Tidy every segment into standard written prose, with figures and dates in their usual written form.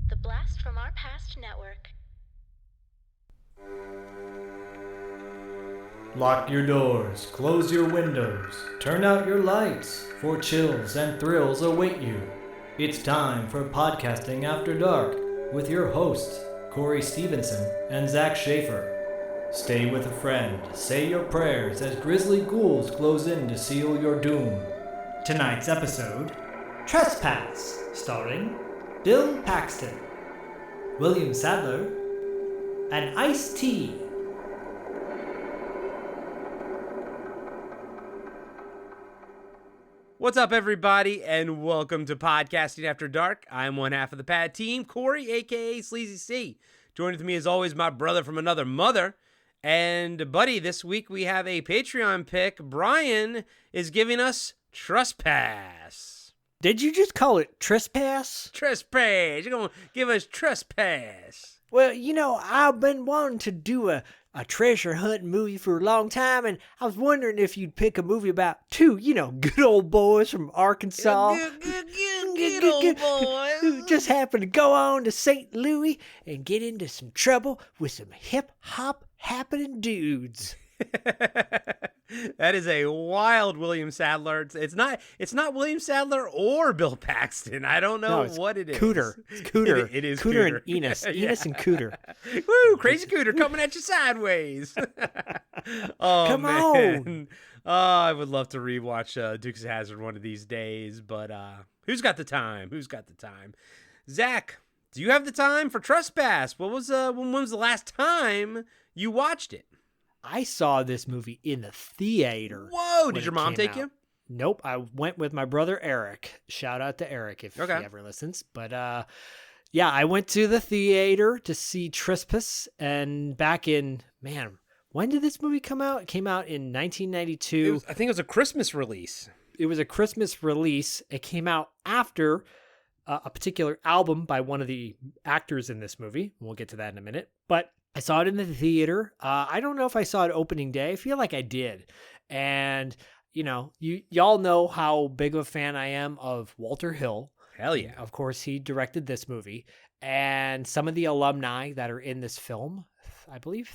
The Blast from Our Past Network. Lock your doors, close your windows, turn out your lights, for chills and thrills await you. It's time for Podcasting After Dark with your hosts, Corey Stevenson and Zach Schaefer. Stay with a friend, say your prayers as grisly ghouls close in to seal your doom. Tonight's episode, Trespass, starring Bill Paxton, William Sadler, and Ice-T. What's up, everybody, and welcome to Podcasting After Dark. I'm one half of the Pad team, Corey, a.k.a. Sleazy C. Joined with me, as always, my brother from another mother. And, buddy, this week we have a Patreon pick. Brian is giving us Trespass. Did you just call it Trespass? Trespass. You're going to give us Trespass. Well, you know, I've been wanting to do a treasure hunting movie for a long time, and I was wondering if you'd pick a movie about two, good old boys from Arkansas. Good old boys. Who just happened to go on to St. Louis and get into some trouble with some hip-hop happening dudes. That is a wild William Sadler. It's not William Sadler or Bill Paxton. I don't know what it is. Cooter. It's Cooter. It is Cooter and Enos. Enos and Cooter. Woo! Crazy Cooter coming at you sideways. Oh, Come man. on. Oh, I would love to rewatch Dukes of Hazzard one of these days, but who's got the time? Zach, do you have the time for Trespass? When was the last time you watched it? I saw this movie in the theater. Whoa! Did your mom take you? Nope. I went with my brother Eric. Shout out to Eric if he ever listens. But yeah, I went to the theater to see Trespass. And back in, when did this movie come out? It came out in 1992. I think it was a Christmas release. It was a Christmas release. It came out after a particular album by one of the actors in this movie. We'll get to that in a minute. But I saw it in the theater. I don't know if I saw it opening day. I feel like I did. And, y'all know how big of a fan I am of Walter Hill. Hell yeah. Of course, he directed this movie. And some of the alumni that are in this film, I believe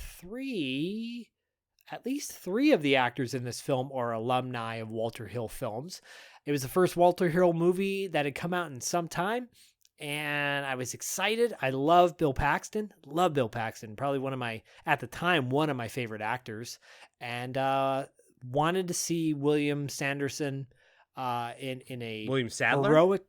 at least three of the actors in this film are alumni of Walter Hill films. It was the first Walter Hill movie that had come out in some time. And I was excited. I love Bill Paxton. Probably one of my favorite actors. And wanted to see William Sanderson in a William Sadler?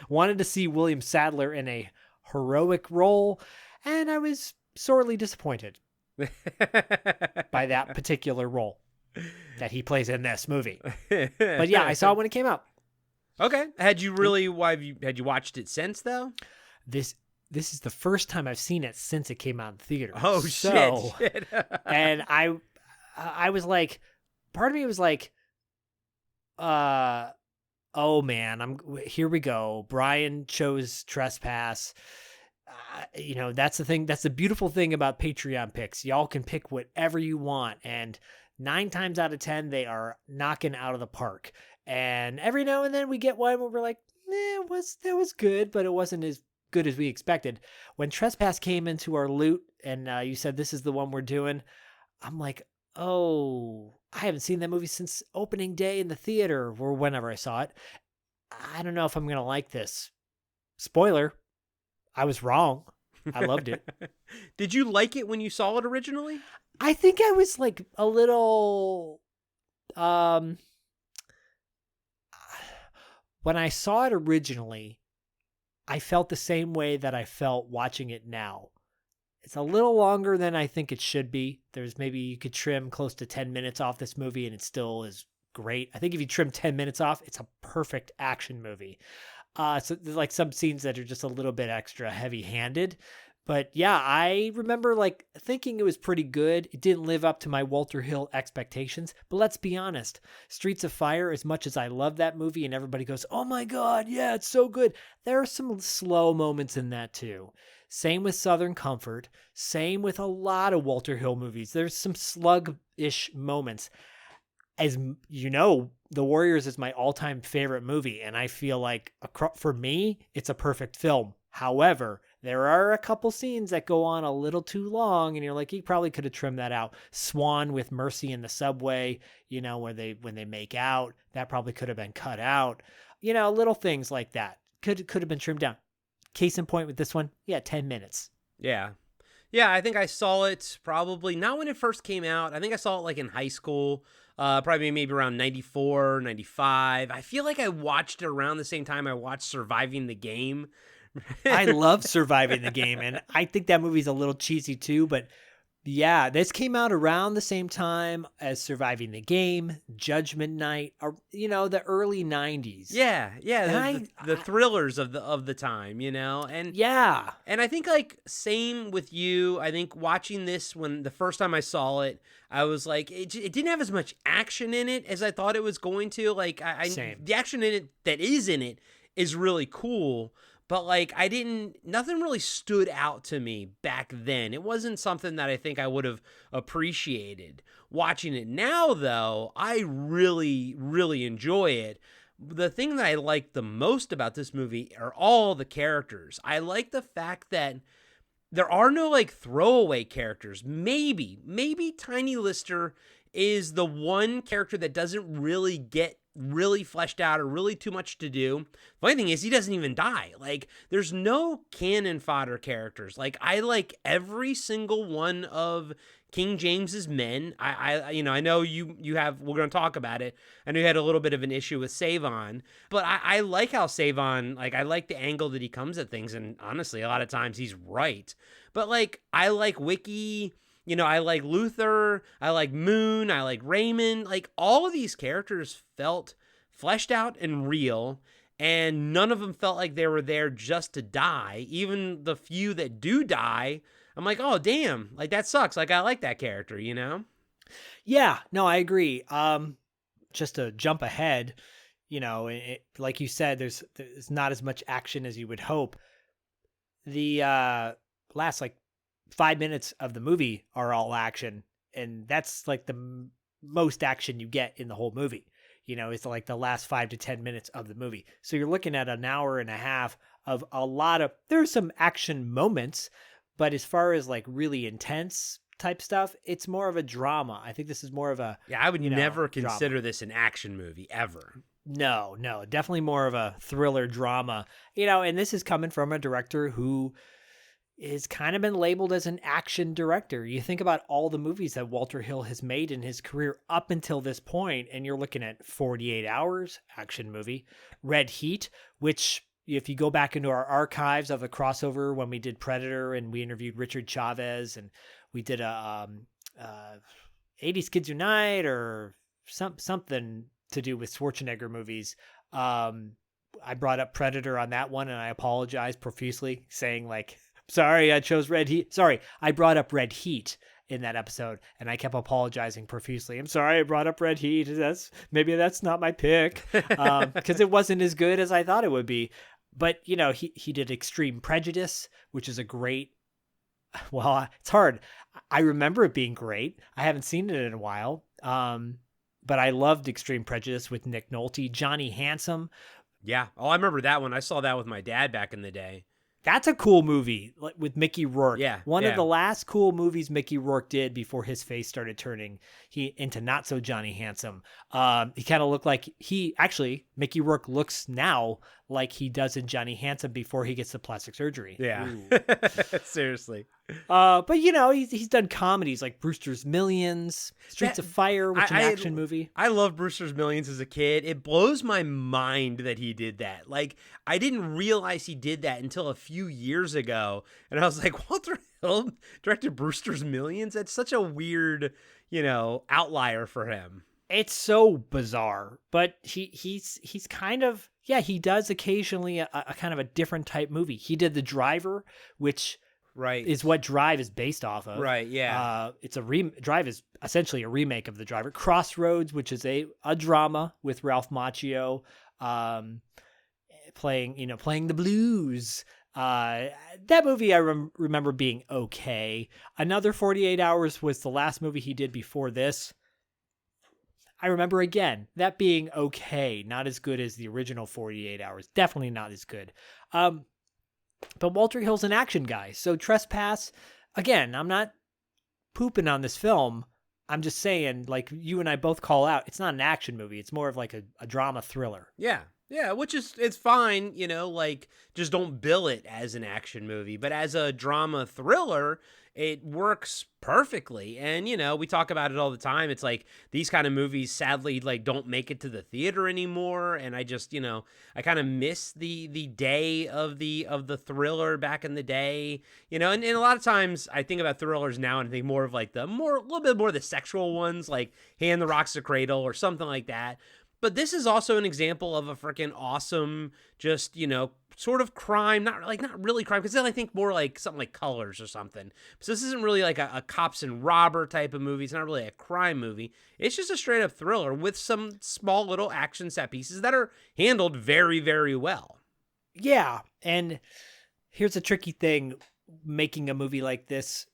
Wanted to see William Sadler in a heroic role. And I was sorely disappointed by that particular role that he plays in this movie. But yeah, I saw it when it came out. Okay. Had you watched it since though? This is the first time I've seen it since it came out in theater. Oh, shit. And I was like, part of me was like, oh man, here we go. Brian chose Trespass. That's the thing. That's the beautiful thing about Patreon picks. Y'all can pick whatever you want, and 9 times out of 10, they are knocking out of the park. And every now and then we get one where we're like, that was good, but it wasn't as good as we expected. When Trespass came into our loot and you said this is the one we're doing, I'm like, oh, I haven't seen that movie since opening day in the theater or whenever I saw it. I don't know if I'm going to like this. Spoiler, I was wrong. I loved it. Did you like it when you saw it originally? I think I was like a little... When I saw it originally, I felt the same way that I felt watching it now. It's a little longer than I think it should be. Maybe you could trim close to 10 minutes off this movie and it still is great. I think if you trim 10 minutes off, it's a perfect action movie. So there's like some scenes that are just a little bit extra heavy-handed. But yeah, I remember like thinking it was pretty good. It didn't live up to my Walter Hill expectations. But let's be honest, Streets of Fire, as much as I love that movie and everybody goes, oh my God, yeah, it's so good. There are some slow moments in that too. Same with Southern Comfort. Same with a lot of Walter Hill movies. There's some slug-ish moments. As you know, The Warriors is my all-time favorite movie. And I feel like for me, it's a perfect film. However, there are a couple scenes that go on a little too long, and you're like, he probably could have trimmed that out. Swan with Mercy in the subway, where when they make out, that probably could have been cut out. Little things like that could have been trimmed down. Case in point with this one, 10 minutes. Yeah. Yeah, I think I saw it probably not when it first came out. I think I saw it like in high school, probably maybe around 94, 95. I feel like I watched it around the same time I watched Surviving the Game. I love Surviving the Game, and I think that movie's a little cheesy too, but yeah, this came out around the same time as Surviving the Game, Judgment Night, or, the early 90s. Yeah, And the thrillers of the time, and yeah. And I think like same with you. I think watching this when the first time I saw it, I was like, it didn't have as much action in it as I thought it was going to. Like Same. the action in it that is in it is really cool. But like nothing really stood out to me back then. It wasn't something that I think I would have appreciated. Watching it now, though, I really, really enjoy it. The thing that I like the most about this movie are all the characters. I like the fact that there are no like throwaway characters. Maybe Tiny Lister is the one character that doesn't really get really fleshed out or really too much to do. Funny thing is, he doesn't even die. Like, there's no cannon fodder characters. Like, I like every single one of King James's men. I know you have, we're going to talk about it. I know you had a little bit of an issue with Savon, but I like how Savon, like, I like the angle that he comes at things. And honestly, a lot of times he's right. But like, I like Wiki, I like Luther, I like Moon, I like Raymond. Like, all of these characters felt fleshed out and real, and none of them felt like they were there just to die. Even the few that do die, I'm like, oh, damn, like, that sucks. Like, I like that character, Yeah, no, I agree. Just to jump ahead, like you said, there's not as much action as you would hope. The last, like, 5 minutes of the movie are all action, and that's like the most action you get in the whole movie. It's like the last 5 to 10 minutes of the movie. So you're looking at an hour and a half of a lot of, there's some action moments, but as far as like really intense type stuff, it's more of a drama. I think this is more of a, I would never drama. consider this an action movie ever. No, definitely more of a thriller drama, and this is coming from a director who is kind of been labeled as an action director. You think about all the movies that Walter Hill has made in his career up until this point, and you're looking at 48 Hours, action movie, Red Heat, which if you go back into our archives of a crossover when we did Predator and we interviewed Richard Chavez and we did a 80s Kids Unite or something to do with Schwarzenegger movies. I brought up Predator on that one, and I apologized profusely, saying like, sorry, I chose Red Heat. Sorry, I brought up Red Heat in that episode, and I kept apologizing profusely. I'm sorry I brought up Red Heat. Maybe that's not my pick, because it wasn't as good as I thought it would be. But, he did Extreme Prejudice, which is a great, well, it's hard. I remember it being great. I haven't seen it in a while, but I loved Extreme Prejudice with Nick Nolte, Johnny Handsome. Yeah. Oh, I remember that one. I saw that with my dad back in the day. That's a cool movie with Mickey Rourke. Yeah, One of the last cool movies Mickey Rourke did before his face started turning into not so Johnny Handsome. He kind of looked like Mickey Rourke looks now like he does in Johnny Handsome before he gets the plastic surgery. Yeah. Seriously. But he's done comedies like Brewster's Millions, Streets of Fire, which is an action movie. I love Brewster's Millions as a kid. It blows my mind that he did that. Like, I didn't realize he did that until a few years ago. And I was like, Walter Hill directed Brewster's Millions? That's such a weird, outlier for him. It's so bizarre, but he's kind of, he does occasionally a kind of a different type movie. He did The Driver, which is what Drive is based off of. Right, yeah. Drive is essentially a remake of The Driver. Crossroads, which is a drama with Ralph Macchio playing the blues. That movie I remember being okay. Another 48 Hours was the last movie he did before this. I remember, again, that being okay. Not as good as the original 48 Hours. Definitely not as good. But But Walter Hill's an action guy. So Trespass, again, I'm not pooping on this film. I'm just saying, like you and I both call out, it's not an action movie. It's more of like a drama thriller. Yeah. Yeah, which is, it's fine, like, just don't bill it as an action movie. But as a drama thriller, it works perfectly. And, we talk about it all the time. It's like these kind of movies, sadly, like, don't make it to the theater anymore. And I just, I kind of miss the day of the thriller back in the day, and a lot of times I think about thrillers now and I think more of like a little bit more the sexual ones, like Hand the Rocks to Cradle or something like that. But this is also an example of a freaking awesome, just, sort of crime, not really crime, because then I think more like something like Colors or something. So this isn't really like a cops and robber type of movie. It's not really a crime movie. It's just a straight up thriller with some small little action set pieces that are handled very, very well. Yeah. And here's a tricky thing, making a movie like this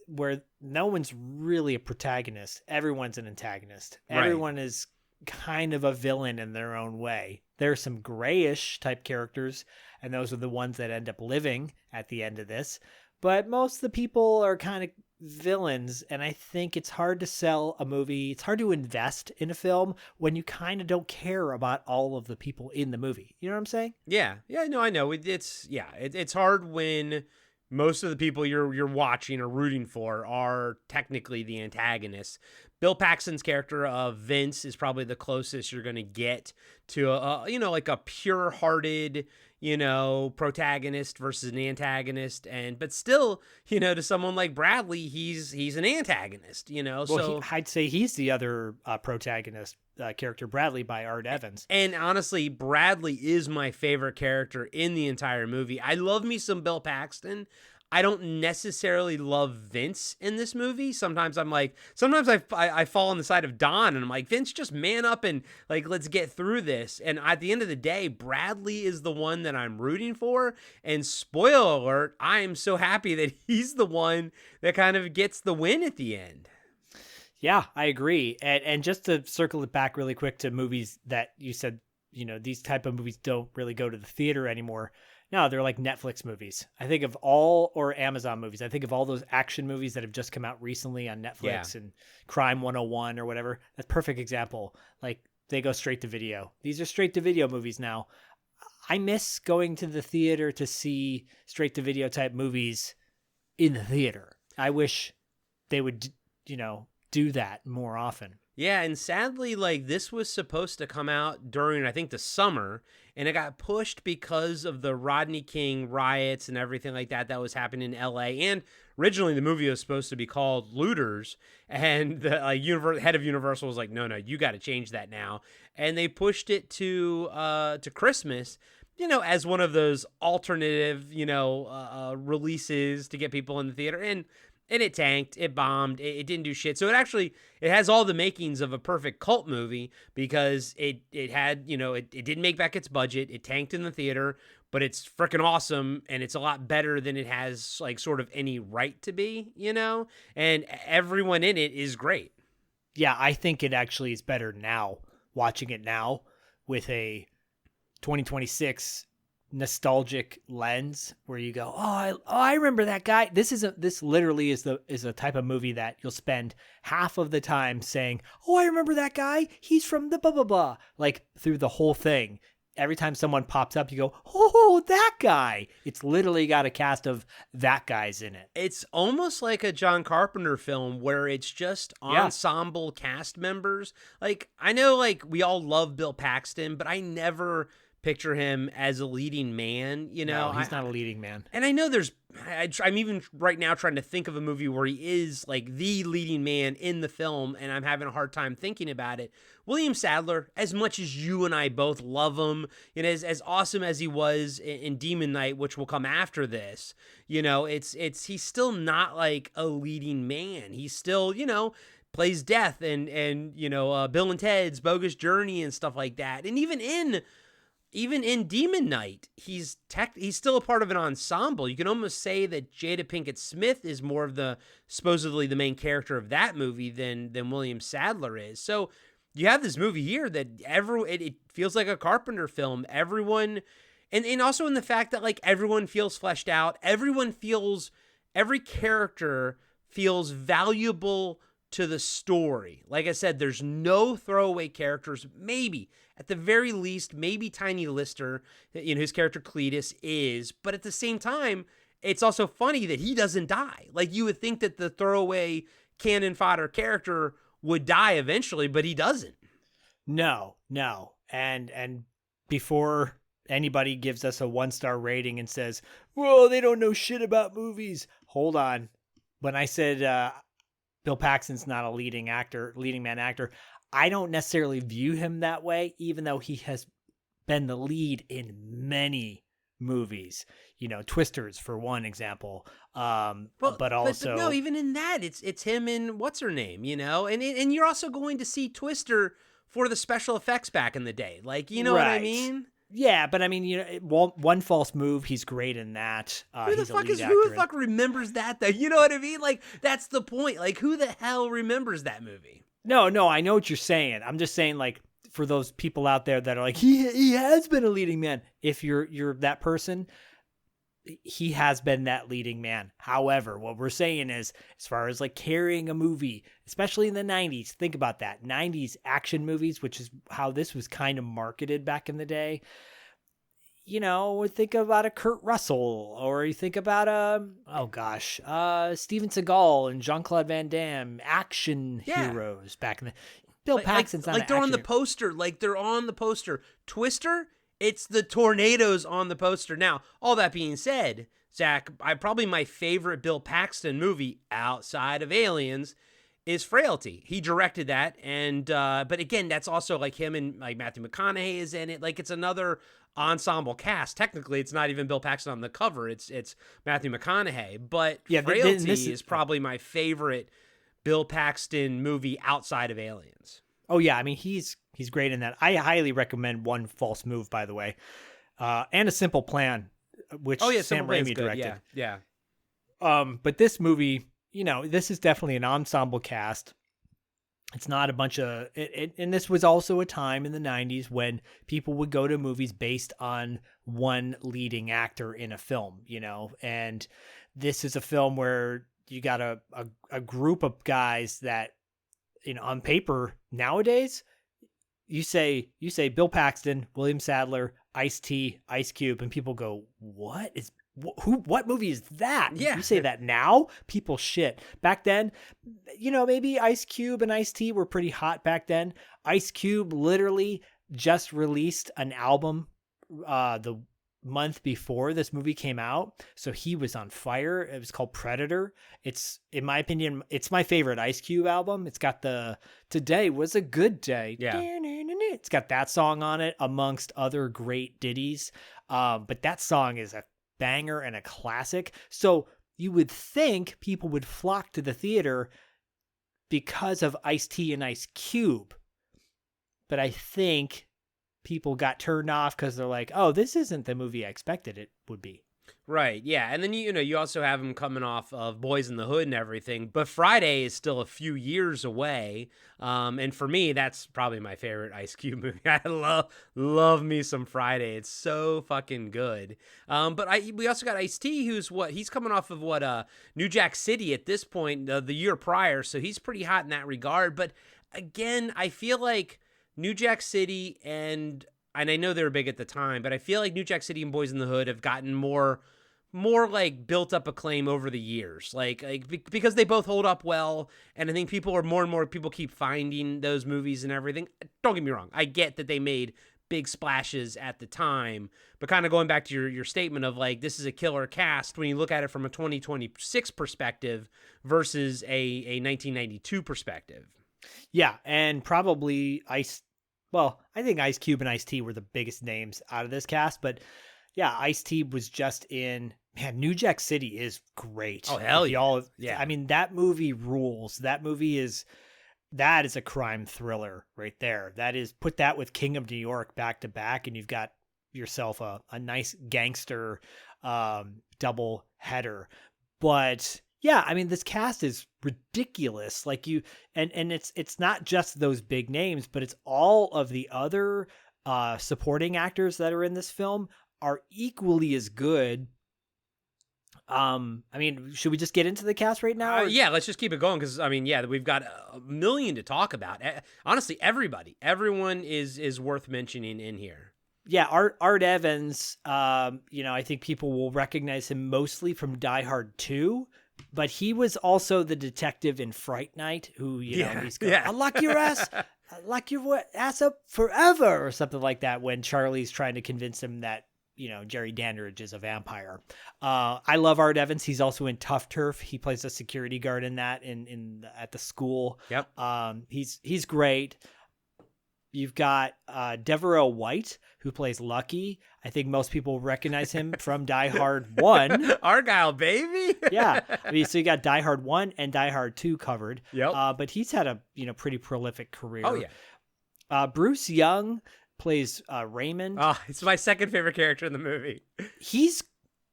where no one's really a protagonist. Everyone's an antagonist. Right. Everyone is kind of a villain in their own way. There are some grayish type characters, and those are the ones that end up living at the end of this. But most of the people are kind of villains, and I think it's hard to sell a movie. It's hard to invest in a film when you kind of don't care about all of the people in the movie. You know what I'm saying? Yeah. Yeah, no, I know. It's hard when most of the people you're watching or rooting for are technically the antagonists. Bill Paxton's character of Vince is probably the closest you're going to get to like a pure-hearted, protagonist versus an antagonist, but still, to someone like Bradley, he's an antagonist, Well, so I'd say he's the other protagonist character, Bradley, by Art Evans. And honestly, Bradley is my favorite character in the entire movie. I love me some Bill Paxton. I don't necessarily love Vince in this movie. Sometimes I fall on the side of Don and I'm like, Vince, just man up and like, let's get through this. And at the end of the day, Bradley is the one that I'm rooting for. And spoiler alert, I am so happy that he's the one that kind of gets the win at the end. Yeah, I agree. And just to circle it back really quick to movies that you said, these type of movies don't really go to the theater anymore. No, they're like Netflix movies. I think of or Amazon movies. I think of all those action movies that have just come out recently on Netflix and Crime 101 or whatever. That's a perfect example. Like they go straight to video. These are straight to video movies now. I miss going to the theater to see straight to video type movies in the theater. I wish they would, do that more often. Yeah, and sadly, like, this was supposed to come out during, I think, the summer, and it got pushed because of the Rodney King riots and everything like that was happening in L.A., and originally the movie was supposed to be called Looters, and the head of Universal was like, no, you got to change that now, and they pushed it to Christmas, as one of those alternative, releases to get people in the theater, and it tanked, it bombed, it didn't do shit. So it has all the makings of a perfect cult movie because it had, it didn't make back its budget. It tanked in the theater, but it's freaking awesome. And it's a lot better than it has like sort of any right to be, and everyone in it is great. Yeah, I think it actually is better now, watching it now with a 2026 nostalgic lens where you go, I remember that guy. This literally is a type of movie that you'll spend half of the time saying, I remember that guy. He's from the blah, blah, blah. Like through the whole thing. Every time someone pops up, you go, that guy. It's literally got a cast of that guys in it. It's almost like a John Carpenter film where it's just ensemble cast members. Like, I know like we all love Bill Paxton, but I never picture him as a leading man, No, he's not a leading man. And I know I'm even right now trying to think of a movie where he is like the leading man in the film, and I'm having a hard time thinking about it. William Sadler, as much as you and I both love him, as awesome as he was in Demon Knight, which will come after this, he's still not like a leading man. He's still, plays Death and Bill and Ted's Bogus Journey and stuff like that. And even in Demon Knight, he's still a part of an ensemble. You can almost say that Jada Pinkett Smith is more of supposedly the main character of that movie than William Sadler is. So you have this movie here that it feels like a Carpenter film. Everyone, And also in the fact that like everyone feels fleshed out, every character feels valuable to the story. Like I said, there's no throwaway characters. Maybe at the very least, maybe Tiny Lister, his character Cletus is, but at the same time, it's also funny that he doesn't die. Like you would think that the throwaway cannon fodder character would die eventually, but he doesn't. No. And before anybody gives us a 1-star rating and says, "Whoa, they don't know shit about movies," hold on. When I said Bill Paxton's not a leading man actor, I don't necessarily view him that way, even though he has been the lead in many movies. Twisters for one example. But also, no, even in that, it's him and what's her name, and you're also going to see Twister for the special effects back in the day, like what I mean. Yeah, but I mean, One False Move, he's great in that. Who the fuck remembers that though? You know what I mean? Like that's the point. Like who the hell remembers that movie? No, I know what you're saying. I'm just saying, like, for those people out there that are like, he has been a leading man. If you're that person, he has been that leading man. However, what we're saying is, as far as like carrying a movie, especially in the 90s, think about that. 90s action movies, which is how this was kind of marketed back in the day. Think about a Kurt Russell, or you think about Steven Seagal and Jean-Claude Van Damme, action heroes back in the Bill Paxton's not like they're on the poster. Like they're on the poster. Twister, it's the tornadoes on the poster. Now, all that being said, Zach, probably my favorite Bill Paxton movie outside of Aliens is Frailty. He directed that, and but again, that's also like him and like Matthew McConaughey is in it. Like it's another ensemble cast. Technically, it's not even Bill Paxton on the cover. It's Matthew McConaughey. But Frailty is probably my favorite Bill Paxton movie outside of Aliens. Oh yeah, I mean he's great in that. I highly recommend One False Move, by the way, and A Simple Plan, which Sam Raimi directed. Yeah. But this movie, this is definitely an ensemble cast. It's not a bunch of, and this was also a time in the 90s when people would go to movies based on one leading actor in a film, and this is a film where you got a group of guys that, on paper nowadays, you say Bill Paxton, William Sadler, Ice-T, Ice Cube, and people go, what movie is that? Yeah. You say that now, people shit. Back then, maybe Ice Cube and Ice-T were pretty hot back then. Ice Cube literally just released an album the month before this movie came out, so he was on fire. It was called Predator. It's, in my opinion, it's my favorite Ice Cube album. It's got the Today Was a Good Day. Yeah. It's got that song on it, amongst other great ditties. But that song is a banger and a classic. So you would think people would flock to the theater because of Ice-T and Ice Cube. But I think people got turned off because they're like, oh, this isn't the movie I expected it would be. Right, yeah. And then, you also have him coming off of Boys in the Hood and everything. But Friday is still a few years away. And for me, that's probably my favorite Ice Cube movie. I love me some Friday. It's so fucking good. But we also got Ice-T, he's coming off of New Jack City at this point, the year prior. So he's pretty hot in that regard. But again, I feel like New Jack City and I know they were big at the time, but I feel like New Jack City and Boys in the Hood have gotten more like built up acclaim over the years, like because they both hold up well, and I think more and more people keep finding those movies and everything. Don't get me wrong, I get that they made big splashes at the time, but kind of going back to your statement of like this is a killer cast when you look at it from a 2026 perspective versus a 1992 perspective. Yeah, and probably I think Ice Cube and Ice-T were the biggest names out of this cast, but yeah, Ice-T was just in, man, New Jack City is great. Oh, hell yeah. Yeah. I mean, that movie rules. That is a crime thriller right there. Put that with King of New York back to back, and you've got yourself a nice gangster double header. But yeah, I mean, this cast is ridiculous. Like and it's not just those big names, but it's all of the other supporting actors that are in this film are equally as good. I mean, should we just get into the cast right now? Yeah, let's just keep it going because I mean, yeah, we've got a million to talk about. Honestly, everyone is worth mentioning in here. Yeah, Art Evans. I think people will recognize him mostly from Die Hard 2, but he was also the detective in Fright Night, who he's going, I'll lock your ass. Lock your ass up forever, or something like that. When Charlie's trying to convince him that Jerry Dandridge is a vampire. I love Art Evans. He's also in Tough Turf. He plays a security guard in that at the school. Yep. He's great. You've got Devereaux White, who plays Lucky. I think most people recognize him from Die Hard 1. Argyle, baby. Yeah. I mean, so you got Die Hard 1 and Die Hard 2 covered. Yep. But he's had a pretty prolific career. Oh, yeah. Bruce Young plays Raymond. Oh, it's my second favorite character in the movie. He's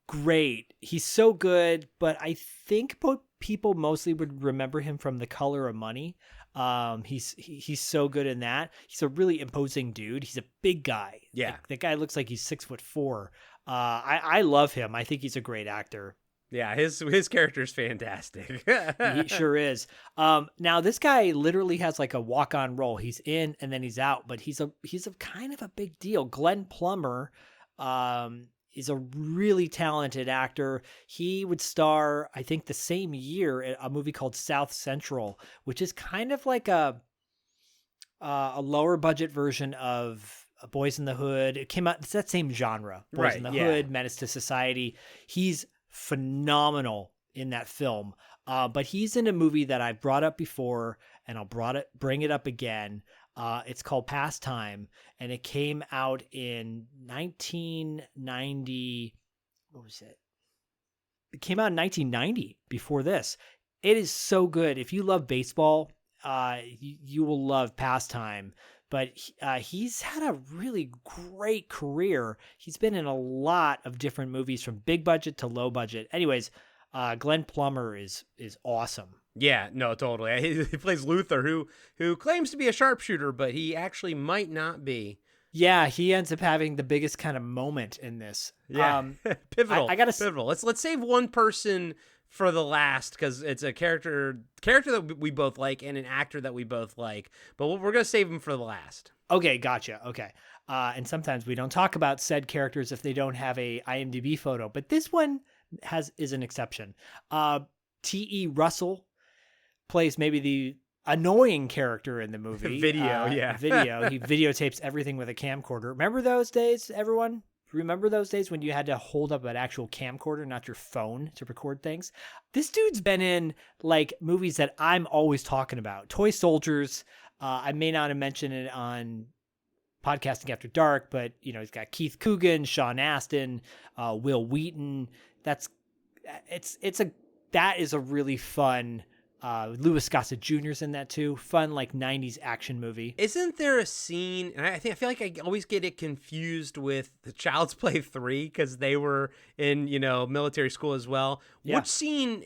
great. He's so good, but I think people mostly would remember him from The Color of Money. He's so good in that. He's a really imposing dude. He's a big guy. Yeah. Like, that guy looks like he's 6'4". I love him. I think he's a great actor. Yeah, his character's fantastic. He sure is. Now this guy literally has like a walk-on role. He's in and then he's out, but he's a kind of a big deal. Glenn Plummer is a really talented actor. He would star, I think, the same year in a movie called South Central, which is kind of like a lower budget version of Boys in the Hood. It came out, it's that same genre. Boys in the Hood, Menace to Society. He's phenomenal in that film. But he's in a movie that I brought up before, and I'll bring it up again. It's called Pastime, and it came out in 1990. What was it? It came out in 1990 before this. It is so good. If you love baseball, you will love Pastime. But he's had a really great career. He's been in a lot of different movies from big budget to low budget. Anyways, Glenn Plummer is awesome. Yeah, no, totally. He plays Luther, who claims to be a sharpshooter, but he actually might not be. Yeah, he ends up having the biggest kind of moment in this. Yeah, pivotal. Pivotal. Let's save one person for the last, because it's a character that we both like and an actor that we both like, but we're gonna save him for the last. Okay, gotcha. Okay, and sometimes we don't talk about said characters if they don't have a IMDb photo, but this one is an exception. T.E. Russell plays maybe the annoying character in the movie. Video. He videotapes everything with a camcorder. Remember those days, everyone? Remember those days when you had to hold up an actual camcorder, not your phone, to record things? This dude's been in like movies that I'm always talking about. Toy Soldiers. I may not have mentioned it on Podcasting After Dark, but he's got Keith Coogan, Sean Astin, Will Wheaton. That is a really fun. Louis Gossett Jr.'s in that too. Fun, like 90s action movie. Isn't there a scene, and I feel like I always get it confused with the Child's Play 3 because they were in, military school as well. Yeah.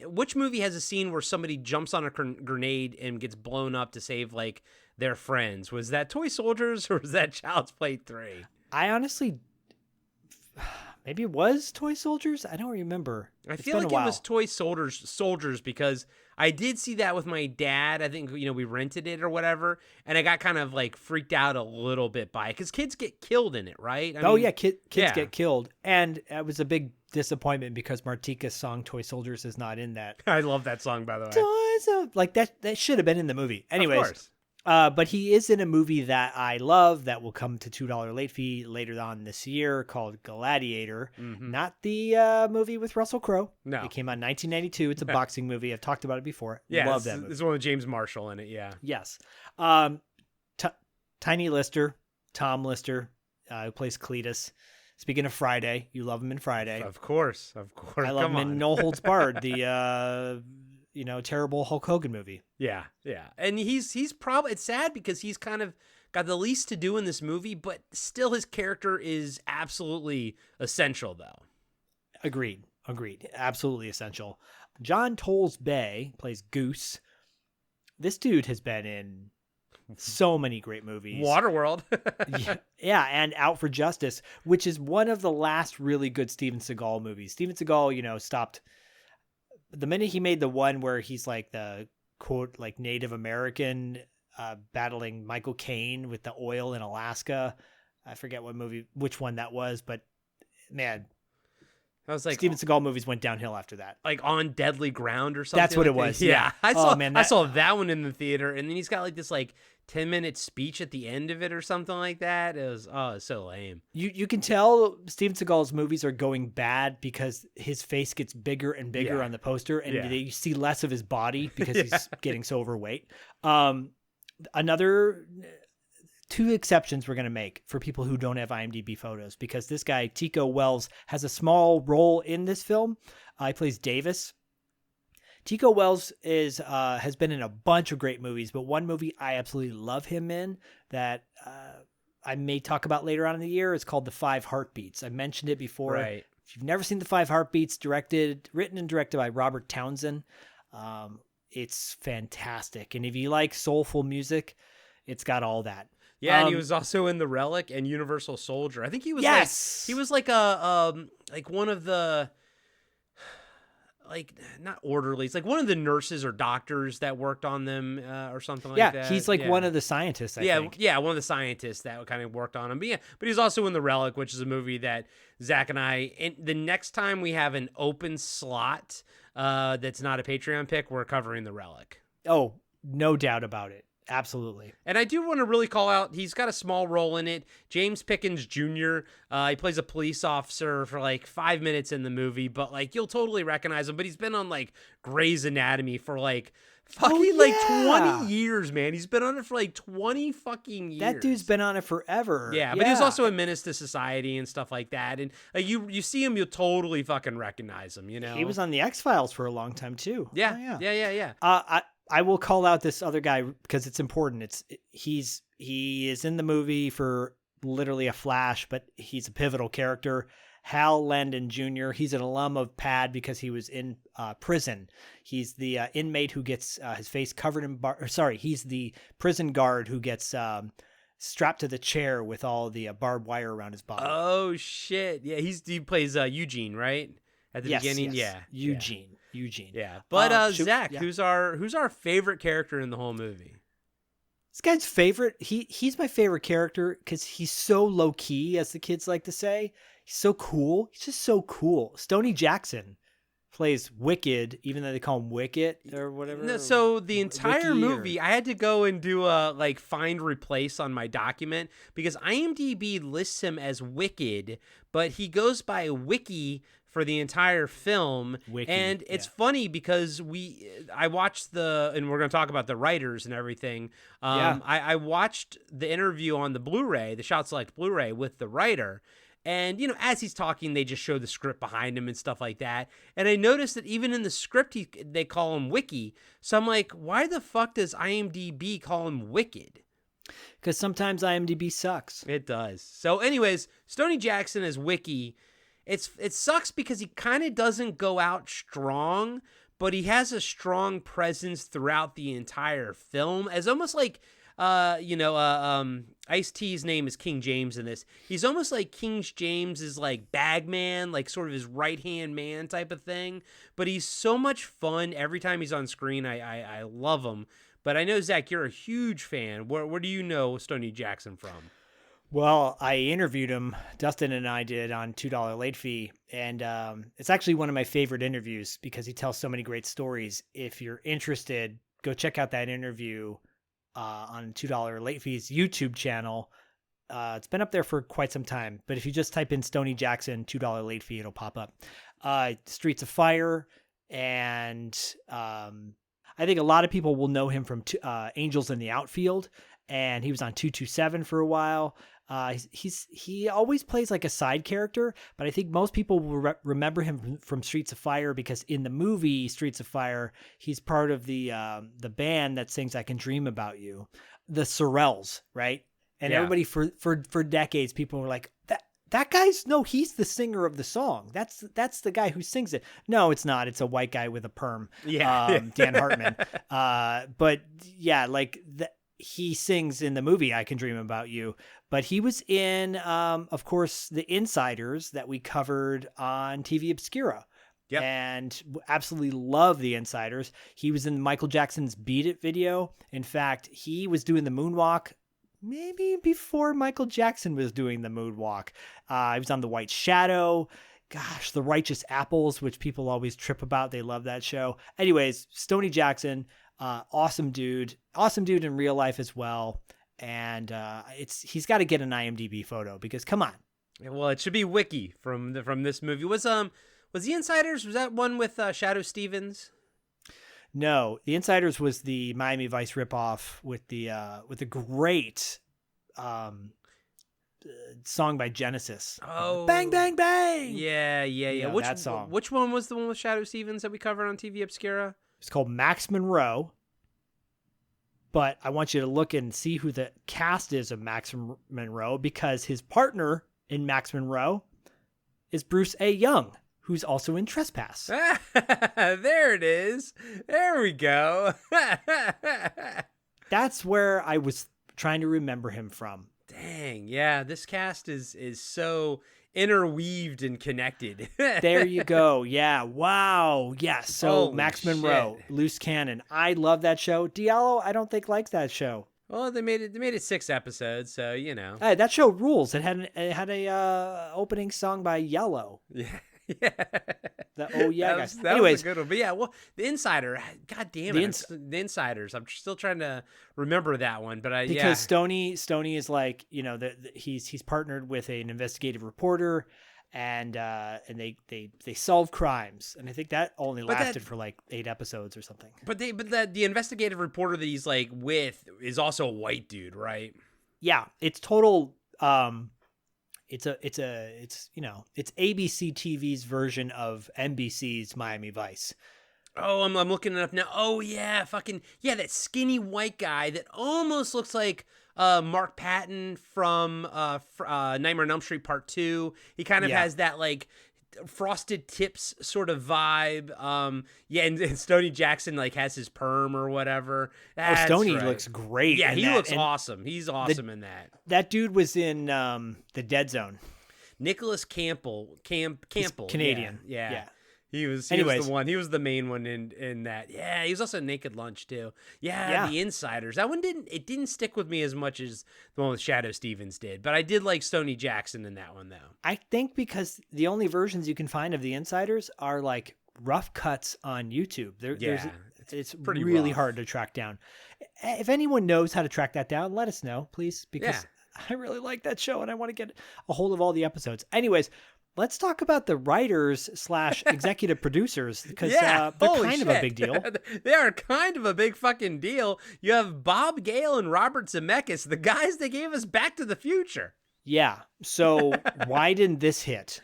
Which movie has a scene where somebody jumps on a grenade and gets blown up to save like their friends? Was that Toy Soldiers or was that Child's Play 3? I honestly, maybe it was Toy Soldiers. I don't remember. I feel like it was Toy Soldiers because I did see that with my dad. I think, we rented it or whatever. And I got kind of like freaked out a little bit by it because kids get killed in it, right? Kids get killed. And it was a big disappointment because Martika's song Toy Soldiers is not in that. I love that song, by the way. Like that should have been in the movie. Anyways. Of course. But he is in a movie that I love that will come to $2 late fee later on this year called Gladiator. Mm-hmm. Not the movie with Russell Crowe. No. It came out in 1992. It's a boxing movie. I've talked about it before. Yeah, love that movie. This is one with James Marshall in it, yeah. Yes. Tiny Lister, Tom Lister, who plays Cletus. Speaking of Friday, you love him in Friday. Of course. I love him in No Holds Barred, the... terrible Hulk Hogan movie. Yeah. And he's probably, it's sad because he's kind of got the least to do in this movie, but still his character is absolutely essential though. Agreed. Absolutely essential. John Toles Bay plays Goose. This dude has been in So many great movies. Waterworld. Yeah, and Out for Justice, which is one of the last really good Steven Seagal movies. Steven Seagal, stopped the minute he made the one where he's like the quote like Native American battling Michael Caine with the oil in Alaska. I forget which one that was, but man, I was like, Steven Seagal movies went downhill after that. like On Deadly Ground or something. That's what like it was. that. Yeah. I saw that one in the theater, and then he's got like this like 10-minute speech at the end of it or something like that. It was so lame. You can tell Steven Seagal's movies are going bad because his face gets bigger and bigger on the poster, and you see less of his body because he's getting so overweight. Another two exceptions we're going to make for people who don't have IMDb photos, because this guy, Tico Wells, has a small role in this film. He plays Davis. Tico Wells has been in a bunch of great movies, but one movie I absolutely love him in that I may talk about later on in the year is called The Five Heartbeats. I mentioned it before. Right. If you've never seen The Five Heartbeats, written and directed by Robert Townsend, it's fantastic. And if you like soulful music, it's got all that. Yeah, and he was also in The Relic and Universal Soldier. I think he was like one of the not orderlies, like one of the nurses or doctors that worked on them or something like that. Yeah, he's like one of the scientists, I think. Yeah, one of the scientists that kind of worked on him. But he's also in The Relic, which is a movie that Zach and the next time we have an open slot that's not a Patreon pick, we're covering The Relic. Oh, no doubt about it. Absolutely. And I do want to really call out, he's got a small role in it. James Pickens Jr., he plays a police officer for like 5 minutes in the movie, but like you'll totally recognize him. But he's been on like Grey's Anatomy for like fucking like 20 years, man. He's been on it for like 20 fucking years. That dude's been on it forever. Yeah, but he's also a menace to society and stuff like that. And you see him, you'll totally fucking recognize him, He was on the X-Files for a long time too. Yeah. Yeah. I will call out this other guy because it's important. He is in the movie for literally a flash, but he's a pivotal character. Hal Landon Jr. He's an alum of PAD because he was in prison. He's the inmate who gets his face covered in he's the prison guard who gets strapped to the chair with all the barbed wire around his body. Oh shit! Yeah, he plays Eugene, right? At the beginning, yes. Eugene. Yeah, but Zach, who's our favorite character in the whole movie? This guy's favorite. He's my favorite character because he's so low key, as the kids like to say. He's so cool. He's just so cool. Stoney Jackson plays Wicked, even though they call him Wicket or whatever. No, so the entire movie, I had to go and do a find replace on my document because IMDb lists him as Wicked, but he goes by Wiki for the entire film. And it's funny because I watched and we're going to talk about the writers and everything. I watched the interview on the Blu-ray, the Shout Select Blu-ray with the writer. And, as he's talking, they just show the script behind him and stuff like that. And I noticed that even in the script, they call him Wiki. So I'm like, why the fuck does IMDb call him Wicked? Because sometimes IMDb sucks. It does. So anyways, Stoney Jackson as Wiki. It sucks because he kind of doesn't go out strong, but he has a strong presence throughout the entire film as almost like, Ice-T's name is King James in this. He's almost like King James's like bagman, like sort of his right-hand man type of thing. But he's so much fun every time he's on screen. I love him. But I know, Zach, you're a huge fan. Where do you know Stoney Jackson from? Well, I interviewed him, Dustin and I did, on $2 late fee, and it's actually one of my favorite interviews because he tells so many great stories. If you're interested, go check out that interview on $2 late fee's YouTube channel. It's been up there for quite some time, but if you just type in Stoney Jackson $2 late fee, it'll pop up. Streets of Fire, and I think a lot of people will know him from Angels in the Outfield, and he was on 227 for a while. He always plays like a side character, but I think most people will remember him from Streets of Fire because in the movie Streets of Fire, he's part of the band that sings "I Can Dream About You," the Sorrells, right? And everybody for decades, people were like, that guy's he's the singer of the song. That's the guy who sings it. No, it's not. It's a white guy with a perm. Dan Hartman. But yeah, like he sings in the movie I Can Dream About You, but he was in, of course, The Insiders that we covered on TV Obscura. Yep. And absolutely love The Insiders. He was in Michael Jackson's Beat It video. In fact, he was doing the moonwalk maybe before Michael Jackson was doing the moonwalk. He was on The White Shadow. Gosh, The Righteous Apples, which people always trip about. They love that show. Anyways, Stoney Jackson, awesome dude in real life as well. And he's got to get an IMDb photo because come on. Well, it should be Wiki from this movie. Was The Insiders, was that one with Shadow Stevens? No, The Insiders was the Miami Vice ripoff with the great song by Genesis. Oh, Bang Bang Bang. Yeah. That song. Which one was the one with Shadow Stevens that we covered on TV Obscura? It's called Max Monroe. But I want you to look and see who the cast is of Max Monroe because his partner in Max Monroe is Bruce A. Young, who's also in Trespass. There it is. There we go. That's where I was trying to remember him from. Dang, yeah, this cast is so interweaved and connected. There you go. Yeah, wow. Yes. So Holy Max Monroe, shit. Loose Cannon. I love that show. Diallo, I don't think likes that show. Well, they made it 6 episodes, so you know. Hey, that show rules. It had a opening song by Yellow. Yeah. Oh yeah, guys. That Anyways, was a good one. But yeah, well, The Insider, god damn it, The Insiders. I'm still trying to remember that one, but because Stoney is like, you know, he's partnered with an investigative reporter, and they solve crimes, and I think that only lasted for like 8 episodes or something. But the investigative reporter that he's like with is also a white dude, right? Yeah, it's total. It's ABC TV's version of NBC's Miami Vice. Oh, I'm looking it up now. Oh yeah, that skinny white guy that almost looks like Mark Patton from Nightmare on Elm Street Part 2. He kind of has that like Frosted Tips sort of vibe. And Stoney Jackson like has his perm or whatever. Stoney looks great. Yeah, in he that. looks And awesome. He's awesome in that. That dude was in The Dead Zone. Nicholas Campbell. He's Canadian. Yeah. He was Anyways. the one. He was the main one in that. Yeah, he was also in Naked Lunch too. Yeah, The Insiders. That one didn't stick with me as much as the one with Shadow Stevens did, but I did like Stoney Jackson in that one though. I think because the only versions you can find of The Insiders are like rough cuts on YouTube. It's pretty really rough. hard to track down. If anyone knows how to track that down, let us know, please, because I really like that show and I want to get a hold of all the episodes. Anyways, let's talk about the writers / executive producers because they're kind of a big deal. They are kind of a big fucking deal. You have Bob Gale and Robert Zemeckis, the guys that gave us Back to the Future. Yeah. So why didn't this hit?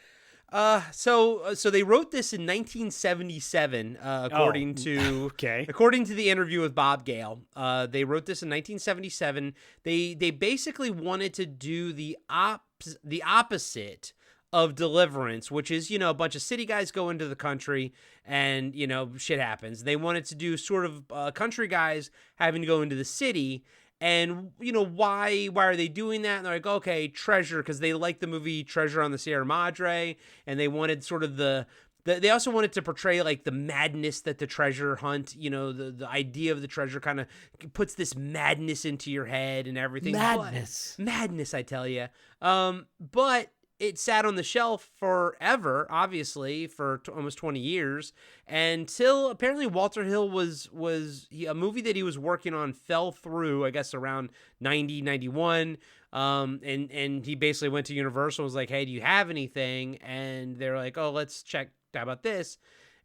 So they wrote this in 1977, according to the interview with Bob Gale. They wrote this in 1977. They basically wanted to do the opposite of Deliverance, which is, you know, a bunch of city guys go into the country and, you know, shit happens. They wanted to do sort of country guys having to go into the city. And, you know, why are they doing that? And they're like, okay, Treasure, because they like the movie Treasure on the Sierra Madre. And they wanted sort of they also wanted to portray like the madness that the treasure hunt, you know, the idea of the treasure kind of puts this madness into your head and everything. Madness, I tell you. But it sat on the shelf forever, obviously, for almost 20 years, until apparently Walter Hill was a movie that he was working on fell through, I guess, around 90, 91. And he basically went to Universal and was like, hey, do you have anything? And they're like, oh, let's check. How about this?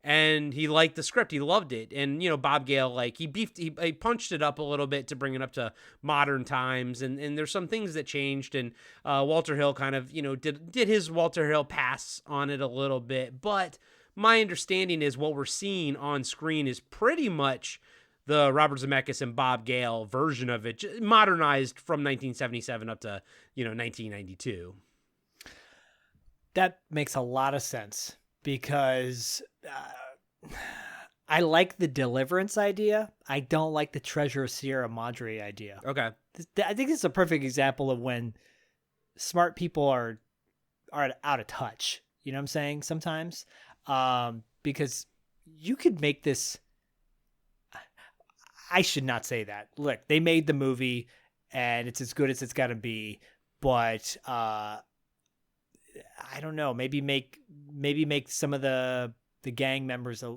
And he liked the script. He loved it. And, you know, Bob Gale, like, he punched it up a little bit to bring it up to modern times. And there's some things that changed. And Walter Hill kind of, you know, did his Walter Hill pass on it a little bit. But my understanding is what we're seeing on screen is pretty much the Robert Zemeckis and Bob Gale version of it, modernized from 1977 up to, you know, 1992. That makes a lot of sense. Because I like the Deliverance idea. I don't like the Treasure of Sierra Madre idea. Okay. I think this is a perfect example of when smart people are out of touch. You know what I'm saying? Sometimes, because you could make this. I should not say that. Look, they made the movie, and it's as good as it's got to be. But I don't know. Maybe make some of the gang members a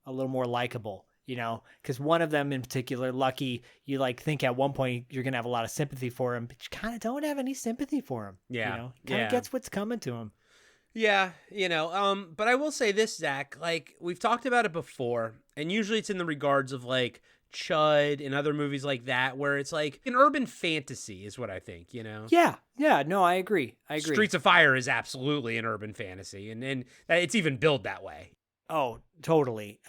little more likable. You know, because one of them in particular, Lucky, you like think at one point you're gonna have a lot of sympathy for him, but you kind of don't have any sympathy for him. Yeah, you know, kind of gets what's coming to him. Yeah, but I will say this, Zach, like we've talked about it before, and usually it's in the regards of like Chud and other movies like that, where it's like an urban fantasy is what I think, Yeah, no, I agree. Streets of Fire is absolutely an urban fantasy, and it's even billed that way. Oh, totally.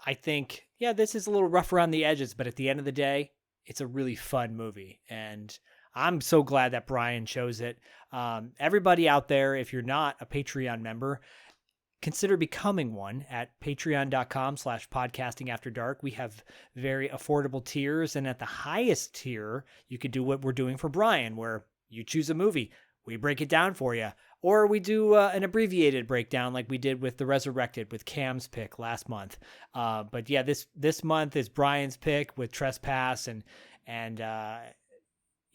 I think, this is a little rough around the edges, but at the end of the day, it's a really fun movie, and I'm so glad that Brian chose it. Everybody out there, if you're not a Patreon member, consider becoming one at patreon.com/podcastingafterdark. We have very affordable tiers, and at the highest tier, you could do what we're doing for Brian, where you choose a movie, we break it down for you, or we do an abbreviated breakdown like we did with The Resurrected with Cam's pick last month. But yeah, this month is Brian's pick with Trespass, and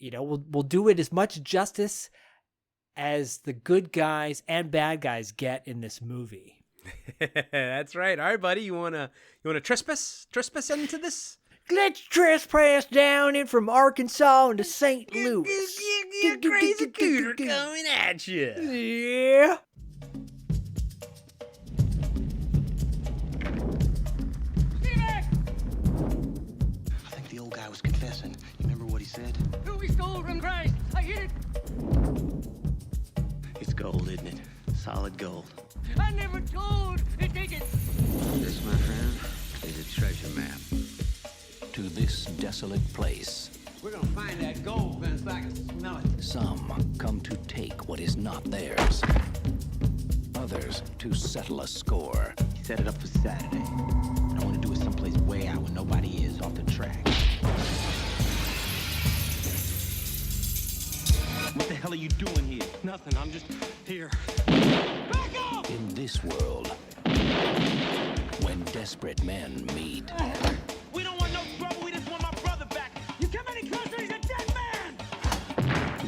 we'll do it as much justice as the good guys and bad guys get in this movie. That's right. All right, buddy. You wanna trespass into this? Let's trespass down in from Arkansas into St. Louis. Crazy cooter coming at you. Yeah. I think the old guy was confessing. You remember what he said? Who we stole from Christ? I hit it. It's gold, isn't it? Solid gold. I never told to take it. This, my friend, is a treasure map. To this desolate place, We're gonna find that gold, Vince. I can smell it. some come to take what is not theirs. Others to settle a score. He set it up for Saturday. And I want to do it someplace way out where nobody is, off the track. What the hell are you doing here? Nothing. I'm just here. In this world, when desperate men meet, We don't want no trouble. We just want my brother back. You come any closer, he's a dead man.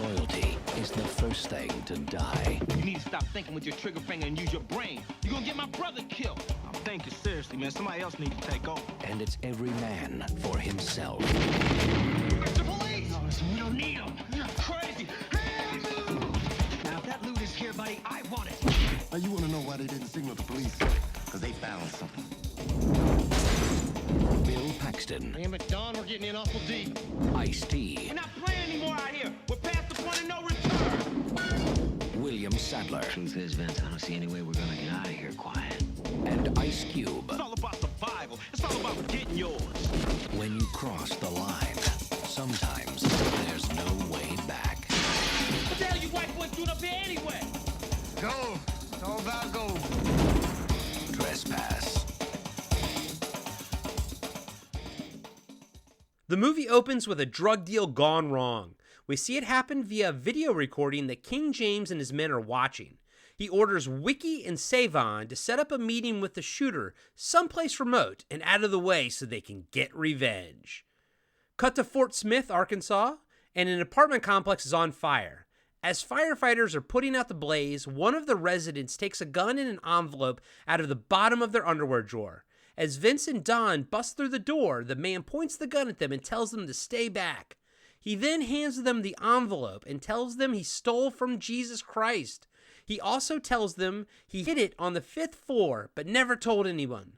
loyalty is the first thing to die. You need to stop thinking with your trigger finger and use your brain. You're gonna get my brother killed. I'm thinking seriously, man. Somebody else needs to take over. And it's every man for himself. The police! No, listen, we don't need them. You're crazy. Now, if that loot is here, buddy, I want it. Now you want to know why they didn't signal the police? Because they found something. Bill Paxton, Damn it, Don, we're getting in awful deep. Ice-T, We're not playing anymore out here. We're past the point of no return. William Sadler, Truth is, Vince, I don't see any way we're gonna get out of here quiet. and Ice Cube. It's all about survival. It's all about getting yours. When you cross the line, sometimes there's no way back. What the hell you white boys doing up here anyway? Gold. It's all about gold. Trespass. The movie opens with a drug deal gone wrong. We see it happen via a video recording that King James and his men are watching. He orders Wiki and Savon to set up a meeting with the shooter someplace remote and out of the way so they can get revenge. Cut to Fort Smith, Arkansas, and an apartment complex is on fire. As firefighters are putting out the blaze, one of the residents takes a gun and an envelope out of the bottom of their underwear drawer. As Vince and Don bust through the door, the man points the gun at them and tells them to stay back. He then hands them the envelope and tells them he stole from Jesus Christ. He also tells them he hid it on the 5th floor, but never told anyone.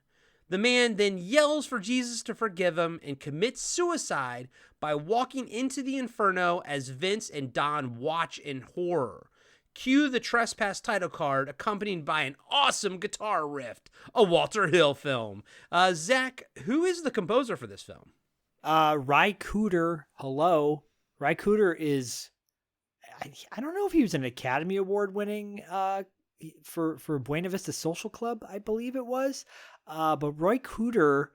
The man then yells for Jesus to forgive him and commits suicide by walking into the inferno as Vince and Don watch in horror. Cue the Trespass title card accompanied by an awesome guitar riff, a Walter Hill film. Zach, who is the composer for this film? Ry Cooder. Hello. Ry Cooder is, I don't know if he was an Academy Award winning for Buena Vista Social Club, I believe it was. But Roy Cooter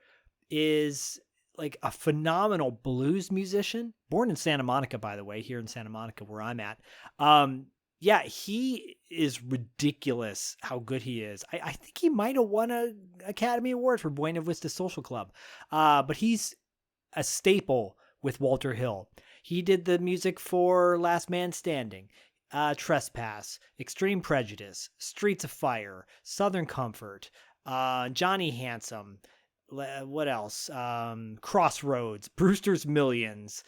is like a phenomenal blues musician, born in Santa Monica, by the way, here in Santa Monica where I'm at. Yeah, he is ridiculous how good he is. I think he might have won an Academy Award for Buena Vista Social Club. But he's a staple with Walter Hill. He did the music for Last Man Standing, Trespass, Extreme Prejudice, Streets of Fire, Southern Comfort, Johnny Handsome, what else? Crossroads, Brewster's Millions,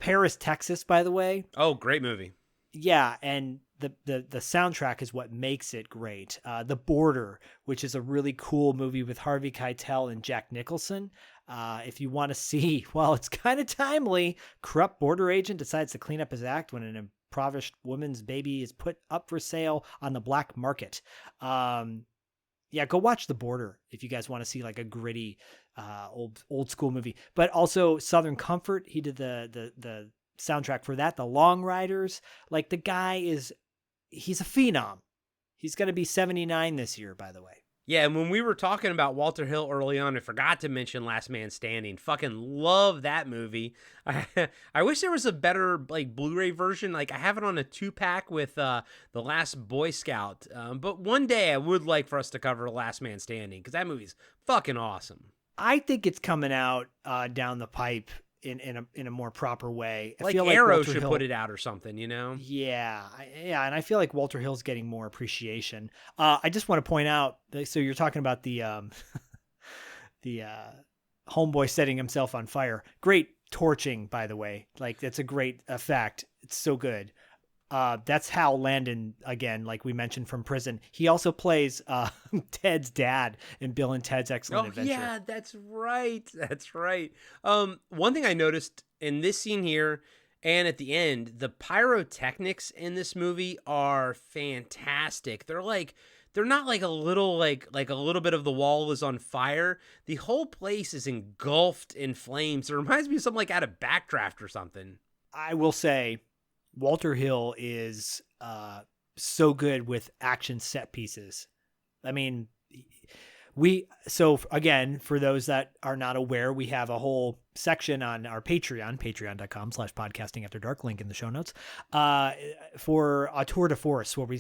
Paris, Texas, by the way. Oh, great movie. Yeah, and the soundtrack is what makes it great. The Border, which is a really cool movie with Harvey Keitel and Jack Nicholson. If you want to see, well, it's kind of timely. Corrupt border agent decides to clean up his act when an impoverished woman's baby is put up for sale on the black market. Yeah, go watch The Border if you guys want to see like a gritty, old school movie. But also Southern Comfort. He did the soundtrack for that. The Long Riders. Like the guy he's a phenom. He's going to be 79 this year, by the way. Yeah, and when we were talking about Walter Hill early on, I forgot to mention Last Man Standing. Fucking love that movie. I wish there was a better like Blu-ray version. Like I have it on a 2-pack with The Last Boy Scout. But one day I would like for us to cover Last Man Standing because that movie's fucking awesome. I think it's coming out down the pipe in a more proper way. I like feel Arrow Walter should Hill, put it out or something, you know? Yeah, and I feel like Walter Hill's getting more appreciation. I just want to point out, so you're talking about the homeboy setting himself on fire. Great torching, by the way. Like that's a great effect. It's so good. That's Hal Landon again, like we mentioned from prison. He also plays Ted's dad in Bill and Ted's Excellent Adventure. Yeah, that's right. That's right. One thing I noticed in this scene here and at the end, the pyrotechnics in this movie are fantastic. They're not like a little like a little bit of the wall is on fire. The whole place is engulfed in flames. It reminds me of something like out of Backdraft or something. I will say Walter Hill is so good with action set pieces. I mean, again, for those that are not aware, we have a whole section on our Patreon, patreon.com/podcastingafterdark, link in the show notes, for a tour de force where we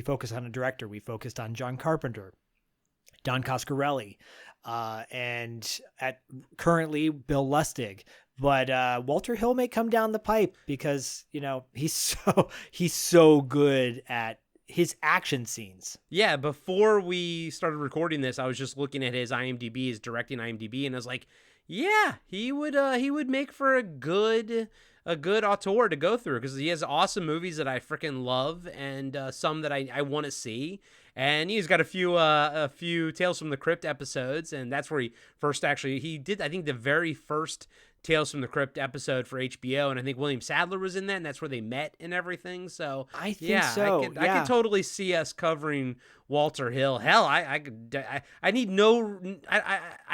focus on a director. We focused on John Carpenter, Don Coscarelli, and currently Bill Lustig. But Walter Hill may come down the pipe because, you know, he's so good at his action scenes. Yeah, before we started recording this, I was just looking at his IMDb, his directing IMDb, and I was like, yeah, he would make for a good auteur to go through because he has awesome movies that I freaking love and some that I want to see. And he's got a few Tales from the Crypt episodes, and that's where he did, I think, the very first Tales from the Crypt episode for HBO, and I think William Sadler was in that, and that's where they met and everything. So I think so. I could totally see us covering Walter Hill. Hell, I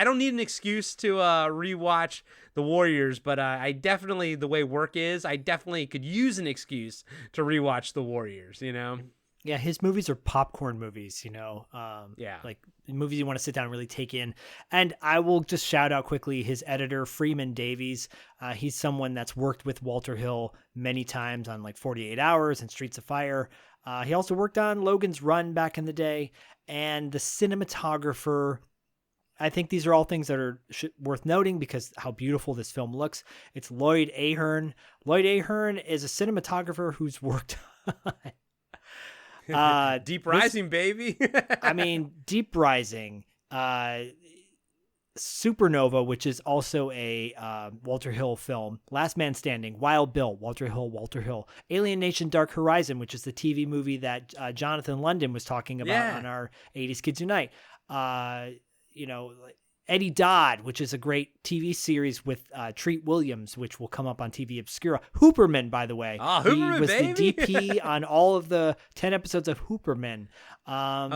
don't need an excuse to rewatch The Warriors, but I definitely, the way work is, I definitely could use an excuse to rewatch The Warriors. You know. Yeah, his movies are popcorn movies, you know. Like movies you want to sit down and really take in. And I will just shout out quickly his editor, Freeman Davies. He's someone that's worked with Walter Hill many times on like 48 Hours and Streets of Fire. He also worked on Logan's Run back in the day. And the cinematographer, I think these are all things that are worth noting because how beautiful this film looks. It's Lloyd Ahern. Lloyd Ahern is a cinematographer who's worked on Deep Rising, baby. I mean, Deep Rising, Supernova, which is also a Walter Hill film, Last Man Standing, Wild Bill, Walter Hill, Alien Nation Dark Horizon, which is the TV movie that Jonathan London was talking about on our 80s Kids Unite. You know, Eddie Dodd, which is a great TV series with Treat Williams, which will come up on TV Obscura. Hooperman, by the way. Hooperman, he was baby. the DP on all of the 10 episodes of Hooperman.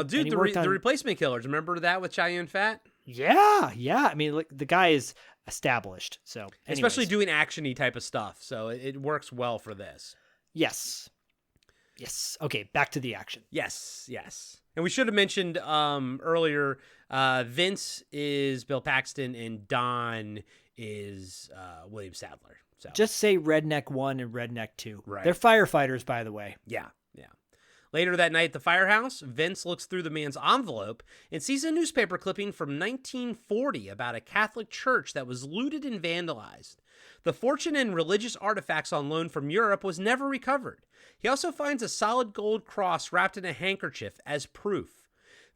Dude, the Replacement Killers. Remember that with Chow Yun-Fat? Yeah. I mean, like, the guy is established. So, especially doing action-y type of stuff. So it works well for this. Yes. Yes. Okay, back to the action. Yes. And we should have mentioned earlier, Vince is Bill Paxton and Don is William Sadler. So Just say Redneck 1 and Redneck 2. Right. They're firefighters, by the way. Yeah. Later that night at the firehouse, Vince looks through the man's envelope and sees a newspaper clipping from 1940 about a Catholic church that was looted and vandalized. The fortune and religious artifacts on loan from Europe was never recovered. He also finds a solid gold cross wrapped in a handkerchief as proof.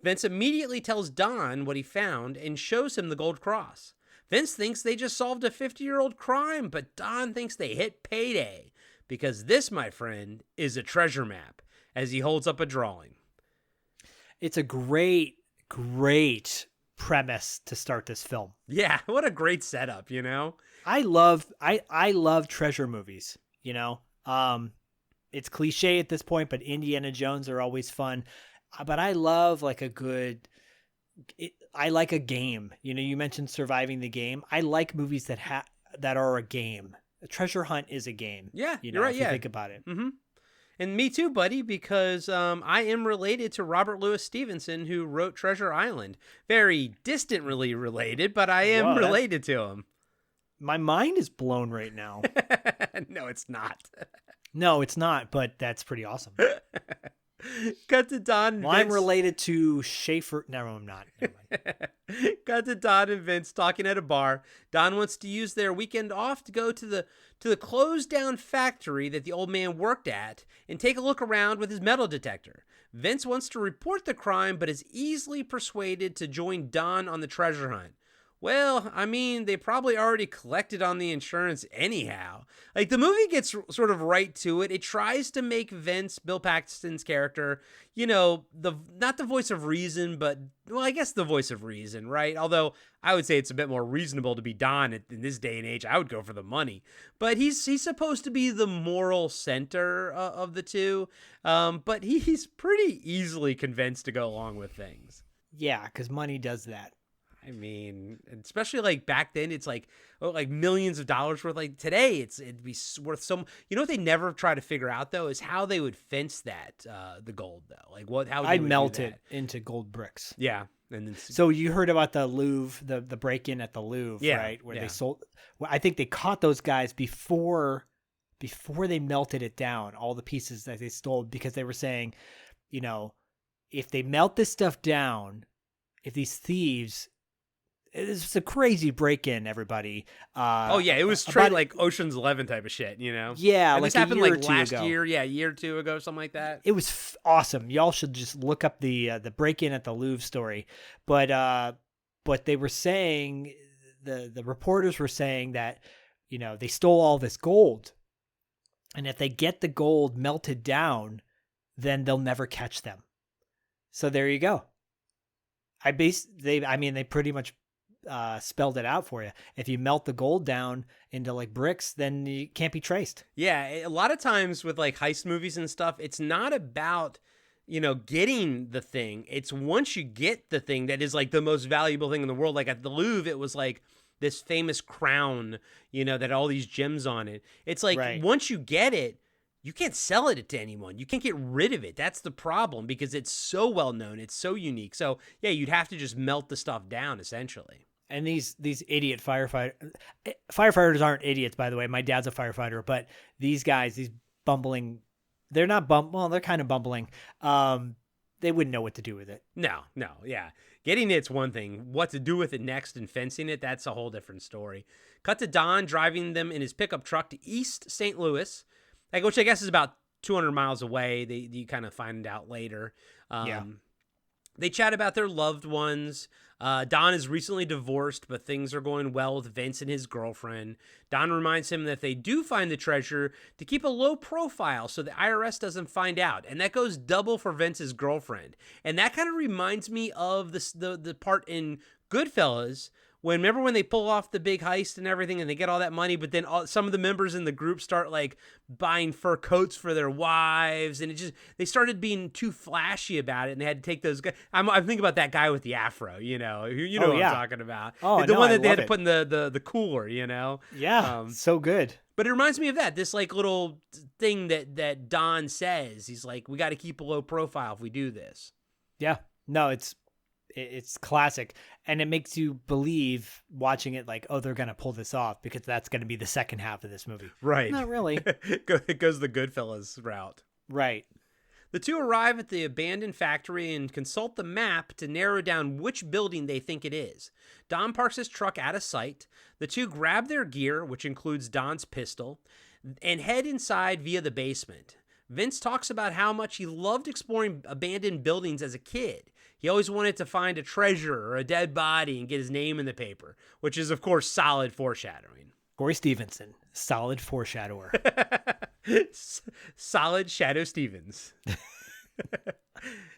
Vince immediately tells Don what he found and shows him the gold cross. Vince thinks they just solved a 50-year-old crime, but Don thinks they hit payday because this, my friend, is a treasure map, as he holds up a drawing. It's a great premise to start this film. Yeah, what a great setup, you know? I love treasure movies, you know? It's cliche at this point, but Indiana Jones are always fun. But I love like I like a game. You know, you mentioned surviving the game. I like movies that are a game. A treasure hunt is a game. Yeah, you know, you're right. if you think about it. Mm-hmm. And me too, buddy, because I am related to Robert Louis Stevenson, who wrote Treasure Island. Very distantly related, but I am related to him. My mind is blown right now. No, it's not. No, it's not, but that's pretty awesome. Cut to Don. Well, I'm related to Schaefer. No, I'm not. Never mind. Cut to Don and Vince talking at a bar. Don wants to use their weekend off to go to the closed down factory that the old man worked at and take a look around with his metal detector. Vince wants to report the crime, but is easily persuaded to join Don on the treasure hunt. Well, I mean, they probably already collected on the insurance anyhow. Like, the movie gets sort of right to it. It tries to make Vince, Bill Paxton's character, you know, not the voice of reason, but, well, I guess the voice of reason, right? Although I would say it's a bit more reasonable to be Don in this day and age. I would go for the money. But he's supposed to be the moral center of the two, but he's pretty easily convinced to go along with things. Yeah, because money does that. I mean, especially like back then, it's like millions of dollars worth. Like today, it'd be worth some. You know what they never try to figure out though is how they would fence that the gold though. Like how I'd melt it into gold bricks. Yeah, and then so you heard about the Louvre, the break-in at the Louvre, right? Where they sold. Well, I think they caught those guys before they melted it down, all the pieces that they stole, because they were saying, you know, if they melt this stuff down, if these thieves. It's a crazy break-in, everybody. It was straight like Ocean's 11 type of shit, you know? Yeah, and like this happened like last ago. year. Yeah, a year or two ago, something like that. It was awesome. Y'all should just look up the break-in at the Louvre story. But they were saying, the reporters were saying that, you know, they stole all this gold. And if they get the gold melted down, then they'll never catch them. So there you go. They pretty much spelled it out for you. If you melt the gold down into like bricks, then you can't be traced. Yeah, a lot of times with like heist movies and stuff, it's not about, you know, getting the thing. It's once you get the thing that is like the most valuable thing in the world. Like at the Louvre, it was like this famous crown, you know, that had all these gems on it. It's like once you get it, you can't sell it to anyone. You can't get rid of it. That's the problem because it's so well known. It's so unique. So yeah, you'd have to just melt the stuff down essentially. And these idiot firefighters aren't idiots, by the way. My dad's a firefighter, but these guys, these bumbling, they're not they're kind of bumbling. They wouldn't know what to do with it. No, yeah. Getting it's one thing. What to do with it next and fencing it, that's a whole different story. Cut to Don driving them in his pickup truck to East St. Louis, which I guess is about 200 miles away. You kind of find out later. They chat about their loved ones. Don is recently divorced, but things are going well with Vince and his girlfriend. Don reminds him that if they do find the treasure, to keep a low profile so the IRS doesn't find out. And that goes double for Vince's girlfriend. And that kind of reminds me of the part in Goodfellas remember when they pull off the big heist and everything and they get all that money, but then some of the members in the group start like buying fur coats for their wives, and they started being too flashy about it, and they had to take those guys. I'm thinking about that guy with the afro, you know what I'm talking about. Oh, the one that they had to put in the cooler, you know? Yeah, so good. But it reminds me of that, this like little thing that Don says. He's like, we got to keep a low profile if we do this. Yeah. No, it's classic. And it makes you believe watching it like, oh, they're going to pull this off because that's going to be the second half of this movie. Right. Not really. It goes the Goodfellas route. Right. The two arrive at the abandoned factory and consult the map to narrow down which building they think it is. Don parks his truck out of sight. The two grab their gear, which includes Don's pistol, and head inside via the basement. Vince talks about how much he loved exploring abandoned buildings as a kid. He always wanted to find a treasure or a dead body and get his name in the paper, which is, of course, solid foreshadowing. Corey Stevenson, solid foreshadower. Solid Shadow Stevens.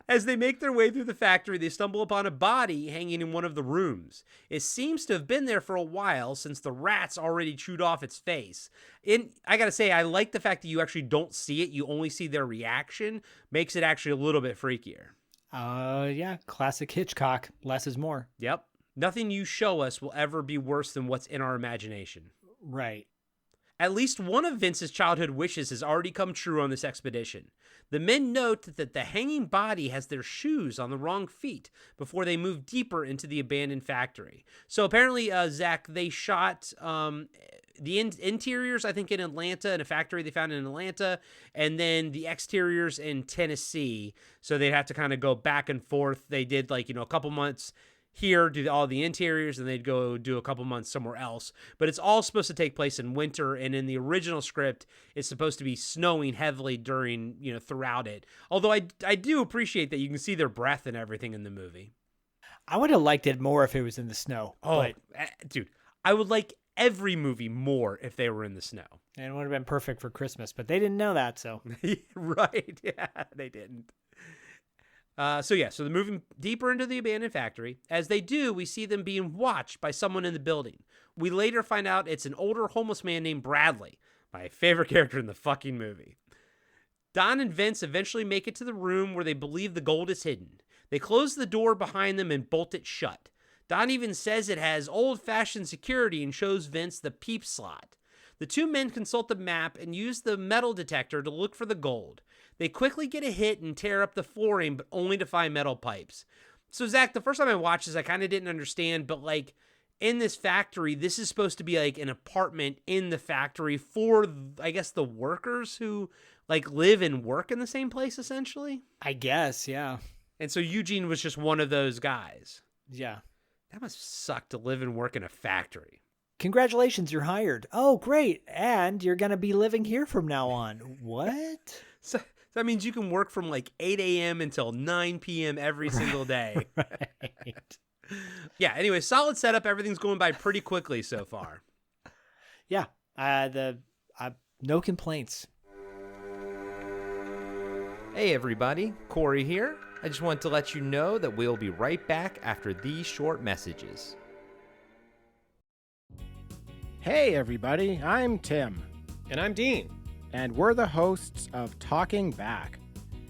As they make their way through the factory, they stumble upon a body hanging in one of the rooms. It seems to have been there for a while since the rats already chewed off its face. I gotta say, I like the fact that you actually don't see it. You only see their reaction. Makes it actually a little bit freakier. Yeah, classic Hitchcock. Less is more. Yep. Nothing you show us will ever be worse than what's in our imagination. Right. At least one of Vince's childhood wishes has already come true on this expedition. The men note that the hanging body has their shoes on the wrong feet before they move deeper into the abandoned factory. So apparently, Zach, they shot the interiors, I think, in Atlanta, in a factory they found in Atlanta, and then the exteriors in Tennessee. So they'd have to kind of go back and forth. They did a couple months here, do all the interiors, and they'd go do a couple months somewhere else. But it's all supposed to take place in winter, and in the original script, it's supposed to be snowing heavily during, throughout it. Although I do appreciate that you can see their breath and everything in the movie. I would have liked it more if it was in the snow. Oh, dude, I would like every movie more if they were in the snow. And it would have been perfect for Christmas, but they didn't know that, so. Right, yeah, they didn't. So they're moving deeper into the abandoned factory. As they do, we see them being watched by someone in the building. We later find out it's an older homeless man named Bradley, my favorite character in the fucking movie. Don and Vince eventually make it to the room where they believe the gold is hidden. They close the door behind them and bolt it shut. Don even says it has old-fashioned security and shows Vince the peep slot. The two men consult the map and use the metal detector to look for the gold. They quickly get a hit and tear up the flooring, but only to find metal pipes. So, Zach, the first time I watched this, I kind of didn't understand, but, in this factory, this is supposed to be, an apartment in the factory for, I guess, the workers who, live and work in the same place, essentially? I guess, yeah. And so Eugene was just one of those guys. Yeah. That must suck to live and work in a factory. Congratulations, you're hired. Oh, great. And you're going to be living here from now on. What? So that means you can work from 8 a.m. until 9 p.m. every single day. Right. Yeah, anyway, solid setup. Everything's going by pretty quickly so far. Yeah. No complaints. Hey everybody, Corey here. I just want to let you know that we'll be right back after these short messages. Hey everybody, I'm Tim. And I'm Dean. And we're the hosts of Talking Back.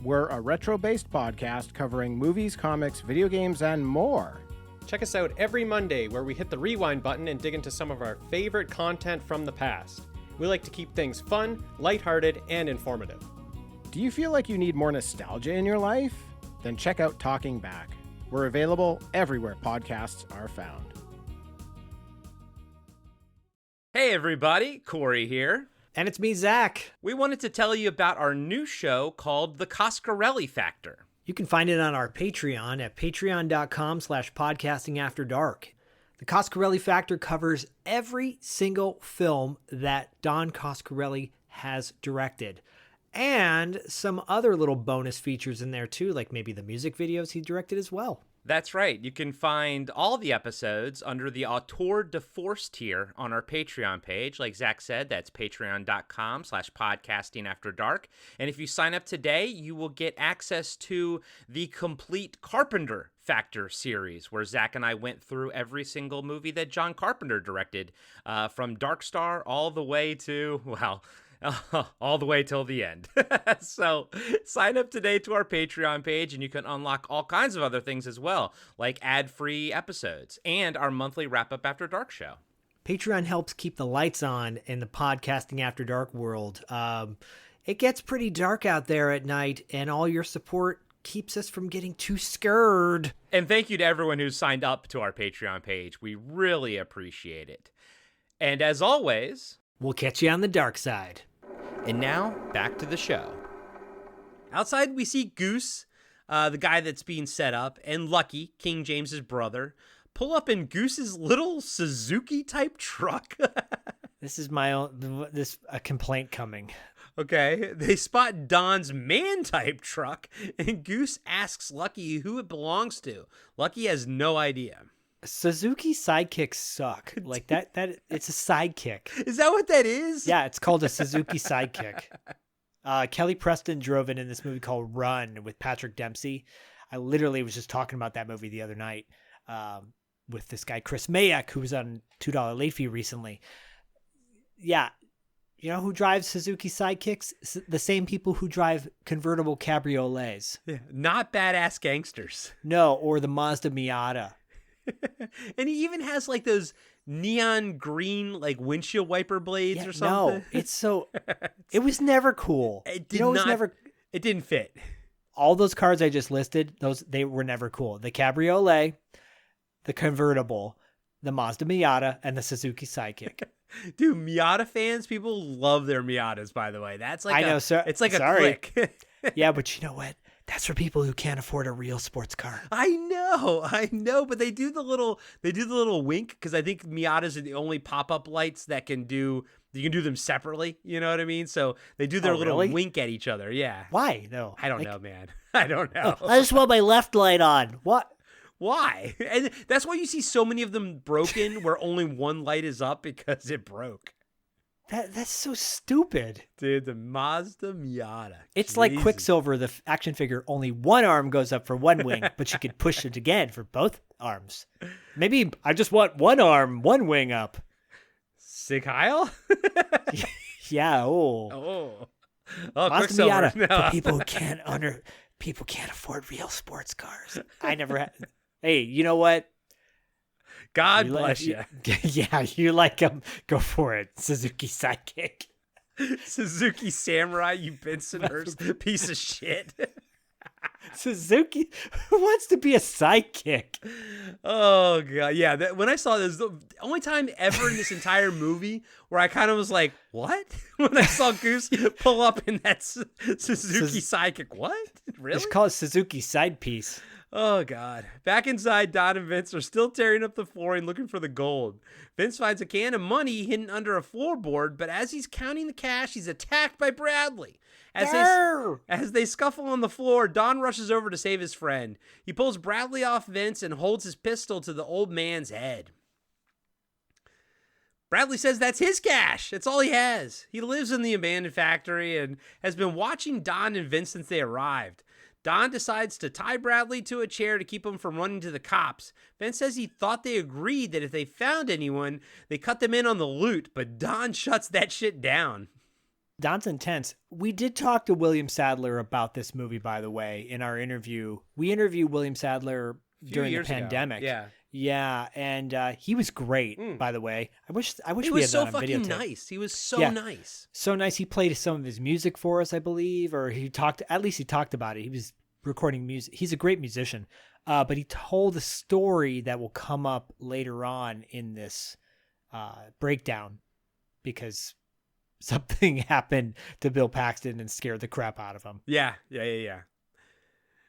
We're a retro-based podcast covering movies, comics, video games, and more. Check us out every Monday where we hit the rewind button and dig into some of our favorite content from the past. We like to keep things fun, lighthearted, and informative. Do you feel like you need more nostalgia in your life? Then check out Talking Back. We're available everywhere podcasts are found. Hey everybody, Corey here. And it's me, Zach. We wanted to tell you about our new show called The Coscarelli Factor. You can find it on our Patreon at patreon.com/podcastingafterdark. The Coscarelli Factor covers every single film that Don Coscarelli has directed. And some other little bonus features in there too, like maybe the music videos he directed as well. That's right. You can find all the episodes under the Auteur de Force tier on our Patreon page. Like Zach said, that's patreon.com/podcastingafterdark. And if you sign up today, you will get access to the complete Carpenter Factor series, where Zach and I went through every single movie that John Carpenter directed, from Dark Star all the way to, all the way till the end. So sign up today to our Patreon page and you can unlock all kinds of other things as well, like ad-free episodes and our monthly Wrap Up After Dark show. Patreon helps keep the lights on in the podcasting after dark world. It gets pretty dark out there at night, and all your support keeps us from getting too scared. And thank you to everyone who's signed up to our Patreon page. We really appreciate it. And as always, we'll catch you on the dark side. And now, back to the show. Outside, we see Goose, the guy that's being set up, and Lucky, King James's brother, pull up in Goose's little Suzuki-type truck. This is a complaint coming. Okay, they spot Don's man-type truck, and Goose asks Lucky who it belongs to. Lucky has no idea. Suzuki sidekicks suck. Like that it's a sidekick. Is that what that is? Yeah, it's called a Suzuki sidekick. Kelly Preston drove it in this movie called Run with Patrick Dempsey. I literally was just talking about that movie the other night with this guy, Chris Mayak, who was on $2 Late Fee recently. Yeah. You know who drives Suzuki sidekicks? The same people who drive convertible cabriolets. Yeah, not badass gangsters. No, or the Mazda Miata. And he even has like those neon green like windshield wiper blades or something. No, it's so. It was never cool. It didn't fit. All those cars I just listed, they were never cool. The Cabriolet, the convertible, the Mazda Miata, and the Suzuki Sidekick. Dude, Miata fans, people love their Miatas. By the way, that's like it's like a click. Yeah, but you know what? That's for people who can't afford a real sports car. I know, but they do the little wink because I think Miatas are the only pop-up lights that you can do them separately. You know what I mean? So they do their little wink at each other. Yeah. Why? No, I don't know, man. I don't know. I just want my left light on. What? Why? And that's why you see so many of them broken where only one light is up because it broke. That's so stupid. Dude, the Mazda Miata. It's like Quicksilver, the action figure. Only one arm goes up for one wing, but you could push it again for both arms. Maybe I just want one arm, one wing up. Sig Heil? Yeah. Oh, Mazda Miata. No. For people can't afford real sports cars. I never had. Hey, you know what? God bless you. Yeah, you like them. Go for it. Suzuki Sidekick. Suzuki Samurai, you Bensonhurst piece of shit. Suzuki? Who wants to be a sidekick? Oh, God. Yeah, when I saw this, the only time ever in this entire movie where I kind of was like, what? When I saw Goose pull up in that Suzuki Sidekick. What? Really? It's called Suzuki Side Piece. Oh, God. Back inside, Don and Vince are still tearing up the flooring looking for the gold. Vince finds a can of money hidden under a floorboard, but as he's counting the cash, he's attacked by Bradley. As they scuffle on the floor, Don rushes over to save his friend. He pulls Bradley off Vince and holds his pistol to the old man's head. Bradley says that's his cash. That's all he has. He lives in the abandoned factory and has been watching Don and Vince since they arrived. Don decides to tie Bradley to a chair to keep him from running to the cops. Vince says he thought they agreed that if they found anyone, they cut them in on the loot, but Don shuts that shit down. Don's intense. We did talk to William Sadler about this movie, by the way, in our interview. We interviewed William Sadler during the pandemic. Ago. Yeah, and he was great, by the way. I wish he we was had so that on fucking videotape. nice. He was so nice. So nice. He played some of his music for us, I believe, or he talked about it. He was recording music. He's a great musician. But he told a story that will come up later on in this breakdown because something happened to Bill Paxton and scared the crap out of him. Yeah.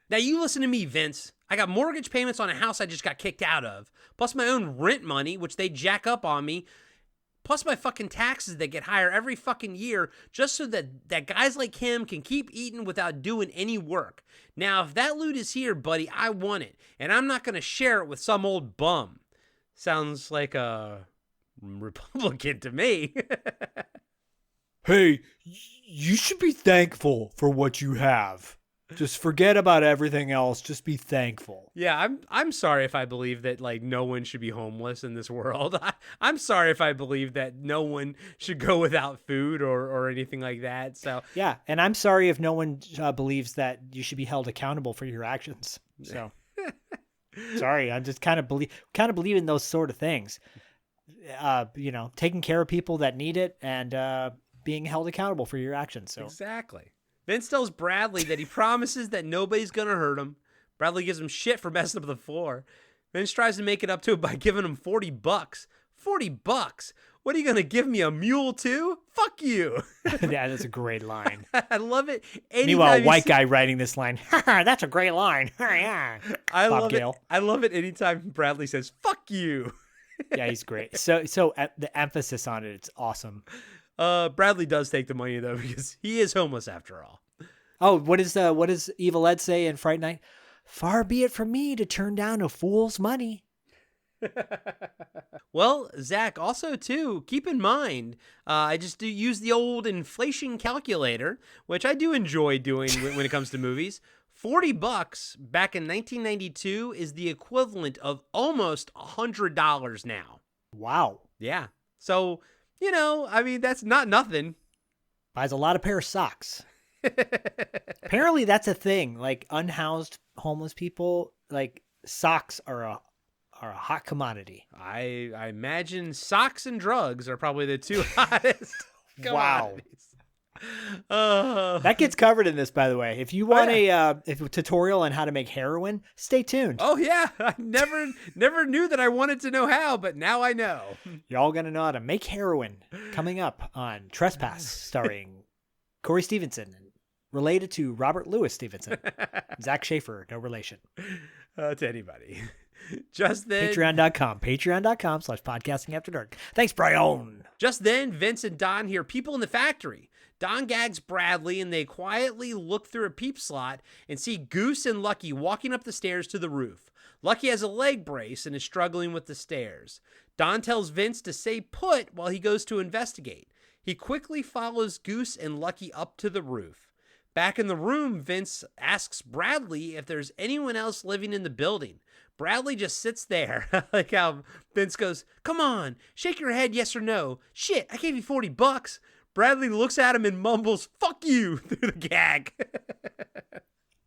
Now you listen to me, Vince. I got mortgage payments on a house I just got kicked out of, plus my own rent money, which they jack up on me, plus my fucking taxes that get higher every fucking year just so that guys like him can keep eating without doing any work. Now, if that loot is here, buddy, I want it, and I'm not going to share it with some old bum. Sounds like a Republican to me. Hey, you should be thankful for what you have. Just forget about everything else. Just be thankful. Yeah, I'm sorry if I believe that like no one should be homeless in this world. I'm sorry if I believe that no one should go without food or anything like that. So yeah, and I'm sorry if no one believes that you should be held accountable for your actions. So sorry, I just kind of believe in those sort of things. taking care of people that need it and being held accountable for your actions. So Exactly. Vince tells Bradley that he promises that nobody's going to hurt him. Bradley gives him shit for messing up the floor. Vince tries to make it up to him by giving him $40. $40? What are you going to give me, a mule too? Fuck you. Yeah, that's a great line. I love it. Meanwhile, white guy writing this line, that's a great line. Yeah. Bob Gale. I love it anytime Bradley says, fuck you. Yeah, he's great. So the emphasis on it, it's awesome. Bradley does take the money though, because he is homeless after all. Oh, what does Evil Ed say in Fright Night? Far be it from me to turn down a fool's money. Well, Zach, also too, keep in mind, I just do use the old inflation calculator, which I do enjoy doing when it comes to movies. $40 back in 1992 is the equivalent of almost $100 now. Wow. Yeah. So, that's not nothing. Buys a lot of pair of socks. Apparently that's a thing. Like unhoused homeless people, like socks are a hot commodity. I imagine socks and drugs are probably the two hottest commodities. That gets covered in this, by the way. If you want a tutorial on how to make heroin, stay tuned. Oh yeah, I never knew that I wanted to know how, but now I know. Y'all gonna know how to make heroin. Coming up on Trespass, starring Corey Stevenson, related to Robert Louis Stevenson. Zach Schaefer, no relation to anybody. Just then, patreon.com/podcasting after dark. Thanks, Brian. Just then, Vince and Don hear people in the factory. Don gags Bradley, and they quietly look through a peep slot and see Goose and Lucky walking up the stairs to the roof. Lucky has a leg brace and is struggling with the stairs. Don tells Vince to stay put while he goes to investigate. He quickly follows Goose and Lucky up to the roof. Back in the room, Vince asks Bradley if there's anyone else living in the building. Bradley just sits there. Like how Vince goes, come on, shake your head yes or no. Shit, I gave you $40. Bradley looks at him and mumbles, fuck you, through the gag.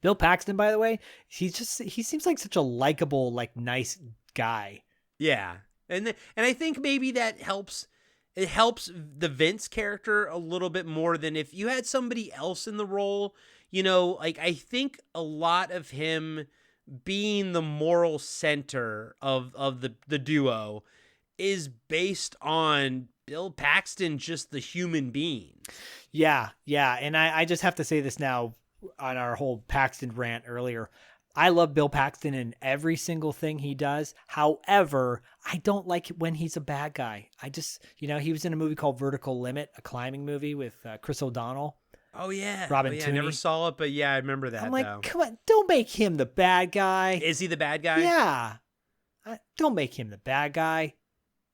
Bill Paxton, by the way, he seems like such a likable, like nice guy. Yeah. And I think maybe that helps. It helps the Vince character a little bit more than if you had somebody else in the role. I think a lot of him being the moral center of the duo is based on Bill Paxton, just the human being. Yeah. And I just have to say this now on our whole Paxton rant earlier. I love Bill Paxton in every single thing he does. However, I don't like it when he's a bad guy. I just, he was in a movie called Vertical Limit, a climbing movie with Chris O'Donnell. Oh, yeah. Robin Tooney. Tooney. I never saw it, but yeah, I remember that. I'm like, though. Come on, don't make him the bad guy. Is he the bad guy? Yeah. Don't make him the bad guy.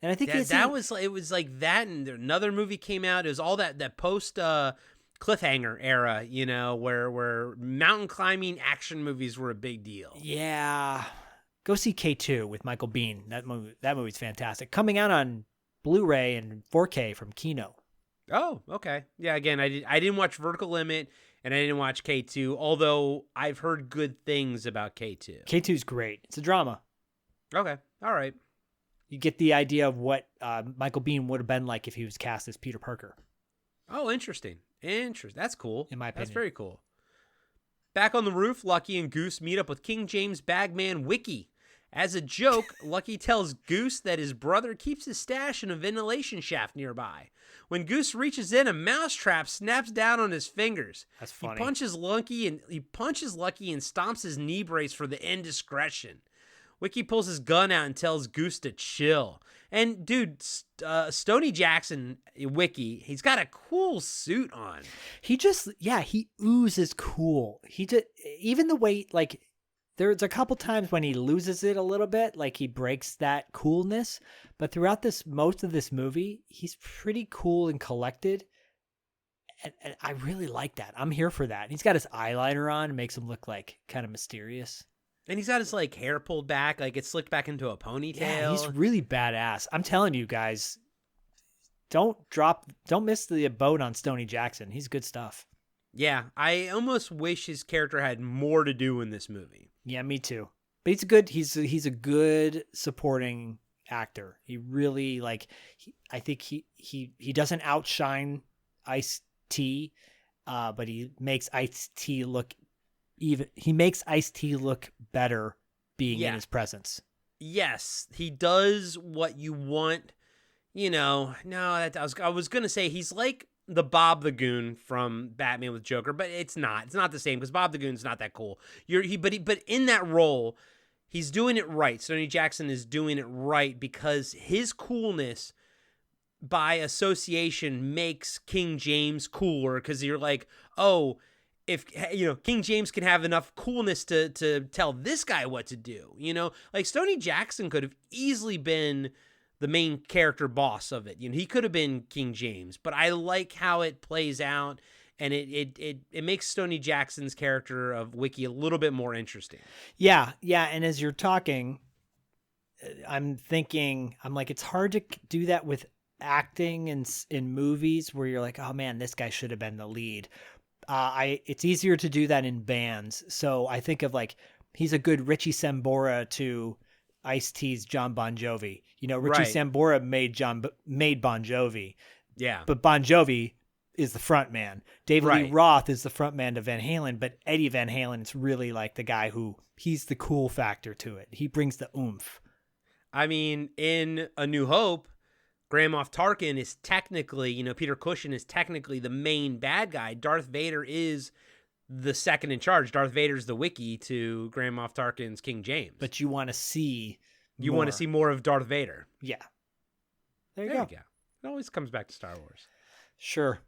And I think it was like that, and another movie came out. It was all that post cliffhanger era, where mountain climbing action movies were a big deal. Yeah. Go see K2 with Michael Biehn. That movie's fantastic. Coming out on Blu-ray and 4K from Kino. Oh, okay. Yeah, again, I didn't watch Vertical Limit and I didn't watch K2, although I've heard good things about K2. K2's great. It's a drama. Okay. All right. You get the idea of what Michael Biehn would have been like if he was cast as Peter Parker. Oh, interesting. That's cool. In my opinion. That's very cool. Back on the roof, Lucky and Goose meet up with King James bagman Wiki. As a joke, Lucky tells Goose that his brother keeps his stash in a ventilation shaft nearby. When Goose reaches in, a mousetrap snaps down on his fingers. That's funny. He punches Lucky and stomps his knee brace for the indiscretion. Wiki pulls his gun out and tells Goose to chill. And dude, Stoney Jackson, Wiki, he's got a cool suit on. He oozes cool. Even the way, like, there's a couple times when he loses it a little bit, like he breaks that coolness. But throughout most of this movie, he's pretty cool and collected. And I really like that. I'm here for that. He's got his eyeliner on, makes him look like kind of mysterious. And he's got his like hair pulled back, like it's slicked back into a ponytail. Yeah, he's really badass. I'm telling you guys, don't miss the boat on Stoney Jackson. He's good stuff. Yeah, I almost wish his character had more to do in this movie. Yeah, me too. But he's a good supporting actor. He really I think he doesn't outshine Ice-T, but he makes Ice-T look better being in his presence. Yes, he does what you want. I was gonna say he's like the Bob the Goon from Batman with Joker, but it's not. It's not the same because Bob the Goon's not that cool. But in that role, he's doing it right. Stoney Jackson is doing it right because his coolness by association makes King James cooler because you're like, oh, if King James can have enough coolness to tell this guy what to do, like Stoney Jackson could have easily been the main character boss of it. He could have been King James, but I like how it plays out, and it makes Stoney Jackson's character of Wiki a little bit more interesting. Yeah, and as you're talking, I'm like, it's hard to do that with acting in movies where you're like, oh man, this guy should have been the lead. It's easier to do that in bands. So I think of he's a good Richie Sambora to Ice-T's John Bon Jovi. Richie Sambora made Bon Jovi. Yeah. But Bon Jovi is the front man. David Lee Roth is the front man to Van Halen, but Eddie Van Halen is really the guy he's the cool factor to it. He brings the oomph. I mean, in A New Hope, Grand Moff Tarkin is technically, Peter Cushing is technically the main bad guy. Darth Vader is the second in charge. Darth Vader's the Wiki to Grand Moff Tarkin's King James. But you want to see want to see more of Darth Vader. Yeah. There you go. It always comes back to Star Wars. Sure.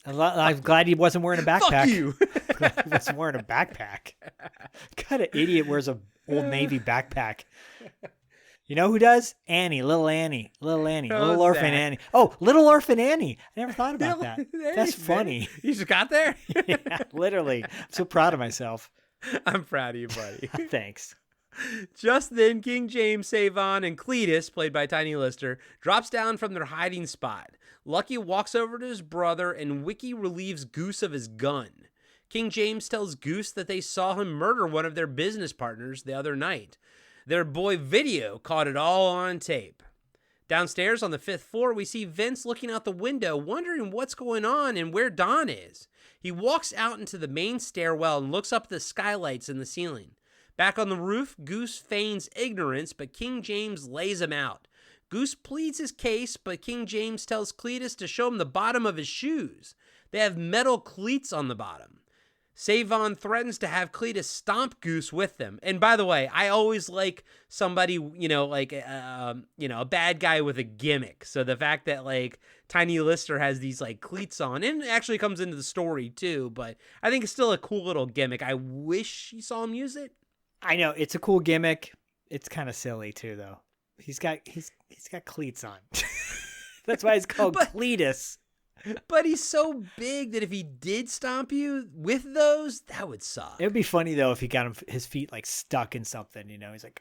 I'm glad he wasn't wearing a backpack. Fuck you. Glad he wasn't wearing a backpack. What kind of idiot wears a Old Navy backpack? You know who does? Annie, little Annie, little orphan that? Annie. Oh, little orphan Annie. I never thought about that. That's funny. You just got there? Yeah, literally. I'm so proud of myself. I'm proud of you, buddy. Thanks. Just then, King James, Savon, and Cletus, played by Tiny Lister, drops down from their hiding spot. Lucky walks over to his brother, and Wiki relieves Goose of his gun. King James tells Goose that they saw him murder one of their business partners the other night. Their boy Video caught it all on tape. Downstairs on the 5th floor, we see Vince looking out the window, wondering what's going on and where Don is. He walks out into the main stairwell and looks up at the skylights in the ceiling. Back on the roof, Goose feigns ignorance, but King James lays him out. Goose pleads his case, but King James tells Cletus to show him the bottom of his shoes. They have metal cleats on the bottom. Savon threatens to have Cletus stomp Goose with them. And by the way, I always like somebody, a bad guy with a gimmick. So the fact that Tiny Lister has these cleats on, and it actually comes into the story too, but I think it's still a cool little gimmick. I wish you saw him use it. I know it's a cool gimmick. It's kind of silly too, though. He's got cleats on. That's why it's called Cletus. But he's so big that if he did stomp you with those, that would suck. It would be funny though if he got his feet stuck in something. He's like,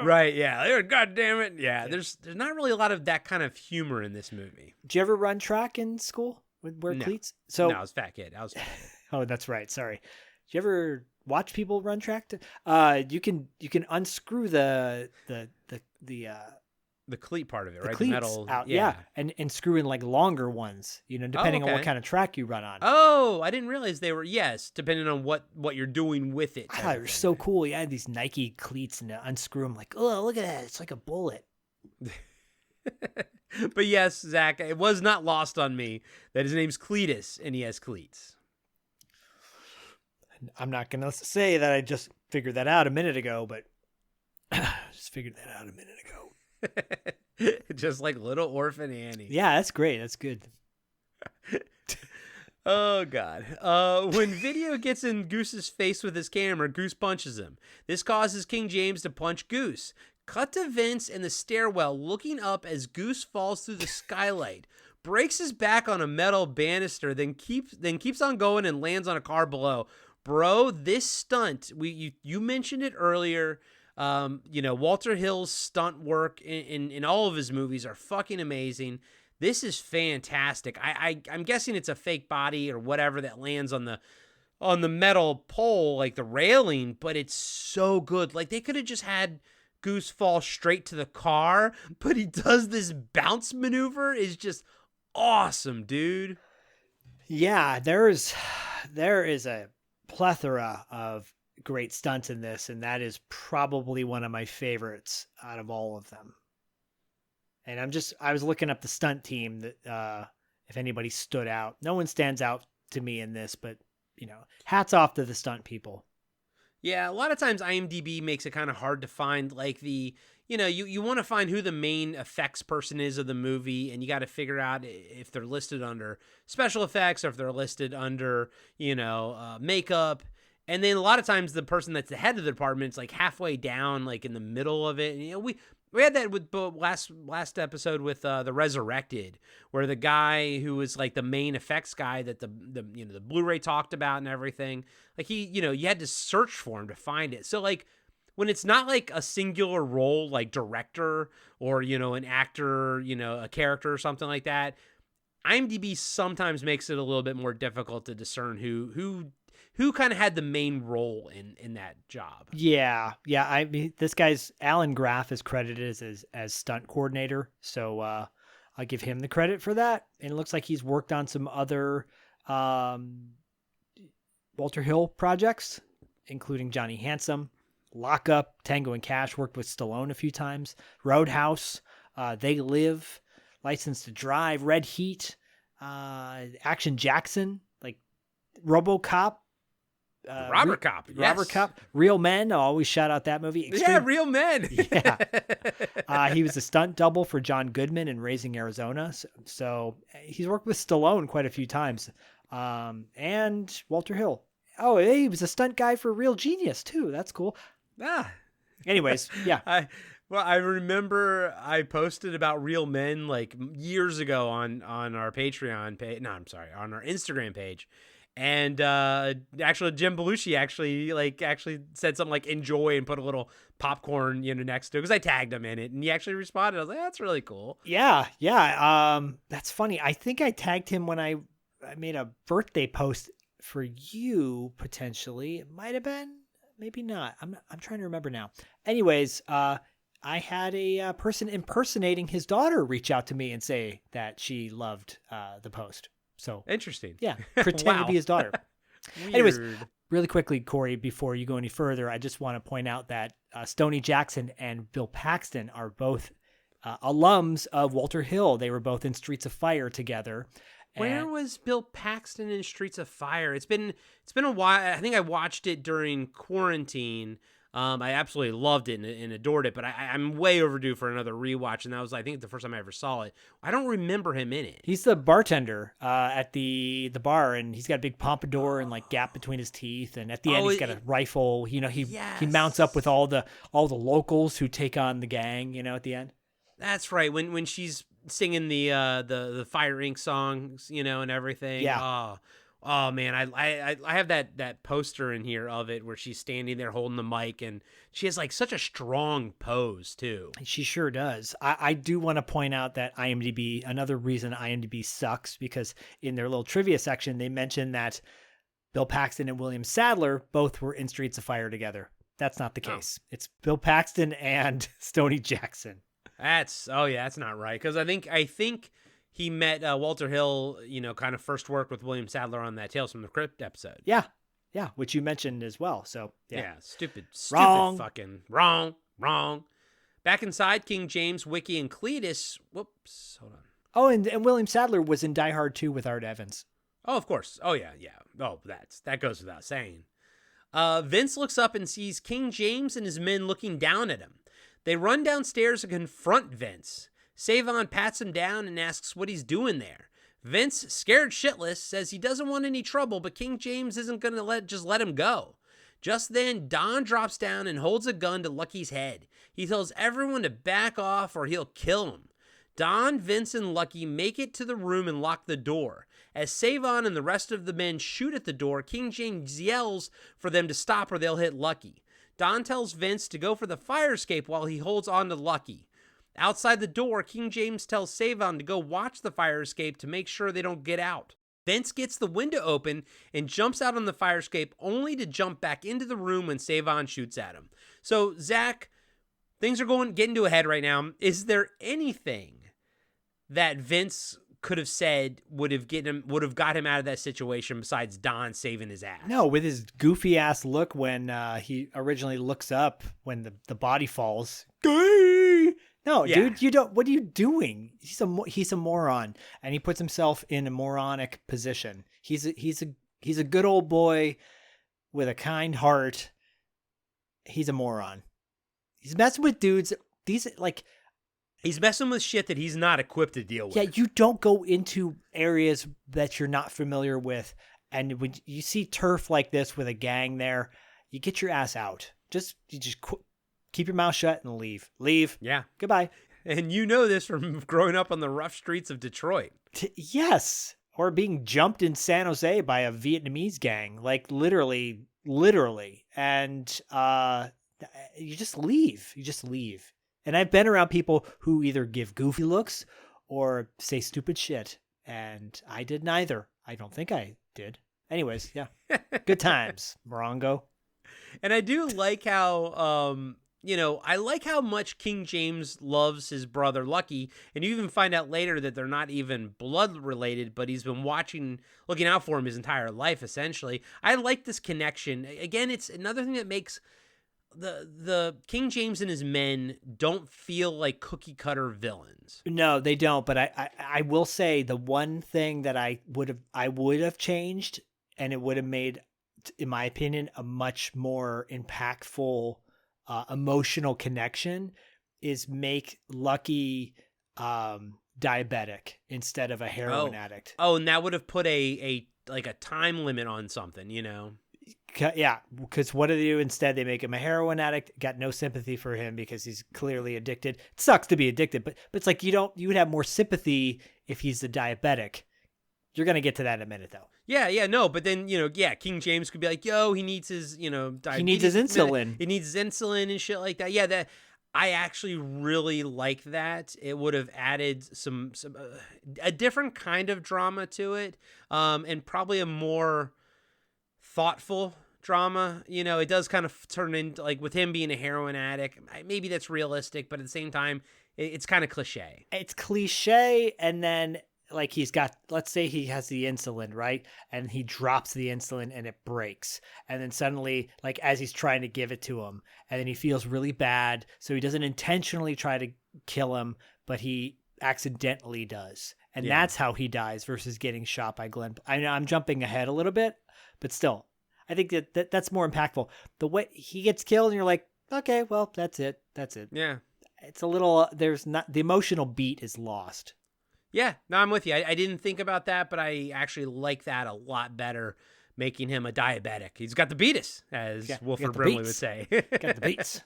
right? Yeah. God damn it. Yeah. There's not really a lot of that kind of humor in this movie. Did you ever run track in school with cleats? No, I was fat kid. Oh, that's right. Sorry. Did you ever watch people run track? You can unscrew the cleat part of it, right? The metal out, yeah. And screw in longer ones, depending on what kind of track you run on. Oh, I didn't realize they were, depending on what you're doing with it. I thought it was so cool. You had these Nike cleats and to unscrew them oh, look at that. It's like a bullet. But yes, Zach, it was not lost on me that his name's Cletus and he has cleats. I'm not going to say that I just figured that out a minute ago, but just figured that out a minute ago. Just like little orphan Annie. Yeah, that's great. That's good. Oh, God. When Video gets in Goose's face with his camera, Goose punches him. This causes King James to punch Goose. Cut to Vince in the stairwell looking up as Goose falls through the skylight, breaks his back on a metal banister, then keeps on going and lands on a car below. Bro, this stunt, you mentioned it earlier. Walter Hill's stunt work in all of his movies are fucking amazing. This is fantastic. I'm guessing it's a fake body or whatever that lands on the metal pole, the railing, but it's so good. They could have just had Goose falls straight to the car, but he does this bounce maneuver is just awesome, dude. Yeah, there is a plethora of great stunts in this, and that is probably one of my favorites out of all of them. And I was looking up the stunt team that if anybody stood out. No one stands out to me in this, but hats off to the stunt people. Yeah, a lot of times IMDb makes it kind of hard to find like you want to find who the main effects person is of the movie, and you got to figure out if they're listed under special effects or if they're listed under, makeup. And then a lot of times the person that's the head of the department is like halfway down, like in the middle of it. And, we had that with last episode with The Resurrected, where the guy who was like the main effects guy that the Blu-ray talked about and everything, like you had to search for him to find it. So like when it's not like a singular role, like director or an actor, a character or something like that, IMDb sometimes makes it a little bit more difficult to discern who kind of had the main role in that job. Yeah. I mean, this guy's Alan Graff is credited as stunt coordinator, so I'll give him the credit for that. And it looks like he's worked on some other Walter Hill projects, including Johnny Handsome, Lockup, Tango and Cash. Worked with Stallone a few times. Roadhouse, They Live, License to Drive, Red Heat, Action Jackson, like RoboCop. Robert Cop. Robert Cop. Real Men. I always shout out that movie. Yeah, Real Men. Yeah. He was a stunt double for John Goodman in Raising Arizona. So he's worked with Stallone quite a few times. And Walter Hill. Oh, he was a stunt guy for Real Genius, too. That's cool. Anyways, yeah. I remember I posted about Real Men like years ago on our Patreon page. No, I'm sorry, on our Instagram page. And actually, Jim Belushi actually said something like "enjoy" and put a little popcorn next to it because I tagged him in it, and he actually responded. I was like, "That's really cool." Yeah. That's funny. I think I tagged him when I made a birthday post for you potentially. It might have been, maybe not. I'm trying to remember now. Anyways, I had a person impersonating his daughter reach out to me and say that she loved the post. So interesting. Yeah. Pretend to be his daughter. Anyways, really quickly, Corey, before you go any further, I just want to point out that Stoney Jackson and Bill Paxton are both alums of Walter Hill. They were both in Streets of Fire together. Where was Bill Paxton in Streets of Fire? It's been a while. I think I watched it during quarantine. I absolutely loved it and adored it, but I'm way overdue for another rewatch, and that was, I think, the first time I ever saw it. I don't remember him in it. He's the bartender at the bar, and he's got a big pompadour and like gap between his teeth, and at the end he's got a rifle. He mounts up with all the locals who take on the gang. At the end. That's right. When she's singing the Fire Inc. songs, and everything. Yeah. Oh man, I have that poster in here of it where she's standing there holding the mic, and she has like such a strong pose too. She sure does. I do want to point out that IMDb, another reason IMDb sucks, because in their little trivia section they mentioned that Bill Paxton and William Sadler both were in Streets of Fire together. That's not the case. It's Bill Paxton and Stoney Jackson. That's not right, because I think he met Walter Hill, kind of first worked with William Sadler on that Tales from the Crypt episode. Yeah, which you mentioned as well. So yeah, stupid, fucking wrong. Back inside, King James, Wiki, and Cletus. Whoops, hold on. Oh, and William Sadler was in Die Hard 2 with Art Evans. Oh, of course. Oh yeah. Oh, that goes without saying. Vince looks up and sees King James and his men looking down at him. They run downstairs and confront Vince. Savon pats him down and asks what he's doing there. Vince, scared shitless, says he doesn't want any trouble, but King James isn't going to let him go. Just then, Don drops down and holds a gun to Lucky's head. He tells everyone to back off or he'll kill him. Don, Vince, and Lucky make it to the room and lock the door. As Savon and the rest of the men shoot at the door, King James yells for them to stop or they'll hit Lucky. Don tells Vince to go for the fire escape while he holds on to Lucky. Outside the door, King James tells Savon to go watch the fire escape to make sure they don't get out. Vince gets the window open and jumps out on the fire escape, only to jump back into the room when Savon shoots at him. So, Zach, things are getting to a head right now. Is there anything that Vince could have said would have got him out of that situation besides Don saving his ass? No, with his goofy ass look when he originally looks up when the body falls. Gay! No, dude, you don't. What are you doing? He's a moron, and he puts himself in a moronic position. He's a good old boy with a kind heart. He's a moron. He's messing with dudes. He's messing with shit that he's not equipped to deal with. Yeah, you don't go into areas that you're not familiar with, and when you see turf like this with a gang there, you get your ass out. Keep your mouth shut and leave. Leave. Yeah. Goodbye. And you know this from growing up on the rough streets of Detroit. Yes. Or being jumped in San Jose by a Vietnamese gang. Like literally. And you just leave. And I've been around people who either give goofy looks or say stupid shit. And I did neither. I don't think I did. Anyways, yeah. Good times, Morongo. And I do like how, I like how much King James loves his brother Lucky. And you even find out later that they're not even blood related, but he's been looking out for him his entire life, essentially. I like this connection. Again, it's another thing that makes the King James and his men don't feel like cookie cutter villains. No, they don't. But I will say the one thing that I would have changed, and it would have made, in my opinion, a much more impactful emotional connection, is make Lucky diabetic instead of a heroin addict. Oh, and that would have put a time limit on something, Yeah, because what do they do instead? They make him a heroin addict. Got no sympathy for him because he's clearly addicted. It sucks to be addicted, but it's like you would have more sympathy if he's a diabetic. You're gonna get to that in a minute, though. Yeah, no, but then King James could be like, yo, he needs his he needs his insulin. He needs his insulin and shit like that. Yeah, that I actually really like that. It would have added some a different kind of drama to it, and probably a more thoughtful drama. It does kind of turn into, like, with him being a heroin addict, maybe that's realistic, but at the same time, it's kind of cliche. It's cliche, and then like let's say he has the insulin, right? And he drops the insulin and it breaks. And then suddenly, like, as he's trying to give it to him, and then he feels really bad. So he doesn't intentionally try to kill him, but he accidentally does. And that's how he dies versus getting shot by Glenn. I know I'm jumping ahead a little bit, but still, I think that's more impactful. The way he gets killed and you're like, okay, well, that's it. Yeah. It's a little, the emotional beat is lost. Yeah, no, I'm with you. I didn't think about that, but I actually like that a lot better, making him a diabetic. He's got the beatus, as Wilford Brimley would say. Got the beats.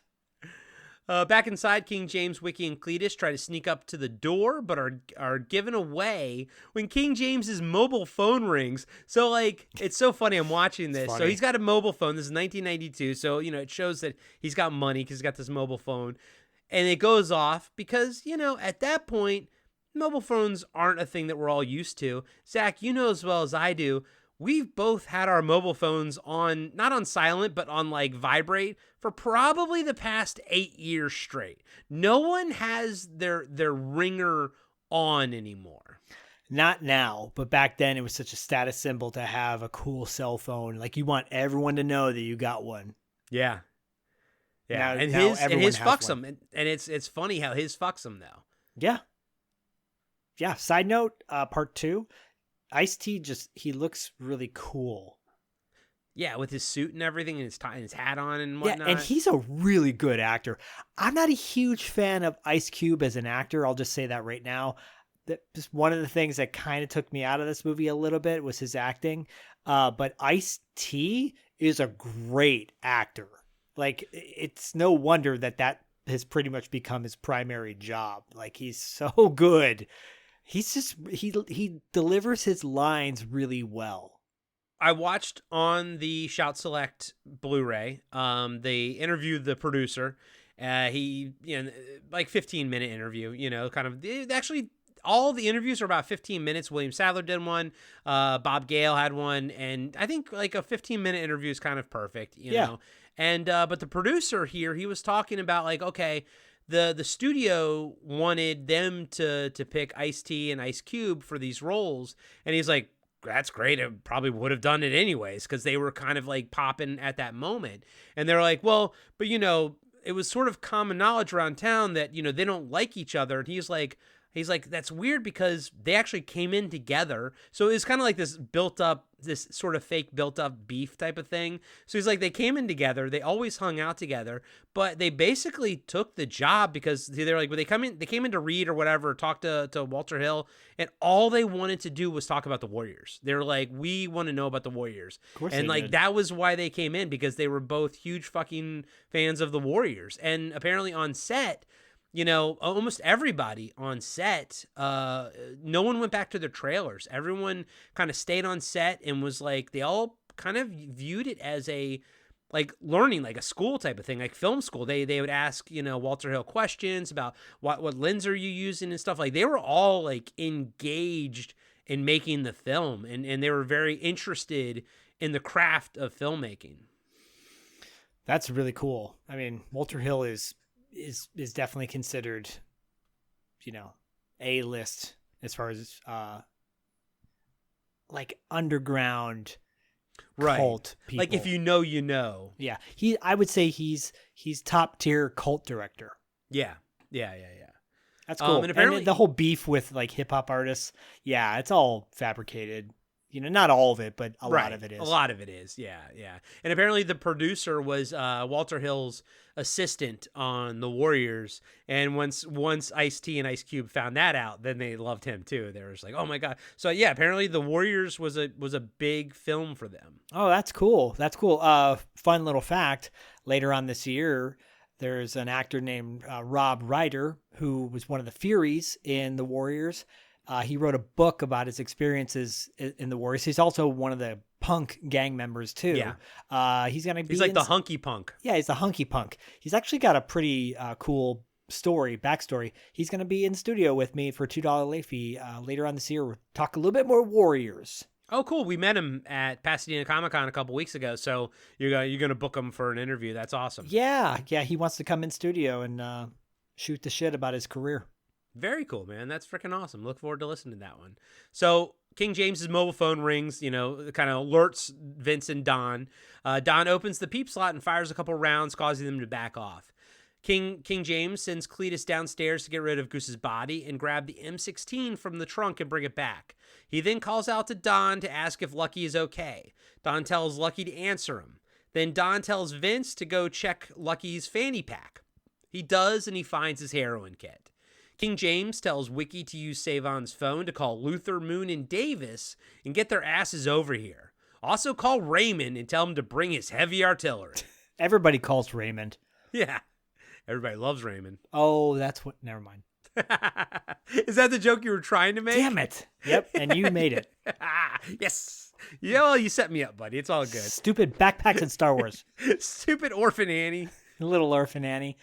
Back inside, King James, Wiki, and Cletus try to sneak up to the door, but are given away when King James's mobile phone rings. So, like, it's so funny. I'm watching this. So he's got a mobile phone. This is 1992. So, it shows that he's got money because he's got this mobile phone. And it goes off because, at that point, mobile phones aren't a thing that we're all used to. Zach, you know as well as I do, we've both had our mobile phones on, not on silent, but on like vibrate for probably the past 8 years straight. No one has their ringer on anymore. Not now, but back then it was such a status symbol to have a cool cell phone. Like, you want everyone to know that you got one. Yeah. Yeah. Now, and his fucks him. And it's funny how his fucks him though. Yeah. Yeah. Side note, part 2, Ice-T he looks really cool. Yeah, with his suit and everything, and his hat on and whatnot. Yeah, and he's a really good actor. I'm not a huge fan of Ice Cube as an actor. I'll just say that right now. Just one of the things that kind of took me out of this movie a little bit was his acting. But Ice-T is a great actor. Like, it's no wonder that has pretty much become his primary job. Like, he's so good. He's just, he delivers his lines really well. I watched on the Shout Select Blu-ray. They interviewed the producer. He, like 15-minute interview, kind of, actually all the interviews are about 15 minutes. William Sadler did one. Bob Gale had one. And I think like a 15-minute interview is kind of perfect, you know? And but the producer here, he was talking about like, okay, the studio wanted them to pick Ice-T and Ice Cube for these roles, and he's like, that's great. I probably would have done it anyways because they were kind of like popping at that moment. And they're like, well, but it was sort of common knowledge around town that they don't like each other. And he's like, that's weird because they actually came in together. So it's kind of like this sort of fake built up beef type of thing. So he's like, they came in together. They always hung out together, but they basically took the job because they're like, when they came in to read or whatever, talk to Walter Hill, and all they wanted to do was talk about the Warriors. They're like, we want to know about the Warriors. Of course and they like, did. that was why they came in, because they were both huge fucking fans of the Warriors. And apparently on set, almost everybody on set, no one went back to their trailers. Everyone kind of stayed on set and was like, they all kind of viewed it as a, like, learning, like a school type of thing, like film school. They would ask, Walter Hill questions about what lens are you using and stuff. Like, they were all like engaged in making the film, and they were very interested in the craft of filmmaking. That's really cool. I mean, Walter Hill is definitely considered, A-list as far as like underground cult people. Like, if you know. Yeah. I would say he's top tier cult director. Yeah. That's cool. And apparently the whole beef with like hip hop artists, yeah, it's all fabricated. Not all of it, but a lot of it is. A lot of it is, yeah. And apparently the producer was Walter Hill's assistant on The Warriors, and once Ice-T and Ice Cube found that out, then they loved him too. They were just like, oh my God. So yeah, apparently The Warriors was a big film for them. Oh, that's cool. That's cool. Fun little fact, later on this year, there's an actor named Rob Ryder, who was one of the Furies in The Warriors. He wrote a book about his experiences in the Warriors. He's also one of the punk gang members too. Yeah. He's like the hunky punk. Yeah, he's the hunky punk. He's actually got a pretty cool backstory. He's going to be in studio with me for $2 late fee later on this year. We'll talk a little bit more Warriors. Oh, cool. We met him at Pasadena Comic-Con a couple weeks ago, so you're going to book him for an interview. That's awesome. Yeah. He wants to come in studio and shoot the shit about his career. Very cool, man. That's freaking awesome. Look forward to listening to that one. So King James's mobile phone rings, kind of alerts Vince and Don. Don opens the peep slot and fires a couple rounds, causing them to back off. King James sends Cletus downstairs to get rid of Goose's body and grab the M16 from the trunk and bring it back. He then calls out to Don to ask if Lucky is okay. Don tells Lucky to answer him. Then Don tells Vince to go check Lucky's fanny pack. He does, and he finds his heroin kit. King James tells Wiki to use Savon's phone to call Luther, Moon, and Davis and get their asses over here. Also call Raymond and tell him to bring his heavy artillery. Everybody calls Raymond. Yeah. Everybody loves Raymond. Oh, that's what... Never mind. Is that the joke you were trying to make? Damn it. Yep, and you made it. Yes. Yeah, well, you set me up, buddy. It's all good. Stupid backpacks in Star Wars. Stupid Orphan Annie. Little Orphan Annie.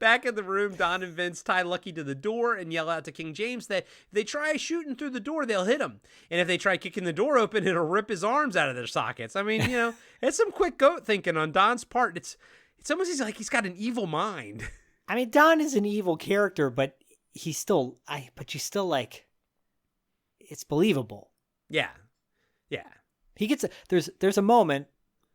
Back in the room, Don and Vince tie Lucky to the door and yell out to King James that if they try shooting through the door, they'll hit him. And if they try kicking the door open, it'll rip his arms out of their sockets. I mean, it's some quick goat thinking on Don's part. It's almost like he's got an evil mind. I mean, Don is an evil character, but you still like, it's believable. Yeah. He gets there's a moment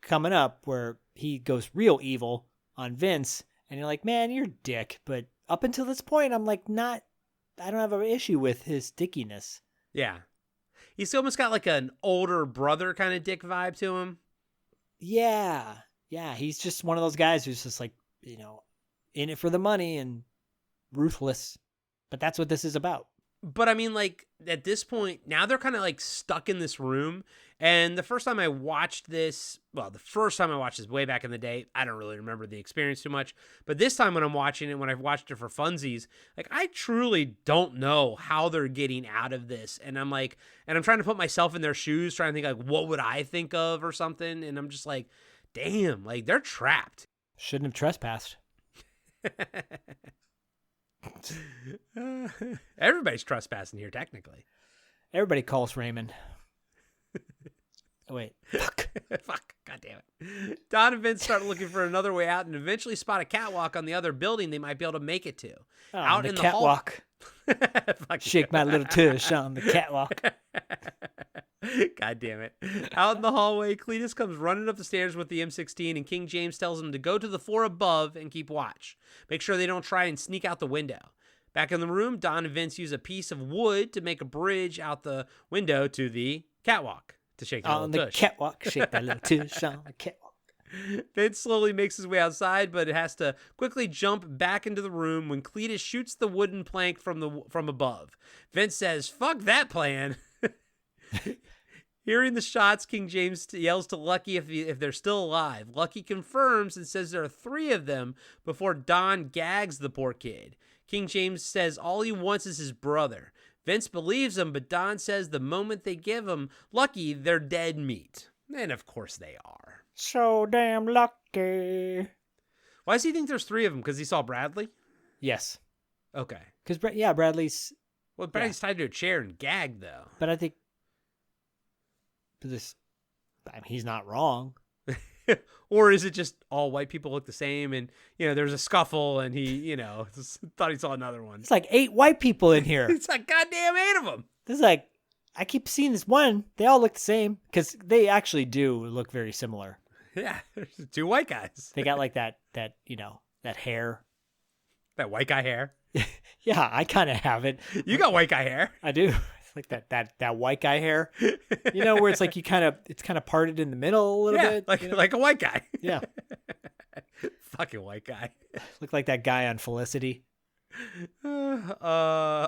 coming up where he goes real evil on Vince, and you're like, man, you're a dick. But up until this point, I'm like, I don't have an issue with his dickiness. Yeah. He's almost got like an older brother kind of dick vibe to him. Yeah. He's just one of those guys who's just like, in it for the money and ruthless. But that's what this is about. But I mean, like, at this point, now they're kind of like stuck in this room. And the first time I watched this way back in the day, I don't really remember the experience too much. But this time when I'm watching it, when I've watched it for funsies, like, I truly don't know how they're getting out of this. And I'm like, I'm trying to put myself in their shoes, trying to think like, what would I think of or something? And I'm just like, damn, like, they're trapped. Shouldn't have trespassed. Everybody's trespassing here, technically. Everybody calls Raymond. Wait. Fuck. Fuck. God damn it. Don and Vince start looking for another way out and eventually spot a catwalk on the other building they might be able to make it to. Out in the catwalk. Shake my little tush on the catwalk. God damn it. Out in the hallway, Cletus comes running up the stairs with the M16, and King James tells him to go to the floor above and keep watch. Make sure they don't try and sneak out the window. Back in the room, Don and Vince use a piece of wood to make a bridge out the window to the catwalk to shake their on the little tush. catwalk. Shake that little tush on the catwalk. Vince slowly makes his way outside, but it has to quickly jump back into the room when Cletus shoots the wooden plank from above. Vince says, "Fuck that plan." Hearing the shots, King James yells to Lucky if they're still alive. Lucky confirms and says there are 3 of them before Don gags the poor kid. King James says all he wants is his brother. Vince believes him, but Don says the moment they give him Lucky, they're dead meat. And of course they are. So damn lucky. Why does he think there's 3 of them? Because he saw Bradley? Yes. Okay. Because, Bradley's... Well, Bradley's tied to a chair and gagged, though. But I think... he's not wrong. Or is it just all white people look the same and, there was a scuffle and he, thought he saw another one? It's like 8 white people in here. It's like goddamn 8 of them. This is like, I keep seeing this one. They all look the same because they actually do look very similar. Yeah, there's 2 white guys. They got like that hair. That white guy hair? Yeah, I kind of have it. You got white guy hair. I do. It's like that white guy hair. Where it's like it's kind of parted in the middle a little bit. Like a white guy. Yeah. Fucking white guy. Look like that guy on Felicity. Not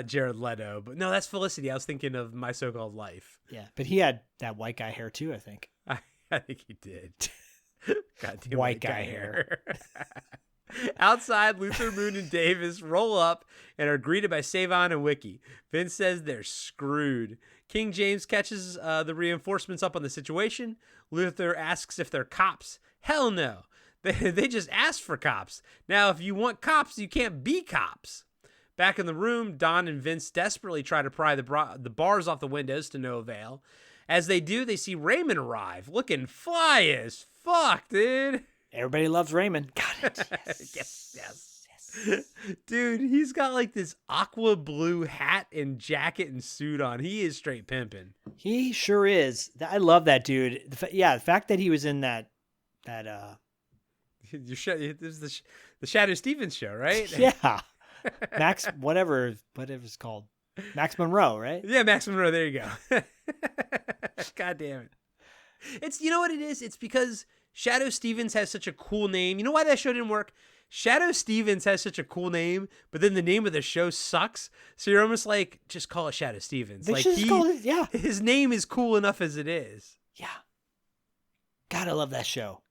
Jared Leto, but no, that's Felicity. I was thinking of My So-Called Life. Yeah, but he had that white guy hair too, I think. I think he did. Goddamn white guy hair. Outside, Luther, Moon, and Davis roll up and are greeted by Savon and Wiki. Vince says they're screwed. King James catches the reinforcements up on the situation. Luther asks if they're cops. Hell no. They just asked for cops. Now, if you want cops, you can't be cops. Back in the room, Don and Vince desperately try to pry the bars off the windows to no avail. As they do, they see Raymond arrive, looking fly as fuck, dude. Everybody loves Raymond. Got it. Yes. Dude, he's got like this aqua blue hat and jacket and suit on. He is straight pimping. He sure is. I love that dude. The fact that he was in that This is the Shadow Stevens show, right? Yeah. Max, whatever it's called. Max Monroe, right? Yeah, Max Monroe. There you go. God damn it. It's, you know what it is? It's because Shadow Stevens has such a cool name. You know why that show didn't work? Shadow Stevens has such a cool name, but then the name of the show sucks. So you're almost like, just call it Shadow Stevens. They should just call it, yeah. His name is cool enough as it is. Yeah. God, I love that show.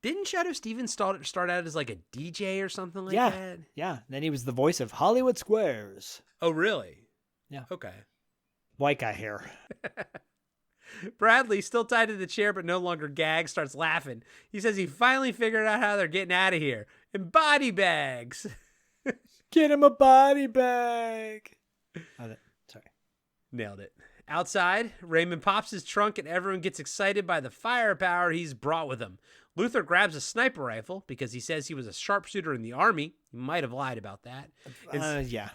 Didn't Shadow Stevens start out as like a DJ or something like that? Yeah. And then he was the voice of Hollywood Squares. Oh, really? Yeah. Okay. White guy hair. Bradley, still tied to the chair but no longer gagged, starts laughing. He says he finally figured out how they're getting out of here. In body bags. Get him a body bag. Sorry. Nailed it. Outside, Raymond pops his trunk and everyone gets excited by the firepower he's brought with him. Luther grabs a sniper rifle because he says he was a sharpshooter in the army. He might have lied about that. Yeah.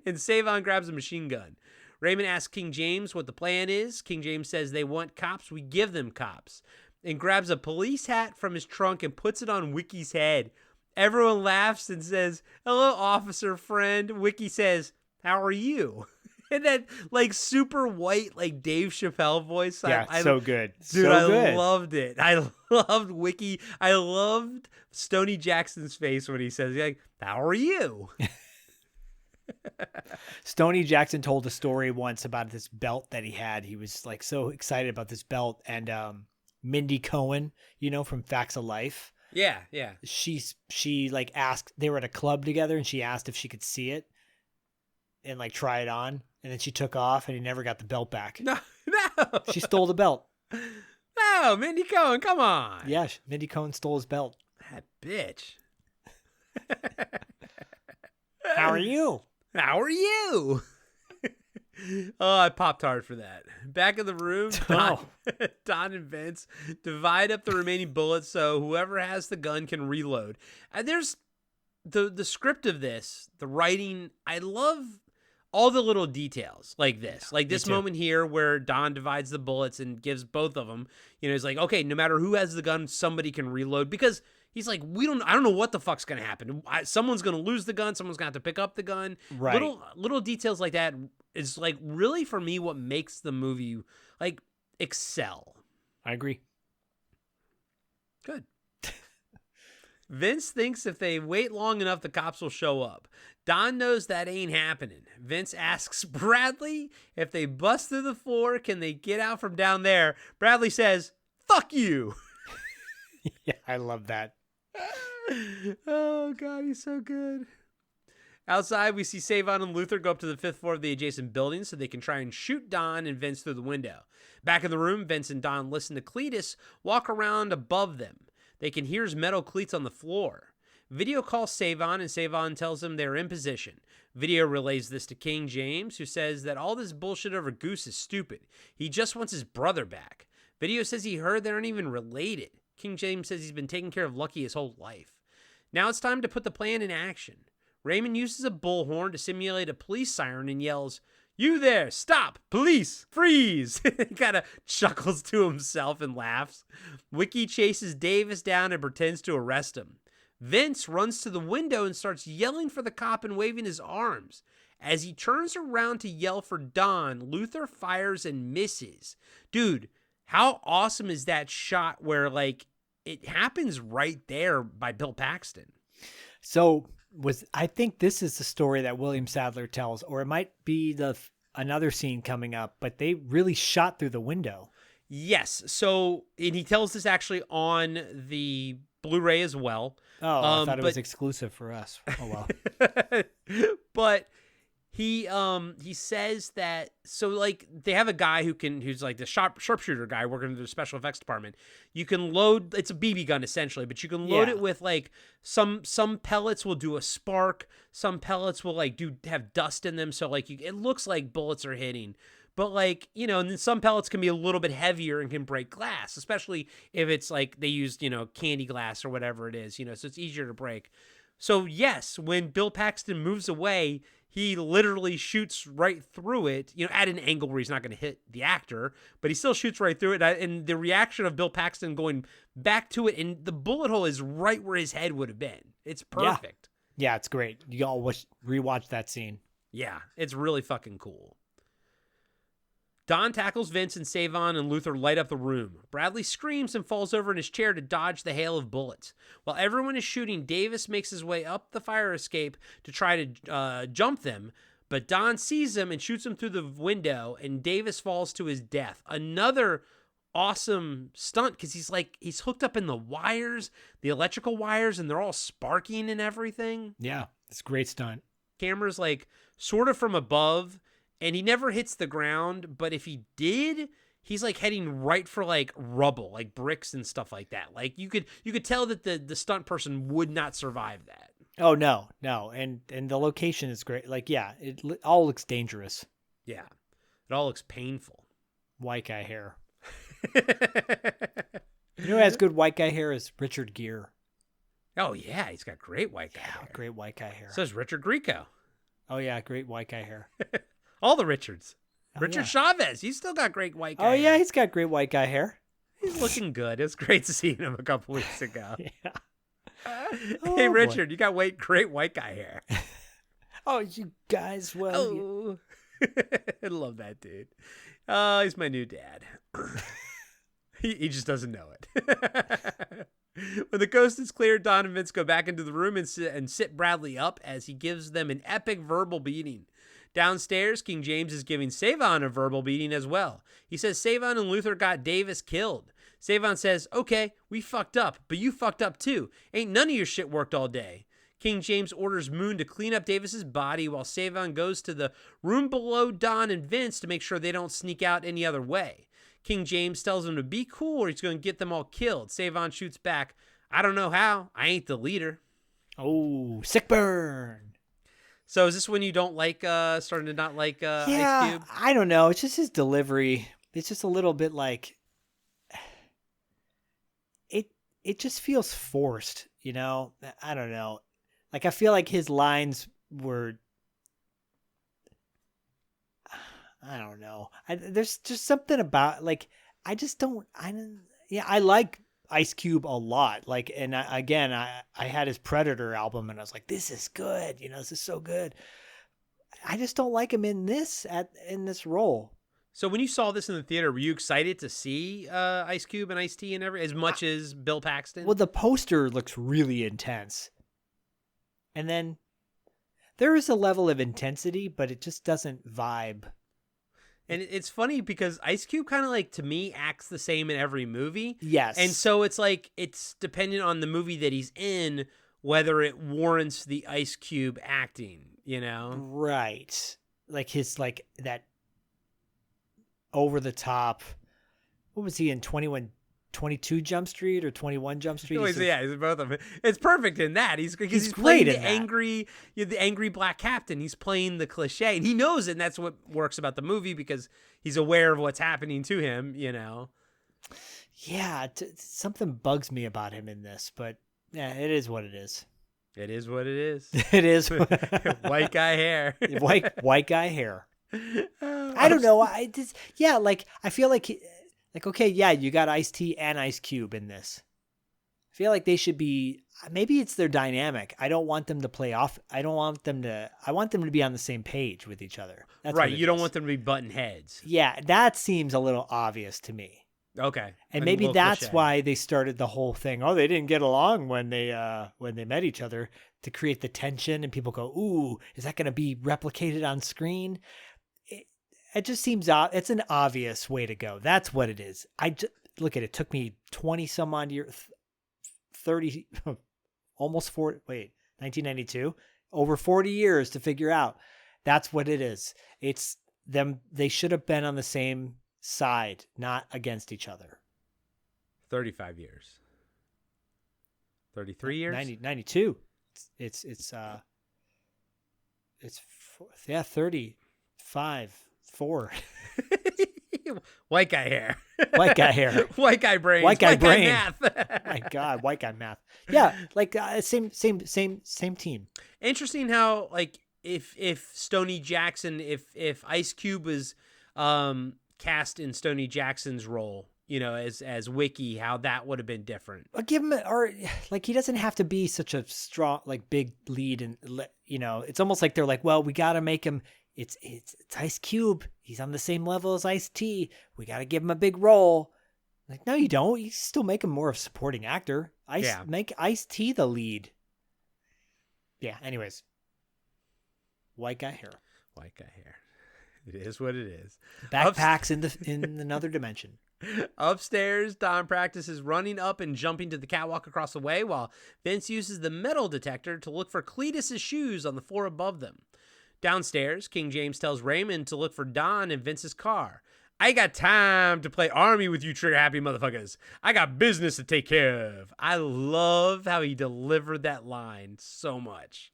And Savon grabs a machine gun. Raymond asks King James what the plan is. King James says they want cops, we give them cops. And grabs a police hat from his trunk and puts it on Wiki's head. Everyone laughs and says, "Hello, officer friend." Wiki says, "How are you?" And that like super white, like Dave Chappelle voice. So good. Dude, so good. I loved it. I loved Wiki. I loved Stoney Jackson's face when he says, like, "How are you?" Stoney Jackson told a story once about this belt that he had. He was like so excited about this belt, and Mindy Cohen, from Facts of Life. Yeah. She like asked, they were at a club together and she asked if she could see it and like try it on. And then she took off and he never got the belt back. No. She stole the belt. No, Mindy Cohen, come on. Yeah, Mindy Cohen stole his belt. That bitch. How are you? How are you? Oh, I popped hard for that. Back in the room, Don and Vince divide up the remaining bullets so whoever has the gun can reload. And there's the script of this, the writing. I love all the little details like this. Like this moment here where Don divides the bullets and gives both of them. You know, he's like, okay, no matter who has the gun, somebody can reload, because he's like, I don't know what the fuck's going to happen. Someone's going to lose the gun. Someone's going to have to pick up the gun. Right. Little details like that is like really for me what makes the movie like excel. I agree. Good. Vince thinks if they wait long enough, the cops will show up. Don knows that ain't happening. Vince asks Bradley if they bust through the floor, can they get out from down there? Bradley says, fuck you. Yeah, I love that. Oh, God, he's so good. Outside, we see Savon and Luther go up to the 5th floor of the adjacent building so they can try and shoot Don and Vince through the window. Back in the room, Vince and Don listen to Cletus walk around above them. They can hear his metal cleats on the floor. Video calls Savon, and Savon tells him they're in position. Video relays this to King James, who says that all this bullshit over Goose is stupid. He just wants his brother back. Video says he heard they aren't even related. King James says he's been taking care of Lucky his whole life. Now it's time to put the plan in action. Raymond uses a bullhorn to simulate a police siren and yells, "You there, stop, police, freeze." He kind of chuckles to himself and laughs. Wiki chases Davis down and pretends to arrest him. Vince runs to the window and starts yelling for the cop and waving his arms. As he turns around to yell for Don, Luther fires and misses. Dude, how awesome is that shot where, like, it happens right there by Bill Paxton? So I think this is the story that William Sadler tells, or it might be another scene coming up, but they really shot through the window. Yes. So, and he tells this actually on the Blu-ray as well. Oh, I thought it was exclusive for us. Oh, well. But he says that, so like they have a guy who's like the sharpshooter guy working in the special effects department. You can load, it's a BB gun essentially, but you can load it with like some pellets will do a spark. Some pellets will like have dust in them. So like it looks like bullets are hitting. But like, you know, and then some pellets can be a little bit heavier and can break glass, especially if it's like they used, you know, candy glass or whatever it is, you know, so it's easier to break. So yes, when Bill Paxton moves away, he literally shoots right through it, you know, at an angle where he's not going to hit the actor, but he still shoots right through it. And the reaction of Bill Paxton going back to it, and the bullet hole is right where his head would have been. It's perfect. Yeah, it's great. You all rewatch that scene. Yeah, it's really fucking cool. Don tackles Vince, and Savon and Luther light up the room. Bradley screams and falls over in his chair to dodge the hail of bullets. While everyone is shooting, Davis makes his way up the fire escape to try to jump them, but Don sees him and shoots him through the window, and Davis falls to his death. Another awesome stunt, because he's hooked up in the wires, the electrical wires, and they're all sparking and everything. Yeah, it's a great stunt. Camera's like sort of from above, and he never hits the ground, but if he did, he's like heading right for like rubble, like bricks and stuff like that. Like you could tell that the stunt person would not survive that. Oh no. And the location is great. Like, yeah, it all looks dangerous. Yeah. It all looks painful. White guy hair. You know who has good white guy hair is Richard Gere. Oh yeah, he's got great white guy hair. Great white guy hair. So does Richard Grieco. Oh yeah, great white guy hair. All the Richards. Oh, Richard yeah. Chavez, he's still got great white guy Oh hair. yeah, he's got great white guy hair. He's looking good. It was great seeing him a couple weeks ago. Yeah. Hey, Richard, you got great white guy hair. Oh, you guys, well. I love that dude. He's my new dad. He just doesn't know it. When the coast is clear, Don and Vince go back into the room and sit Bradley up as he gives them an epic verbal beating. Downstairs, King James is giving Savon a verbal beating as well. He says Savon and Luther got Davis killed. Savon says, okay, we fucked up, but you fucked up too. Ain't none of your shit worked all day. King James orders Moon to clean up Davis's body while Savon goes to the room below Don and Vince to make sure they don't sneak out any other way. King James tells him to be cool or he's going to get them all killed. Savon shoots back, I don't know how. I ain't the leader. Oh, sick burn. So is this when you don't like starting to not like Ice Cube? I don't know. It's just his delivery. It's just a little bit like it just feels forced, you know? I don't know. Like I feel like his lines were I don't know. There's just something about like I like Ice Cube a lot. Like, and I had his Predator album and I was like, this is good. You know, this is so good. I just don't like him in this role. So when you saw this in the theater, were you excited to see Ice Cube and Ice-T and as much as Bill Paxton? Well, the poster looks really intense. And then there is a level of intensity, but it just doesn't vibe. And it's funny because Ice Cube kind of like, to me, acts the same in every movie. Yes. And so it's like, it's dependent on the movie that he's in, whether it warrants the Ice Cube acting, you know? Right. Like his, like that over the top, what was he in 22 Jump Street or 21 Jump Street? He's both of them. It's perfect in that. He's great playing in the angry black captain. He's playing the cliche, and he knows it. And that's what works about the movie because he's aware of what's happening to him. You know. Yeah, something bugs me about him in this, but yeah, it is what it is. It is what it is. It is white guy hair. white guy hair. I don't know. I feel like. Okay, yeah, you got Ice-T and Ice Cube in this. I feel like they should be, maybe it's their dynamic. I don't want them to play off. I want them to be on the same page with each other. That's right, you don't want them to be button heads. Yeah, that seems a little obvious to me. Okay. And maybe that's why they started the whole thing. Oh, they didn't get along when they met each other, to create the tension and people go, ooh, is that going to be replicated on screen? It just seems it's an obvious way to go. That's what it is. Look at it. It took me 20 some odd years, 30, almost 40. Wait, 1992, over 40 years to figure out. That's what it is. It's them. They should have been on the same side, not against each other. 35 years. 33 years. 92. It's 35. 4. White guy hair. White guy hair. White guy brains. White guy brain. Math. My God, white guy math. Yeah, like same team. Interesting how like if Stoney Jackson, if Ice Cube was cast in Stoney Jackson's role, you know, as Wiki, how that would have been different. But give him, or like he doesn't have to be such a strong, like big lead, and you know, it's almost like they're like, well, we got to make him. It's Ice Cube. He's on the same level as Ice-T. We got to give him a big role. Like, no, you don't. You still make him more of a supporting actor. Make Ice-T the lead. Yeah. Anyways, white guy hair. White guy hair. It is what it is. Backpacks in another dimension. Upstairs, Don practices running up and jumping to the catwalk across the way, while Vince uses the metal detector to look for Cletus's shoes on the floor above them. Downstairs, King James tells Raymond to look for Don in Vince's car. I got time to play army with you trigger-happy motherfuckers. I got business to take care of. I love how he delivered that line so much.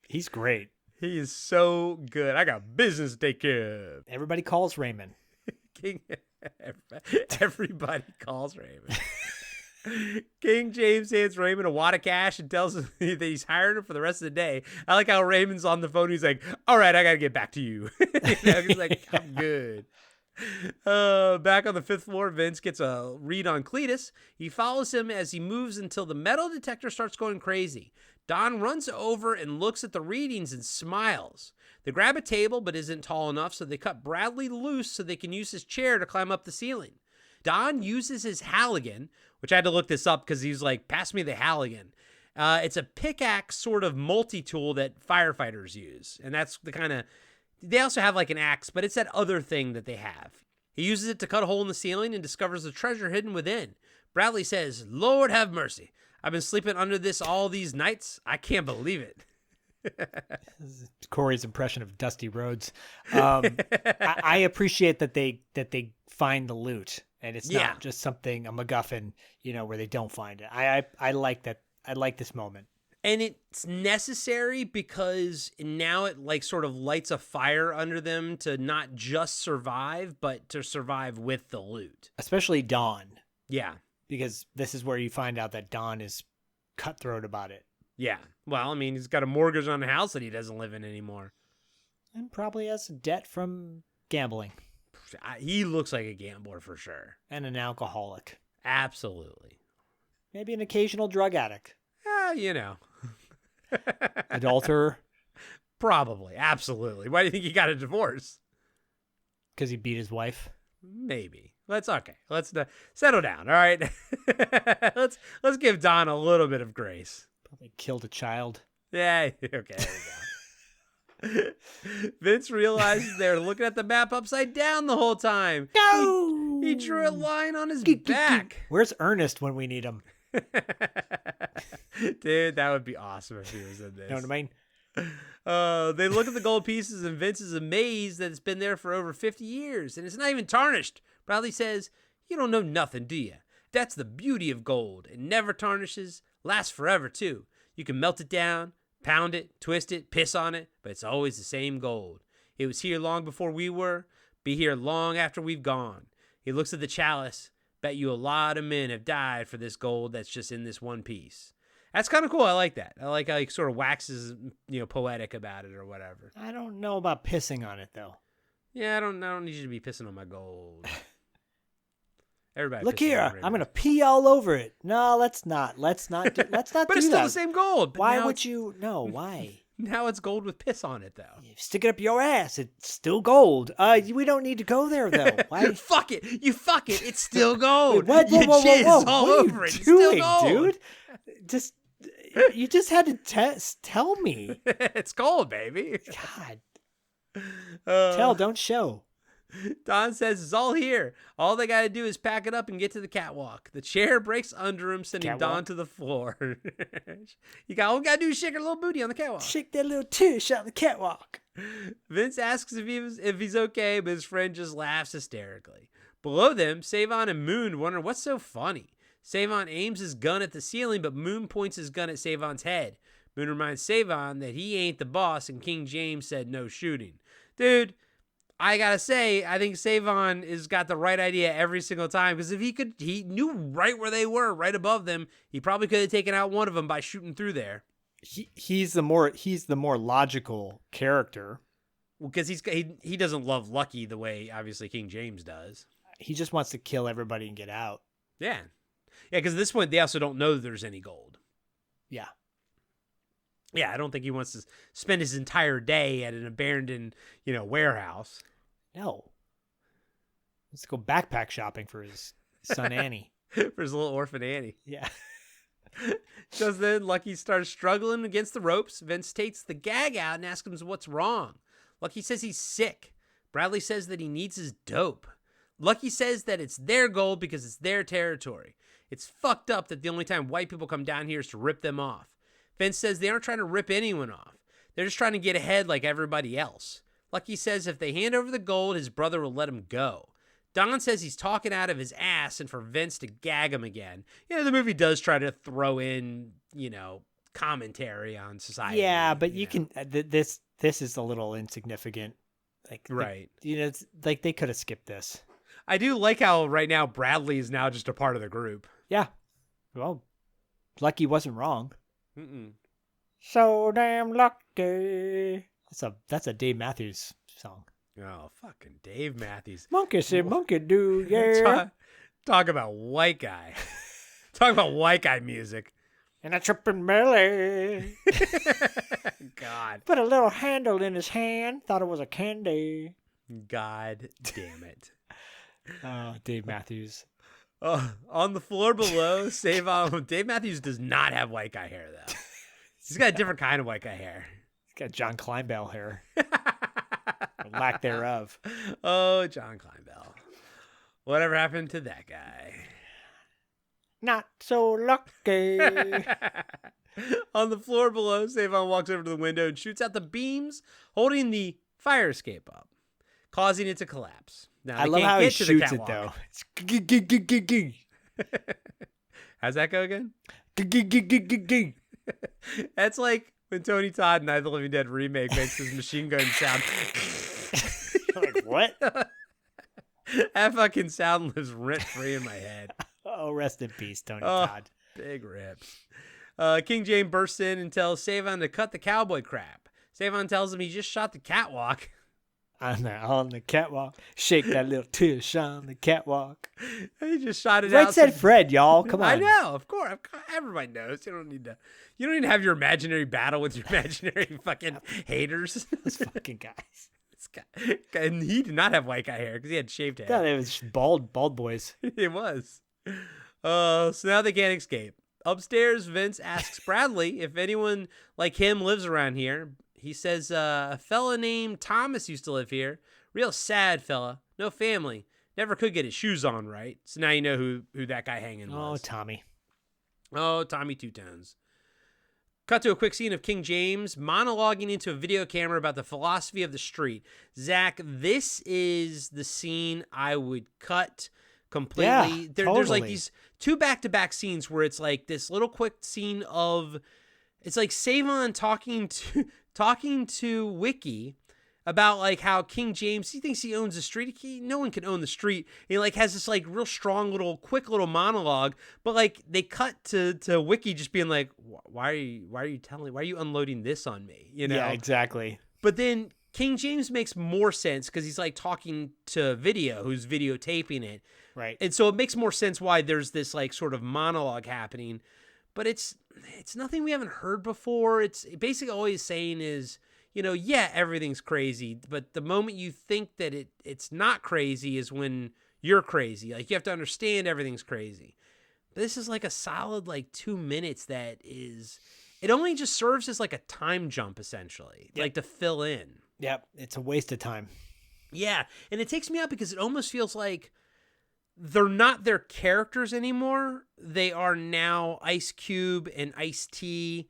He's great. He is so good. I got business to take care of. Everybody calls Raymond. Everybody calls Raymond. King James hands Raymond a wad of cash and tells him that he's hired him for the rest of the day. I like how Raymond's on the phone. He's like, all right, I got to get back to you. He's like, I'm good. Back on the 5th floor, Vince gets a read on Cletus. He follows him as he moves until the metal detector starts going crazy. Don runs over and looks at the readings and smiles. They grab a table but isn't tall enough, so they cut Bradley loose so they can use his chair to climb up the ceiling. Don uses his Halligan, which I had to look this up because he was like, pass me the Halligan. It's a pickaxe sort of multi-tool that firefighters use. And that's the kind of, they also have like an axe, but it's that other thing that they have. He uses it to cut a hole in the ceiling and discovers the treasure hidden within. Bradley says, Lord have mercy. I've been sleeping under this all these nights. I can't believe it. Corey's impression of Dusty Rhodes. I appreciate that they find the loot. And it's not just something, a MacGuffin, you know, where they don't find it. I like that. I like this moment. And it's necessary because now it like sort of lights a fire under them to not just survive, but to survive with the loot. Especially Don. Yeah. Because this is where you find out that Don is cutthroat about it. Yeah. Well, I mean, he's got a mortgage on a house that he doesn't live in anymore. And probably has debt from gambling. He looks like a gambler for sure. And an alcoholic. Absolutely. Maybe an occasional drug addict. You know. Adulterer. Probably. Absolutely. Why do you think he got a divorce? Because he beat his wife. Maybe. Let's settle down. All right. let's give Don a little bit of grace. Probably killed a child. Yeah. Okay. There we go. Vince realizes they're looking at the map upside down the whole time. No! He drew a line on his back. Where's Ernest when we need him? Dude, that would be awesome if he was in this. Know what I mean? They look at the gold pieces and Vince is amazed that it's been there for over 50 years and it's not even tarnished. Bradley says, "You don't know nothing, do you? That's the beauty of gold. It never tarnishes, lasts forever too. You can melt it down, pound it, twist it, piss on it, but it's always the same gold. It was here long before we were, be here long after we've gone." He looks at the chalice. "Bet you a lot of men have died for this gold that's just in this one piece." That's kind of cool. I like that. I like how he sort of waxes, poetic about it or whatever. I don't know about pissing on it though. Yeah, I don't need you to be pissing on my gold. Everybody, look here. I'm gonna pee all over it. No, let's not. Let's not. But do it's that. still the same gold. Why would you? No, why? Now it's gold with piss on it, though. You stick it up your ass. It's still gold. We don't need to go there though. Why? Fuck it. You fuck it. It's still gold. Wait, you jizz all what over are it. you It's doing, still gold. dude? You just had to tell me. It's gold, baby. God. Tell, don't show. Don says it's all here. All they got to do is pack it up and get to the catwalk. The chair breaks under him, sending Don to the floor. All we got to do is shake her little booty on the catwalk. Shake that little tush on the catwalk. Vince asks if he's okay, but his friend just laughs hysterically. Below them, Savon and Moon wonder what's so funny. Savon aims his gun at the ceiling, but Moon points his gun at Savon's head. Moon reminds Savon that he ain't the boss and King James said no shooting. Dude, I gotta say, I think Savon has got the right idea every single time, because if he knew right where they were, right above them, he probably could have taken out one of them by shooting through there. He's the more logical character. Well, because he doesn't love Lucky the way obviously King James does. He just wants to kill everybody and get out. Yeah. Yeah, because at this point, they also don't know that there's any gold. Yeah. Yeah, I don't think he wants to spend his entire day at an abandoned, warehouse. No. Let's go backpack shopping for his son Annie. For his little orphan Annie. Yeah. Just then, Lucky starts struggling against the ropes. Vince takes the gag out and asks him what's wrong. Lucky says he's sick. Bradley says that he needs his dope. Lucky says that it's their gold because it's their territory. It's fucked up that the only time white people come down here is to rip them off. Vince says they aren't trying to rip anyone off. They're just trying to get ahead like everybody else. Lucky says if they hand over the gold, his brother will let him go. Don says he's talking out of his ass and for Vince to gag him again. The movie does try to throw in, commentary on society. Yeah, but you can, this is a little insignificant. Right. It's like they could have skipped this. I do like how right now Bradley is now just a part of the group. Yeah. Well, Lucky wasn't wrong. Mm-mm. So damn lucky. That's a Dave Matthews song. Oh, fucking Dave Matthews. Monkey said monkey do, yeah. Talk about white guy. Talk about white guy music. And a tripping belly. God. Put a little handle in his hand. Thought it was a candy. God damn it. Oh, Dave Matthews. On the floor below, Dave Matthews does not have white guy hair, though. He's got a different kind of white guy hair. He's got John Kleinbell hair. Or lack thereof. Oh, John Kleinbell. Whatever happened to that guy? Not so lucky. On the floor below, Savon walks over to the window and shoots out the beams, holding the fire escape up, causing it to collapse. Now, I love how he shoots it, though. How's that go again? That's like when Tony Todd in Night of the Living Dead remake makes his machine gun sound. Like, what? That fucking sound lives rent free in my head. Oh, rest in peace, Tony Todd. Big rips. King James bursts in and tells Savon to cut the cowboy crap. Savon tells him he just shot the catwalk. On the catwalk. Shake that little tush on the catwalk. He just shot it Fred out. said Fred, y'all. Come on. I know, of course. Everybody knows. You don't need to have your imaginary battle with your imaginary fucking haters. Those fucking guys. This guy, and he did not have white guy hair because he had shaved hair. No, it was just bald boys. It was. So now they can't escape. Upstairs, Vince asks Bradley if anyone like him lives around here. He says a fella named Thomas used to live here. Real sad fella. No family. Never could get his shoes on right. So now you know who that guy hanging was. Oh, Tommy Two Tones. Cut to a quick scene of King James monologuing into a video camera about the philosophy of the street. Zach, this is the scene I would cut completely. Yeah, There's like these two back-to-back scenes where it's like this little quick scene of, it's like Savon talking to Wiki about like how King James, he thinks he owns the street. No one can own the street. He like has this like real strong quick little monologue, but like they cut to Wiki just being like, why are you unloading this on me? You know? Yeah, exactly. But then King James makes more sense because he's like talking to Video, who's videotaping it. Right. And so it makes more sense why there's this like sort of monologue happening, but it's nothing we haven't heard before. It's basically all he's saying is, you know, yeah, everything's crazy, but the moment you think that it's not crazy is when you're crazy. Like, you have to understand everything's crazy. This is like a solid like 2 minutes that is, it only just serves as like a time jump essentially, like to fill in. Yep, it's a waste of time. Yeah, and it takes me out because it almost feels like they're not their characters anymore. They are now Ice Cube and Ice-T.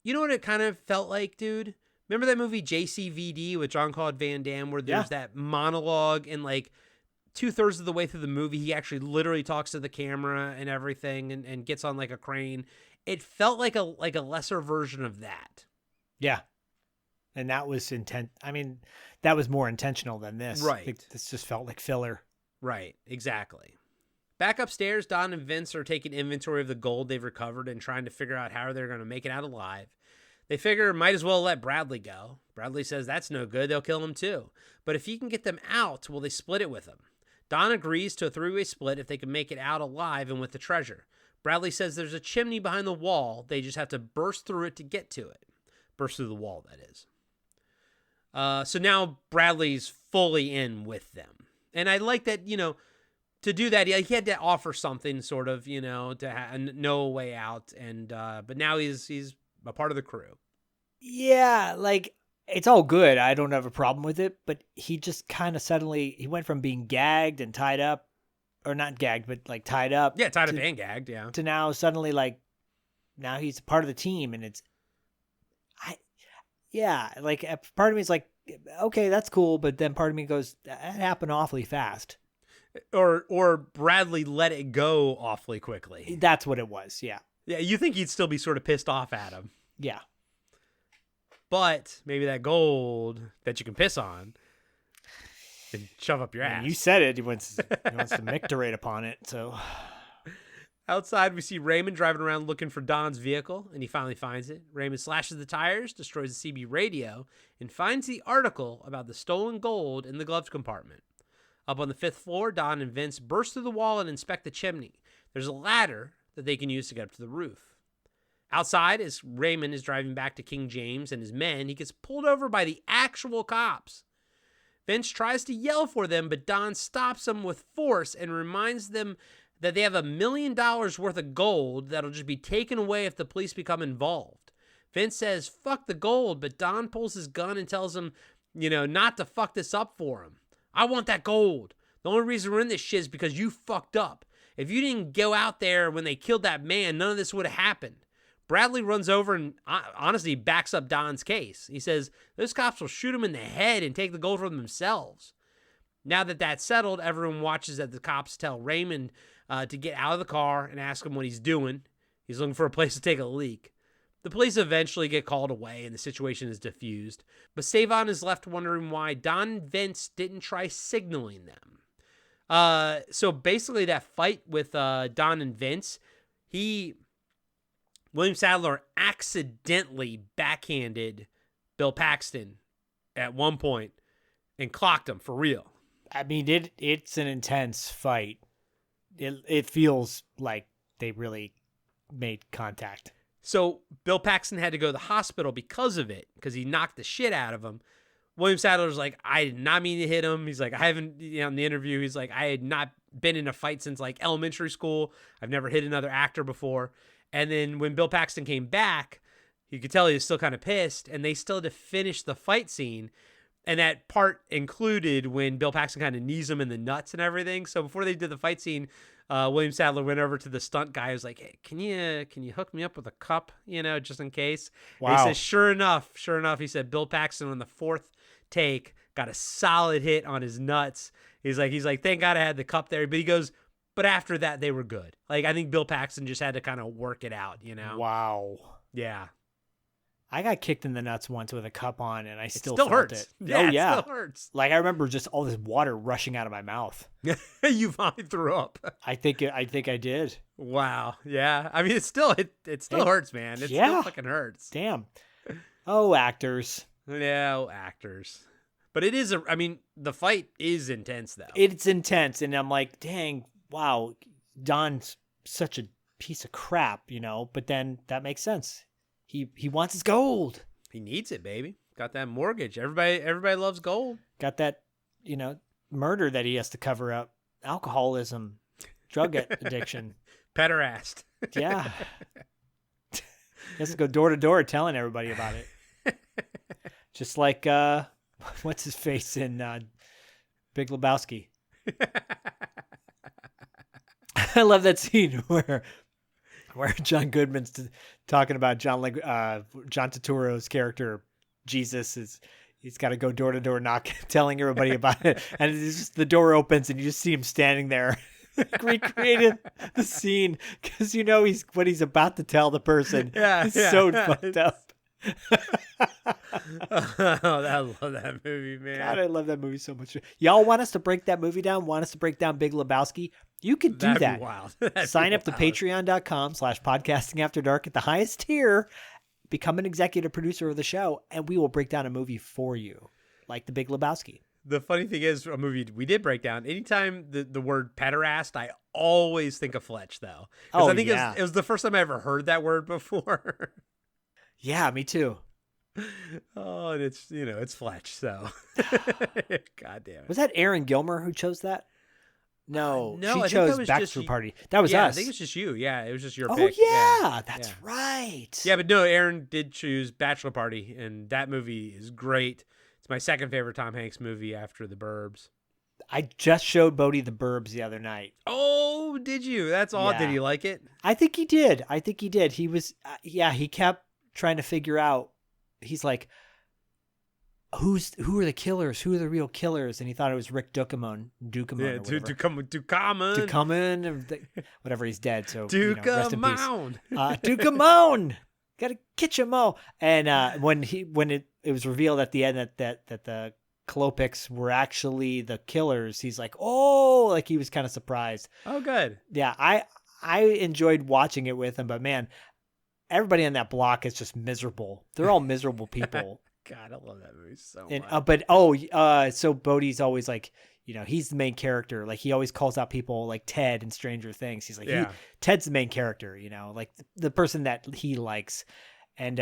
You know what it kind of felt like, dude? Remember that movie JCVD with Jean-Claude Van Damme where there's that monologue and like 2/3 of the way through the movie, he actually literally talks to the camera and everything and gets on like a crane. It felt like a lesser version of that. Yeah. And that was that was more intentional than this. Right. This just felt like filler. Right, exactly. Back upstairs, Don and Vince are taking inventory of the gold they've recovered and trying to figure out how they're going to make it out alive. They figure might as well let Bradley go. Bradley says that's no good, they'll kill him too. But if he can get them out, will they split it with him? Don agrees to a three-way split if they can make it out alive and with the treasure. Bradley says there's a chimney behind the wall, they just have to burst through it to get to it. Burst through the wall, that is. So now Bradley's fully in with them. And I like that, you know, to do that, he had to offer something sort of, you know, to know a way out. And but now he's a part of the crew. Yeah, like, it's all good. I don't have a problem with it. But he just kind of suddenly, he went from being gagged and tied up, or not gagged, but like tied up. Yeah, tied up and gagged, yeah. To now suddenly, like, now he's part of the team. And it's, like, part of me is like, okay, that's cool. But then part of me goes, that happened awfully fast. Or Bradley let it go awfully quickly. That's what it was, yeah. Yeah, you think he'd still be sort of pissed off at him. Yeah. But maybe that gold that you can piss on and shove up your ass. You said it. He wants to micturate upon it, so... Outside, we see Raymond driving around looking for Don's vehicle, and he finally finds it. Raymond slashes the tires, destroys the CB radio, and finds the article about the stolen gold in the gloves compartment. Up on the 5th floor, Don and Vince burst through the wall and inspect the chimney. There's a ladder that they can use to get up to the roof. Outside, as Raymond is driving back to King James and his men, he gets pulled over by the actual cops. Vince tries to yell for them, but Don stops them with force and reminds them that they have $1 million worth of gold that'll just be taken away if the police become involved. Vince says, fuck the gold, but Don pulls his gun and tells him, you know, not to fuck this up for him. I want that gold. The only reason we're in this shit is because you fucked up. If you didn't go out there when they killed that man, none of this would have happened. Bradley runs over and honestly backs up Don's case. He says, those cops will shoot him in the head and take the gold from themselves. Now that that's settled, everyone watches as the cops tell Raymond to get out of the car and ask him what he's doing. He's looking for a place to take a leak. The police eventually get called away and the situation is diffused, but Savon is left wondering why Don and Vince didn't try signaling them. So basically that fight with Don and Vince, William Sadler accidentally backhanded Bill Paxton at one point and clocked him for real. I mean, it's an intense fight. It feels like they really made contact. So Bill Paxton had to go to the hospital because of it, because he knocked the shit out of him. William Sadler's like, I did not mean to hit him. He's like, I haven't, in the interview, he's like, I had not been in a fight since like elementary school. I've never hit another actor before. And then when Bill Paxton came back, you could tell he was still kind of pissed, and they still had to finish the fight scene. And that part included when Bill Paxton kind of knees him in the nuts and everything. So before they did the fight scene, William Sadler went over to the stunt guy. He was like, hey, can you hook me up with a cup, just in case? Wow. And he says, sure enough, he said Bill Paxton on the fourth take got a solid hit on his nuts. He's like, thank God I had the cup there. But he goes, but after that, they were good. Like, I think Bill Paxton just had to kind of work it out, Wow. Yeah. I got kicked in the nuts once with a cup on, and I still felt hurts. It. Yeah, Oh, yeah. It still hurts. Like, I remember just all this water rushing out of my mouth. You finally threw up. I think I did. Wow. Yeah. I mean, it still hurts, man. It still fucking hurts. Damn. Oh, actors. Yeah, actors. But it is the fight is intense though. It's intense, and I'm like, dang, wow, Don's such a piece of crap, but then that makes sense. He wants his gold. He needs it, baby. Got that mortgage. Everybody loves gold. Got that, murder that he has to cover up. Alcoholism, drug addiction. Pederast. Yeah. He has to go door to door telling everybody about it. Just like, what's his face in Big Lebowski? I love that scene where John Goodman's talking about John Turturro's character, Jesus, he's got to go door to door knock, telling everybody about it. And it's just the door opens and you just see him standing there. Recreated the scene because what he's about to tell the person. Yeah, it's so fucked up. I love that movie, man. God, I love that movie so much. Y'all want us to break that movie down? Want us to break down Big Lebowski? You can do That'd that. Be wild. Sign up to patreon.com/podcasting after dark at the highest tier. Become an executive producer of the show, and we will break down a movie for you, like The Big Lebowski. The funny thing is, a movie we did break down, anytime the word pederast, I always think of Fletch, though. Because I think it was the first time I ever heard that word before. Yeah, me too. Oh, and it's Fletch, so. God damn it. Was that Aaron Gilmer who chose that? No, I she chose Bachelor Party. That was us. I think it's just you. Yeah, it was just your pick. Oh, yeah, that's right. Yeah, but no, Aaron did choose Bachelor Party, and that movie is great. It's my second favorite Tom Hanks movie after The Burbs. I just showed Bodie The Burbs the other night. Oh, did you? That's odd. Yeah. Did he like it? I think he did. He was, he kept trying to figure out. He's like, who are the killers? Who are the real killers? And he thought it was Rick Ducommun. Yeah, Ducommun. Whatever, he's dead. So Ducommun. Ducommun. Gotta catch him all. And when it was revealed at the end that the Klopeks were actually the killers, he's like, oh, like he was kind of surprised. Oh, good. Yeah, I enjoyed watching it with him, but man, everybody on that block is just miserable. They're all miserable people. God, I love that movie so much. So Bodie's always like, he's the main character. Like he always calls out people like Ted in Stranger Things. He's like, Ted's the main character, like the person that he likes. And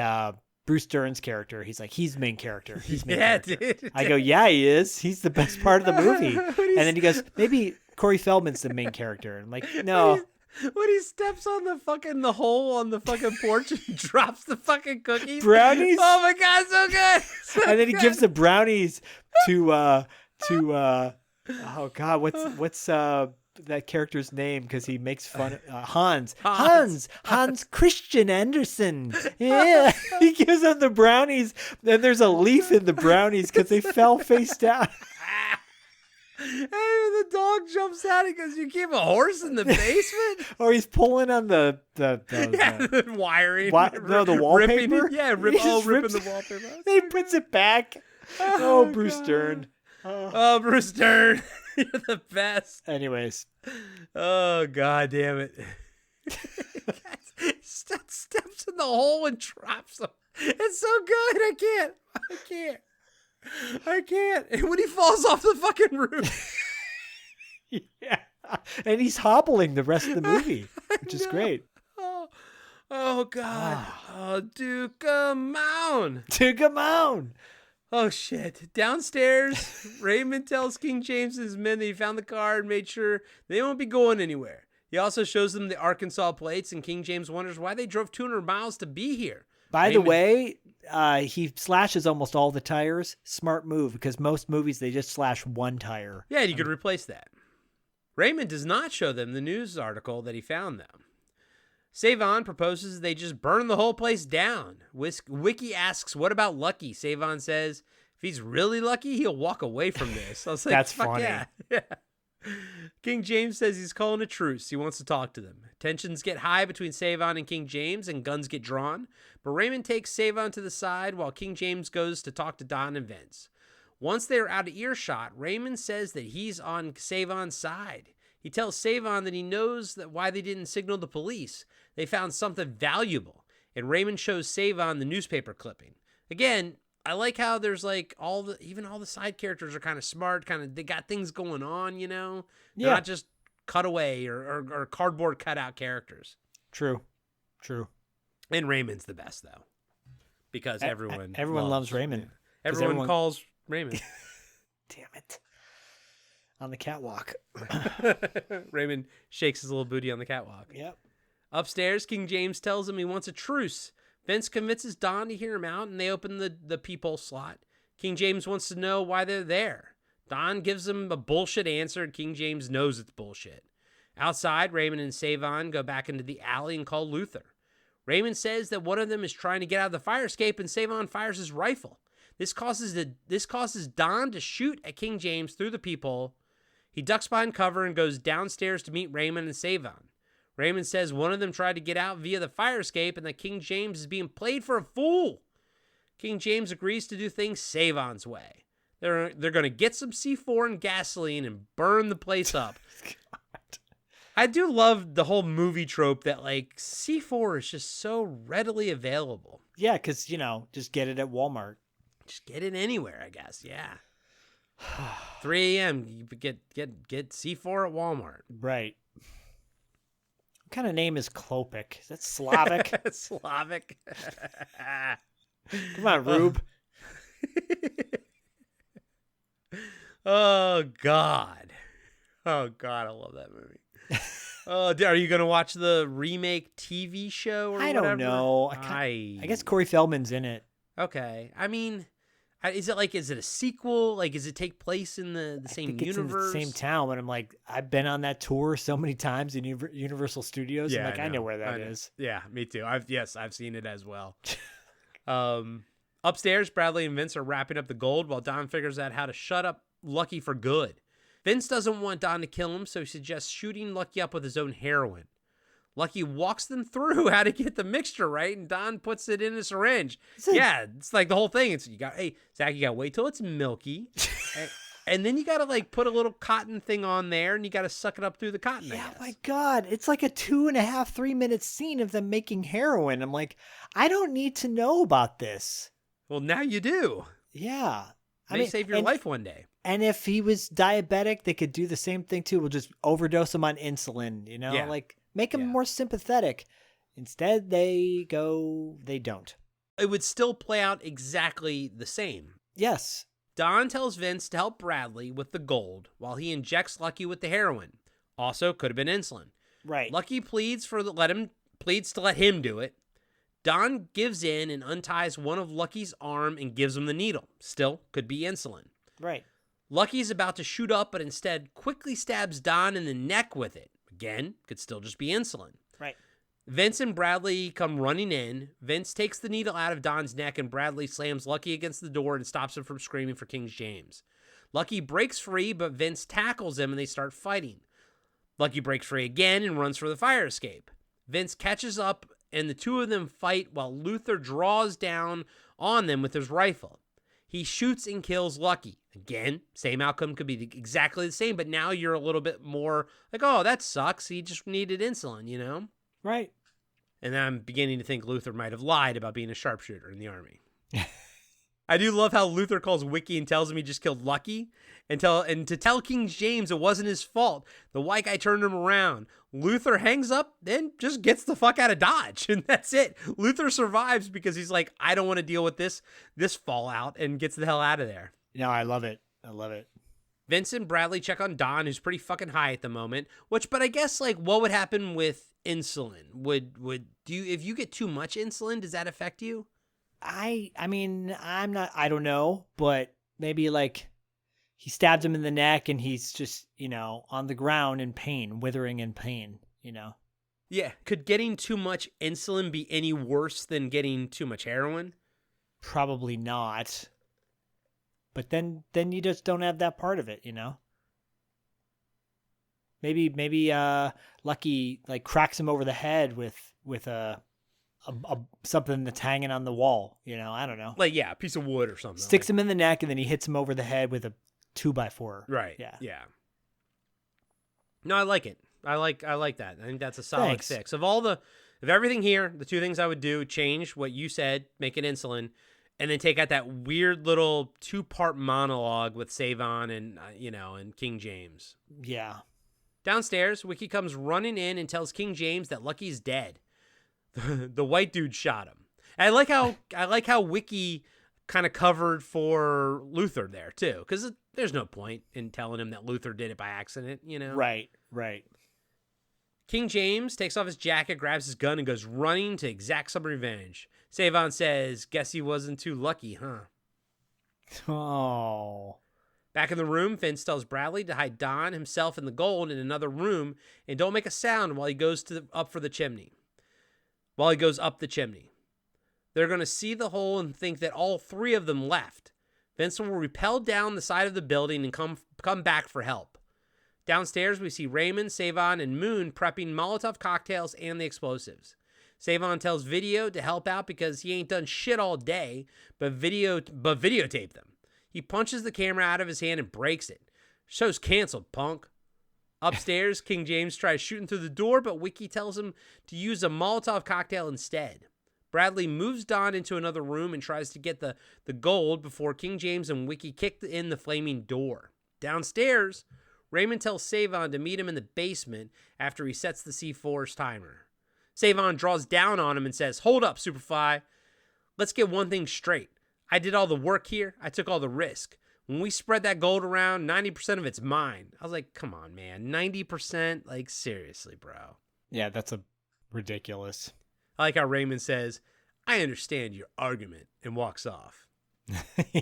Bruce Dern's character, he's like, he's the main character. He's main character. Dude. I go, yeah, he is. He's the best part of the movie. And then he goes, maybe Corey Feldman's the main character. I'm like, no. When he steps on the hole on the fucking porch and drops the fucking cookies. Brownies? Oh my God, so good. And then he gives the brownies to oh God, what's that character's name? Because he makes fun of Hans Christian Andersen. Yeah. He gives them the brownies. Then there's a leaf in the brownies because they fell face down. And the dog jumps out because you keep a horse in the basement. Or he's pulling on the wiring. The wallpaper. Ripping it. Ripping the wallpaper. He puts it back. Oh, Bruce Dern. Oh, Bruce Dern. You're the best. Anyways. Oh, God damn it. Steps in the hole and drops him. It's so good. I can't. And when he falls off the fucking roof. Yeah. And he's hobbling the rest of the movie, which is great. Oh God. Oh, Duke Mound. Oh, shit. Downstairs, Raymond tells King James and his men that he found the car and made sure they won't be going anywhere. He also shows them the Arkansas plates, and King James wonders why they drove 200 miles to be here. By the way, he slashes almost all the tires. Smart move, because most movies, they just slash one tire. Yeah, and you could replace that. Raymond does not show them the news article that he found them. Savon proposes they just burn the whole place down. Wiki asks, what about Lucky? Savon says, if he's really lucky, he'll walk away from this. I was like, that's fuck funny. Yeah. King James says he's calling a truce. He wants to talk to them. Tensions get high between Savon and King James, and guns get drawn. But Raymond takes Savon to the side while King James goes to talk to Don and Vince. Once they are out of earshot, Raymond says that he's on Savon's side. He tells Savon that he knows that why they didn't signal the police. They found something valuable. And Raymond shows Savon the newspaper clipping. Again, I like how there's like even all the side characters are kind of smart, they got things going on, you know? They're not just cutaway or cardboard cutout characters. True. And Raymond's the best though. Because everyone loves Raymond. Yeah. Everyone calls Raymond. Damn it. On the catwalk. Raymond shakes his little booty on the catwalk. Yep. Upstairs, King James tells him he wants a truce. Vince convinces Don to hear him out, and they open the peephole slot. King James wants to know why they're there. Don gives him a bullshit answer, and King James knows it's bullshit. Outside, Raymond and Savon go back into the alley and call Luther. Raymond says that one of them is trying to get out of the fire escape, and Savon fires his rifle. This causes Don to shoot at King James through the peephole. He ducks behind cover and goes downstairs to meet Raymond and Savon. Raymond says one of them tried to get out via the fire escape and that King James is being played for a fool. King James agrees to do things Savon's way. They're going to get some C4 and gasoline and burn the place up. I do love the whole movie trope that like C4 is just so readily available. Yeah, because, just get it at Walmart. Just get it anywhere, I guess. Yeah. 3 a.m. You get C4 at Walmart. Right. What kind of name is Klopik? Is that Slavic? Slavic. Come on, Rube. Oh God, I love that movie. Are you gonna watch the remake TV show or I whatever? don't know. I guess Corey Feldman's in it. Okay. I mean, is it a sequel? Like, does it take place in the same universe? It's in the same town, but I'm like, I've been on that tour so many times in Universal Studios. Yeah, I'm like, I know where that is. Yeah, me too. I've seen it as well. Upstairs, Bradley and Vince are wrapping up the gold while Don figures out how to shut up Lucky for good. Vince doesn't want Don to kill him, so he suggests shooting Lucky up with his own heroin. Lucky walks them through how to get the mixture right, and Don puts it in a syringe. It's like the whole thing. Hey, Zach, you gotta wait till it's milky, and then you gotta like put a little cotton thing on there, and you gotta suck it up through the cotton. Yeah, my God, it's like a 2.5, 3 minute scene of them making heroin. I'm like, I don't need to know about this. Well, now you do. Yeah, May save your life one day. And if he was diabetic, they could do the same thing too. We'll just overdose him on insulin. Like. Make them more sympathetic. Instead, they don't. It would still play out exactly the same. Yes. Don tells Vince to help Bradley with the gold while he injects Lucky with the heroin. Also, could have been insulin. Right. Lucky pleads to let him do it. Don gives in and unties one of Lucky's arm and gives him the needle. Still, could be insulin. Right. Lucky's about to shoot up, but instead quickly stabs Don in the neck with it. Again, could still just be insulin. Right. Vince and Bradley come running in. Vince takes the needle out of Don's neck, and Bradley slams Lucky against the door and stops him from screaming for King James. Lucky breaks free, but Vince tackles him and they start fighting. Lucky breaks free again and runs for the fire escape. Vince catches up and the two of them fight while Luther draws down on them with his rifle. He shoots and kills Lucky. Again, same outcome could be exactly the same, but now you're a little bit more like, oh, that sucks. He just needed insulin, you know? Right. And I'm beginning to think Luther might have lied about being a sharpshooter in the army. I do love how Luther calls Wiki and tells him he just killed Lucky. And to tell King James it wasn't his fault. The white guy turned him around. Luther hangs up, then just gets the fuck out of Dodge. And that's it. Luther survives because he's like, I don't want to deal with this fallout, and gets the hell out of there. No, I love it. I love it. Vince and Bradley check on Don, who's pretty fucking high at the moment. But I guess, like, what would happen with insulin? If you get too much insulin, does that affect you? I don't know, but maybe like he stabbed him in the neck and he's just, on the ground in pain, withering in pain, Yeah. Could getting too much insulin be any worse than getting too much heroin? Probably not. But then you just don't have that part of it, Maybe Lucky like cracks him over the head with a something that's hanging on the wall, I don't know. Like, yeah, a piece of wood or something. Sticks him in the neck and then he hits him over the head with a 2x4. Right. Yeah. No, I like it. I like that. I think that's a solid Thanks. 6. Of everything here, the two things I would do, change what you said, make it insulin, and then take out that weird little 2-part monologue with Savon and and King James. Yeah. Downstairs, Wiki comes running in and tells King James that Lucky's dead. The white dude shot him. And I like how Wiki kind of covered for Luther there too, because there's no point in telling him that Luther did it by accident, Right. King James takes off his jacket, grabs his gun, and goes running to exact some revenge. Savon says, "Guess he wasn't too lucky, huh?" Oh. Back in the room, Vince tells Bradley to hide Don himself and the gold in another room and don't make a sound while he goes up the chimney. They're going to see the hole and think that all 3 of them left. Vince will rappel down the side of the building and come back for help. Downstairs, we see Raymond, Savon, and Moon prepping Molotov cocktails and the explosives. Savon tells Video to help out because he ain't done shit all day, but videotape them. He punches the camera out of his hand and breaks it. Show's canceled, punk. Upstairs, King James tries shooting through the door, but Wiki tells him to use a Molotov cocktail instead. Bradley moves Don into another room and tries to get the gold before King James and Wiki kick in the flaming door. Downstairs, Raymond tells Savon to meet him in the basement after he sets the C4's timer. Savon draws down on him and says, "Hold up, Superfly. Let's get one thing straight. I did all the work here. I took all the risk. When we spread that gold around, 90% of it's mine." I was like, come on, man. 90%? Like, seriously, bro. Yeah, that's ridiculous. I like how Raymond says, "I understand your argument," and walks off. Yeah.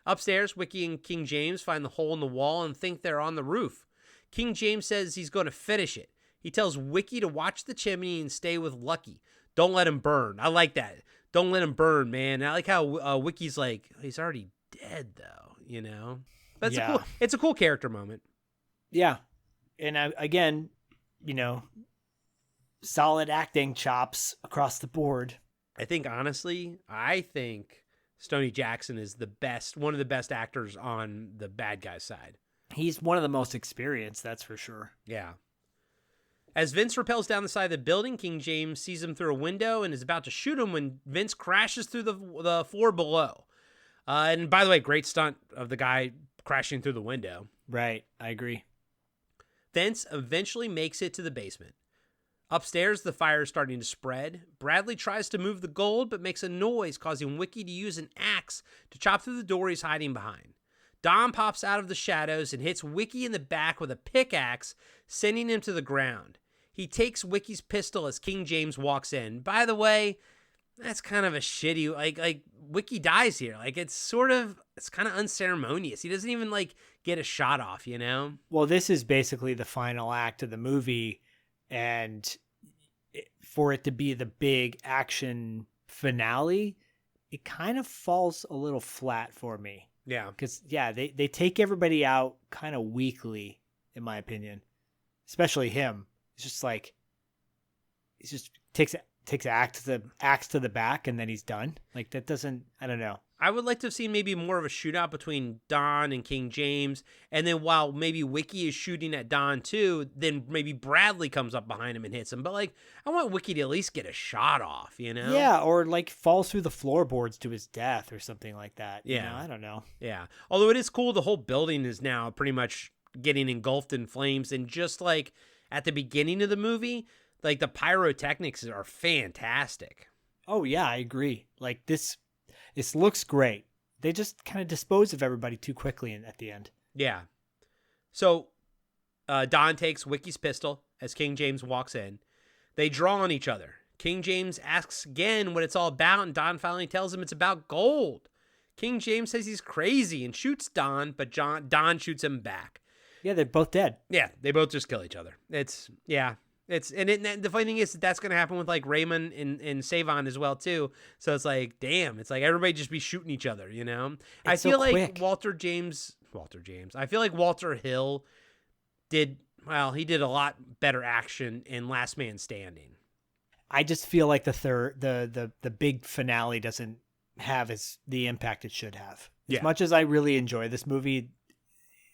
Upstairs, Wiki and King James find the hole in the wall and think they're on the roof. King James says he's going to finish it. He tells Wiki to watch the chimney and stay with Lucky. Don't let him burn. I like that. Don't let him burn, man. I like how Wiki's like, he's already dead, though, That's it's a cool character moment. Yeah. And again, solid acting chops across the board. I think Stoney Jackson is one of the best actors on the bad guy side. He's one of the most experienced, that's for sure. Yeah. As Vince rappels down the side of the building, King James sees him through a window and is about to shoot him when Vince crashes through the floor below. And by the way, great stunt of the guy crashing through the window. Right, I agree. Vince eventually makes it to the basement. Upstairs, the fire is starting to spread. Bradley tries to move the gold, but makes a noise, causing Wiki to use an axe to chop through the door he's hiding behind. Don pops out of the shadows and hits Wiki in the back with a pickaxe, sending him to the ground. He takes Wiki's pistol as King James walks in. By the way, that's kind of a shitty, like Wiki dies here. Like, it's kind of unceremonious. He doesn't even, get a shot off, Well, this is basically the final act of the movie, and for it to be the big action finale, it kind of falls a little flat for me. Yeah. Because, they take everybody out kind of weakly, in my opinion. Especially him. It's just like, he just takes axe to the back and then he's done. Like, that doesn't, I don't know. I would like to have seen maybe more of a shootout between Don and King James. And then while maybe Wiki is shooting at Don too, then maybe Bradley comes up behind him and hits him. But like, I want Wiki to at least get a shot off, you know? Yeah, or like falls through the floorboards to his death or something like that. Yeah. You know, I don't know. Yeah. Although it is cool, the whole building is now pretty much getting engulfed in flames. And just like at the beginning of the movie, like the pyrotechnics are fantastic. Oh yeah, I agree. Like this looks great. They just kind of dispose of everybody too quickly at the end. Yeah. So Don takes Wiki's pistol as King James walks in. They draw on each other. King James asks again what it's all about, and Don finally tells him it's about gold. King James says he's crazy and shoots Don, but Don shoots him back. Yeah, they're both dead. Yeah, they both just kill each other. And the funny thing is that's going to happen with like Raymond and Savon as well too. So it's like, damn, it's like everybody just be shooting each other, you know? I feel like quick. Walter James. I feel like Walter Hill he did a lot better action in Last Man Standing. I just feel like the big finale doesn't have the impact it should have. As much as I really enjoy this movie,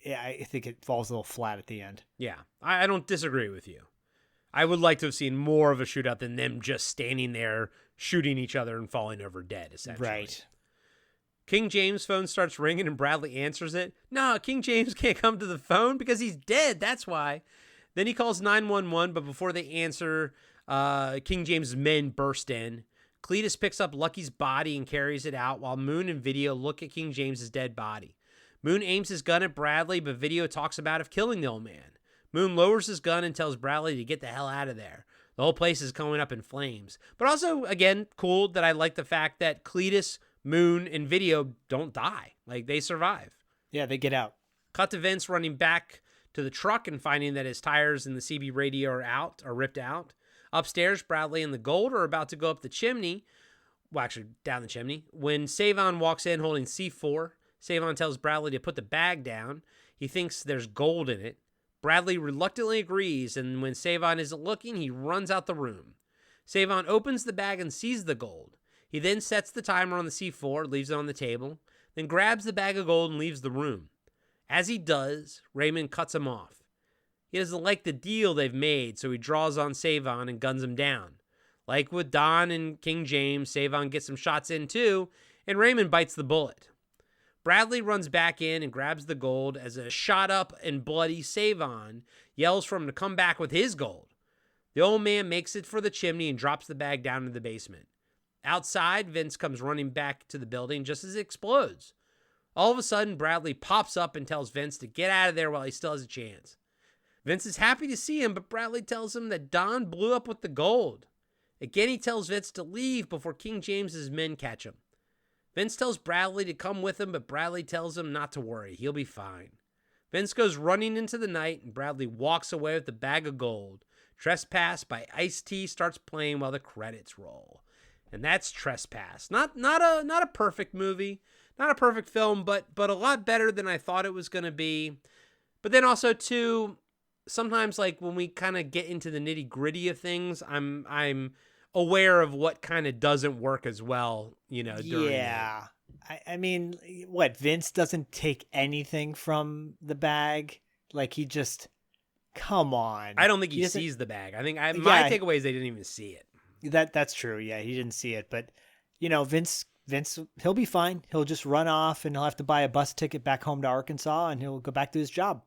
I think it falls a little flat at the end. Yeah, I don't disagree with you. I would like to have seen more of a shootout than them just standing there shooting each other and falling over dead, essentially. Right. King James' phone starts ringing and Bradley answers it. No, King James can't come to the phone because he's dead. That's why. Then he calls 911, but before they answer, King James' men burst in. Cletus picks up Lucky's body and carries it out while Moon and Video look at King James' dead body. Moon aims his gun at Bradley, but Video talks about killing the old man. Moon lowers his gun and tells Bradley to get the hell out of there. The whole place is going up in flames. But also, again, cool that I like the fact that Cletus, Moon, and Video don't die. Like, they survive. Yeah, they get out. Cut to Vince running back to the truck and finding that his tires and the CB radio are ripped out. Upstairs, Bradley and the Gold are about to go up the chimney. Well, actually, down the chimney. When Savon walks in holding C4, Savon tells Bradley to put the bag down. He thinks there's gold in it. Bradley reluctantly agrees, and when Savon isn't looking, he runs out the room. Savon opens the bag and sees the gold. He then sets the timer on the C4, leaves it on the table, then grabs the bag of gold and leaves the room. As he does, Raymond cuts him off. He doesn't like the deal they've made, so he draws on Savon and guns him down. Like with Don and King James, Savon gets some shots in too, and Raymond bites the bullet. Bradley runs back in and grabs the gold as a shot up and bloody Savon yells for him to come back with his gold. The old man makes it for the chimney and drops the bag down into the basement. Outside, Vince comes running back to the building just as it explodes. All of a sudden, Bradley pops up and tells Vince to get out of there while he still has a chance. Vince is happy to see him, but Bradley tells him that Don blew up with the gold. Again, he tells Vince to leave before King James's men catch him. Vince tells Bradley to come with him, but Bradley tells him not to worry. He'll be fine. Vince goes running into the night, and Bradley walks away with the bag of gold. Trespass by Ice-T starts playing while the credits roll. And that's Trespass. Not a perfect movie, not a perfect film, but a lot better than I thought it was going to be. But then also, too, sometimes like when we kind of get into the nitty-gritty of things, I'm aware of what kind of doesn't work as well, you know, during Yeah. I mean, what, Vince doesn't take anything from the bag? Like, he just, come on. I don't think he sees the bag. I think my takeaway is they didn't even see it. That's true. Yeah, he didn't see it. But, you know, Vince, he'll be fine. He'll just run off and he'll have to buy a bus ticket back home to Arkansas and he'll go back to his job.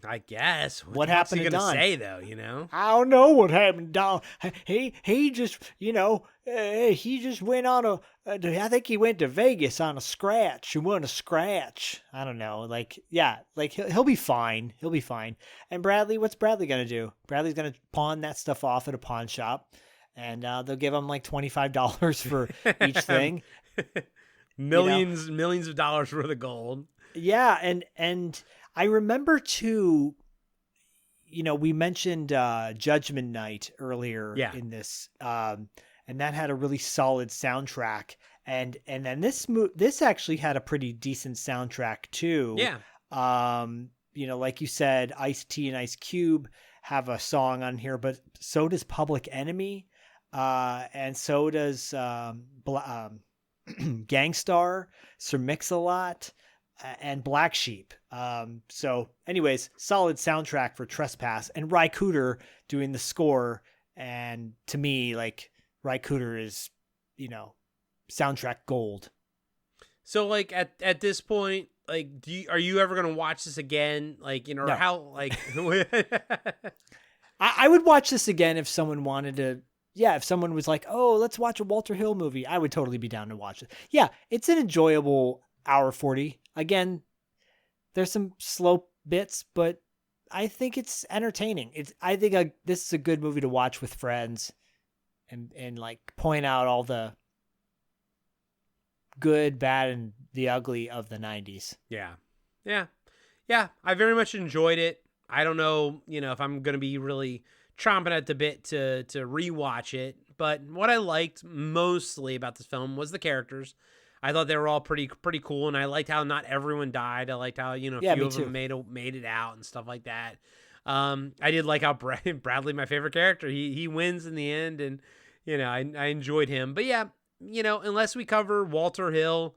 I guess. What happened to Don? What's he gonna say though? You know, I don't know what happened to Don. He just, you know, he just went on I think he went to Vegas on a scratch. He won a scratch. I don't know. Like, yeah, like he'll be fine. He'll be fine. And Bradley, what's Bradley gonna do? Bradley's gonna pawn that stuff off at a pawn shop, and they'll give him like $25 for each thing. Millions of dollars worth of gold. Yeah, and I remember too, you know, we mentioned Judgment Night earlier in this, and that had a really solid soundtrack. And then this actually had a pretty decent soundtrack too. Yeah. Like you said, Ice-T and Ice Cube have a song on here, but so does Public Enemy, and so does Gangstar, Sir Mix-a-Lot, and Black Sheep. So anyways, solid soundtrack for Trespass, and Ry Cooder doing the score. And to me, like, Ry Cooder is, soundtrack gold. So like at this point, like, are you ever going to watch this again? Like, No. or how, like, I would watch this again if someone wanted to. Yeah, if someone was like, "Oh, let's watch a Walter Hill movie," I would totally be down to watch it. Yeah, it's an enjoyable hour 40. Again, there's some slow bits, but I think it's entertaining. I think this is a good movie to watch with friends, and like point out all the good, bad, and the ugly of the 90s. Yeah. I very much enjoyed it. I don't know, if I'm going to be really chomping at the bit to rewatch it. But what I liked mostly about this film was the characters. I thought they were all pretty cool, and I liked how not everyone died. I liked how, a few of them made it out and stuff like that. I did like how Bradley, my favorite character, he wins in the end, and I enjoyed him. But yeah, unless we cover Walter Hill,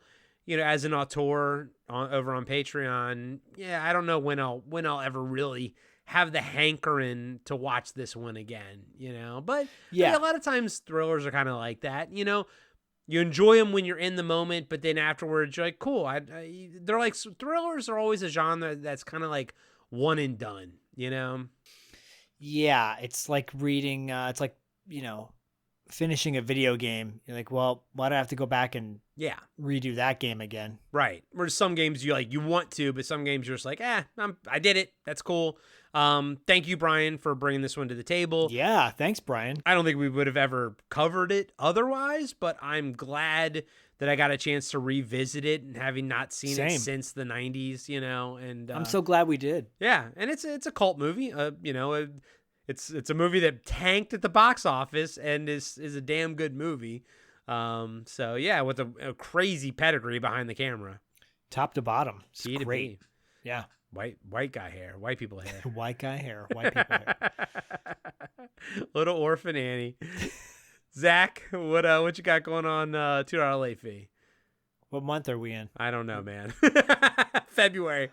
as an auteur over on Patreon, yeah, I don't know when I'll ever really have the hankering to watch this one again, But yeah, a lot of times thrillers are kind of like that, You enjoy them when you're in the moment, but then afterwards you're like, cool. They're like, thrillers are always a genre that's kind of like one and done, Yeah, it's like reading. It's like finishing a video game. You're like, well, why do I have to go back and redo that game again? Right. Whereas some games you want to, but some games you're just like, I did it. That's cool. Thank you, Brian, for bringing this one to the table. Yeah, thanks, Brian. I don't think we would have ever covered it otherwise, but I'm glad that I got a chance to revisit it, and having not seen it since the 90s, and I'm so glad we did. Yeah, and it's a cult movie. It's a movie that tanked at the box office and is a damn good movie. So yeah, with a crazy pedigree behind the camera, top to bottom. It's P to great. P. Yeah. White guy hair, white people hair. White guy hair, white people hair. Little Orphan Annie. Zach, what you got going on $2 late fee? What month are we in? I don't know, man. February.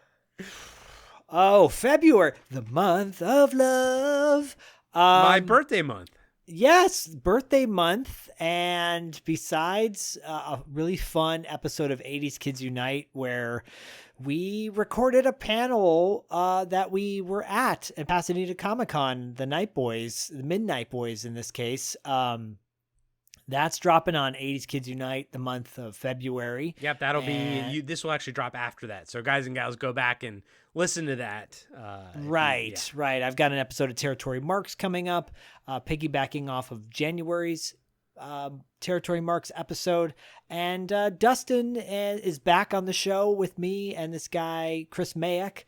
Oh, February, the month of love. My birthday month. Yes, birthday month. And besides a really fun episode of 80s Kids Unite where we recorded a panel that we were at Pasadena Comic-Con, the Midnight Boys in this case. That's dropping on 80s Kids Unite the month of February. Yep, that'll be this will actually drop after that. So guys and gals, go back and listen to that. Right. I've got an episode of Territory Marks coming up, piggybacking off of January's Territory Marks episode. And Dustin is back on the show with me and this guy, Chris Mayak,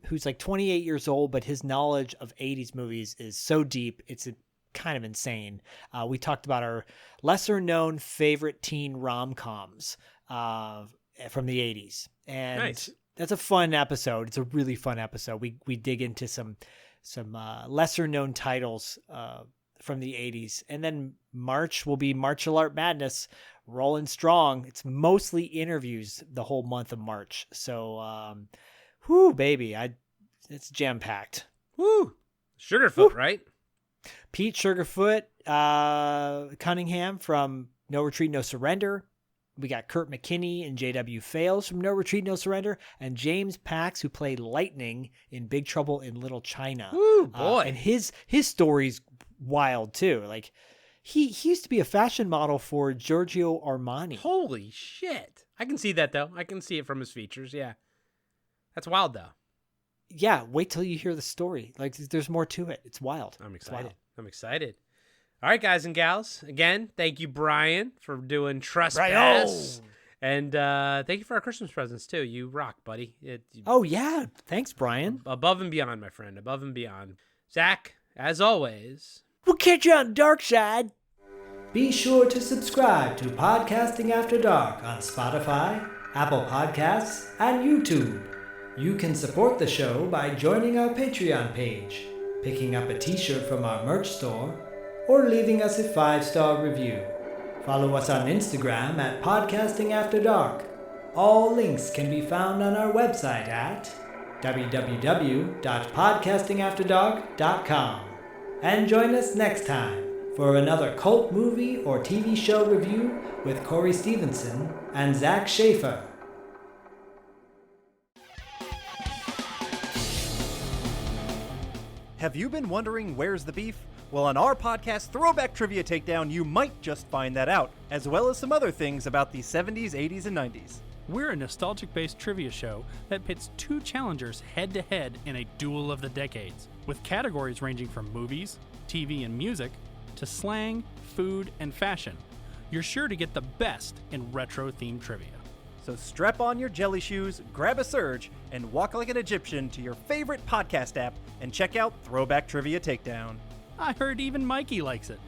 who's like 28 years old, but his knowledge of 80s movies is so deep, it's kind of insane. We talked about our lesser known favorite teen rom-coms from the 80s. And nice. That's a fun episode. It's a really fun episode. We dig into some lesser known titles from the 80s. And then March will be Martial Art Madness, rolling strong. It's mostly interviews the whole month of March. So, whoo, baby, it's jam-packed. Woo! Sugarfoot, right? Pete Sugarfoot, Cunningham from No Retreat, No Surrender. We got Kurt McKinney and J.W. Fales from No Retreat, No Surrender. And James Pax, who played Lightning in Big Trouble in Little China. Ooh, boy. And his story's wild, too. Like, he used to be a fashion model for Giorgio Armani. Holy shit. I can see that, though. I can see it from his features, yeah. That's wild, though. Yeah, wait till you hear the story. Like, there's more to it. It's wild. I'm excited. All right, guys and gals. Again, thank you, Brian, for doing Trespass. And thank you for our Christmas presents, too. You rock, buddy. Oh, yeah. Thanks, Brian. Above and beyond, my friend. Above and beyond. Zach, as always. We'll catch you on the dark side. Be sure to subscribe to Podcasting After Dark on Spotify, Apple Podcasts, and YouTube. You can support the show by joining our Patreon page, picking up a t-shirt from our merch store, or leaving us a 5-star review. Follow us on Instagram at Podcasting After Dark. All links can be found on our website at www.podcastingafterdark.com. And join us next time for another cult movie or TV show review with Corey Stevenson and Zach Schaefer. Have you been wondering where's the beef? Well, on our podcast, Throwback Trivia Takedown, you might just find that out, as well as some other things about the 70s, 80s, and 90s. We're a nostalgic-based trivia show that pits two challengers head-to-head in a duel of the decades, with categories ranging from movies, TV and music, to slang, food, and fashion. You're sure to get the best in retro-themed trivia. So strap on your jelly shoes, grab a Surge, and walk like an Egyptian to your favorite podcast app and check out Throwback Trivia Takedown. I heard even Mikey likes it.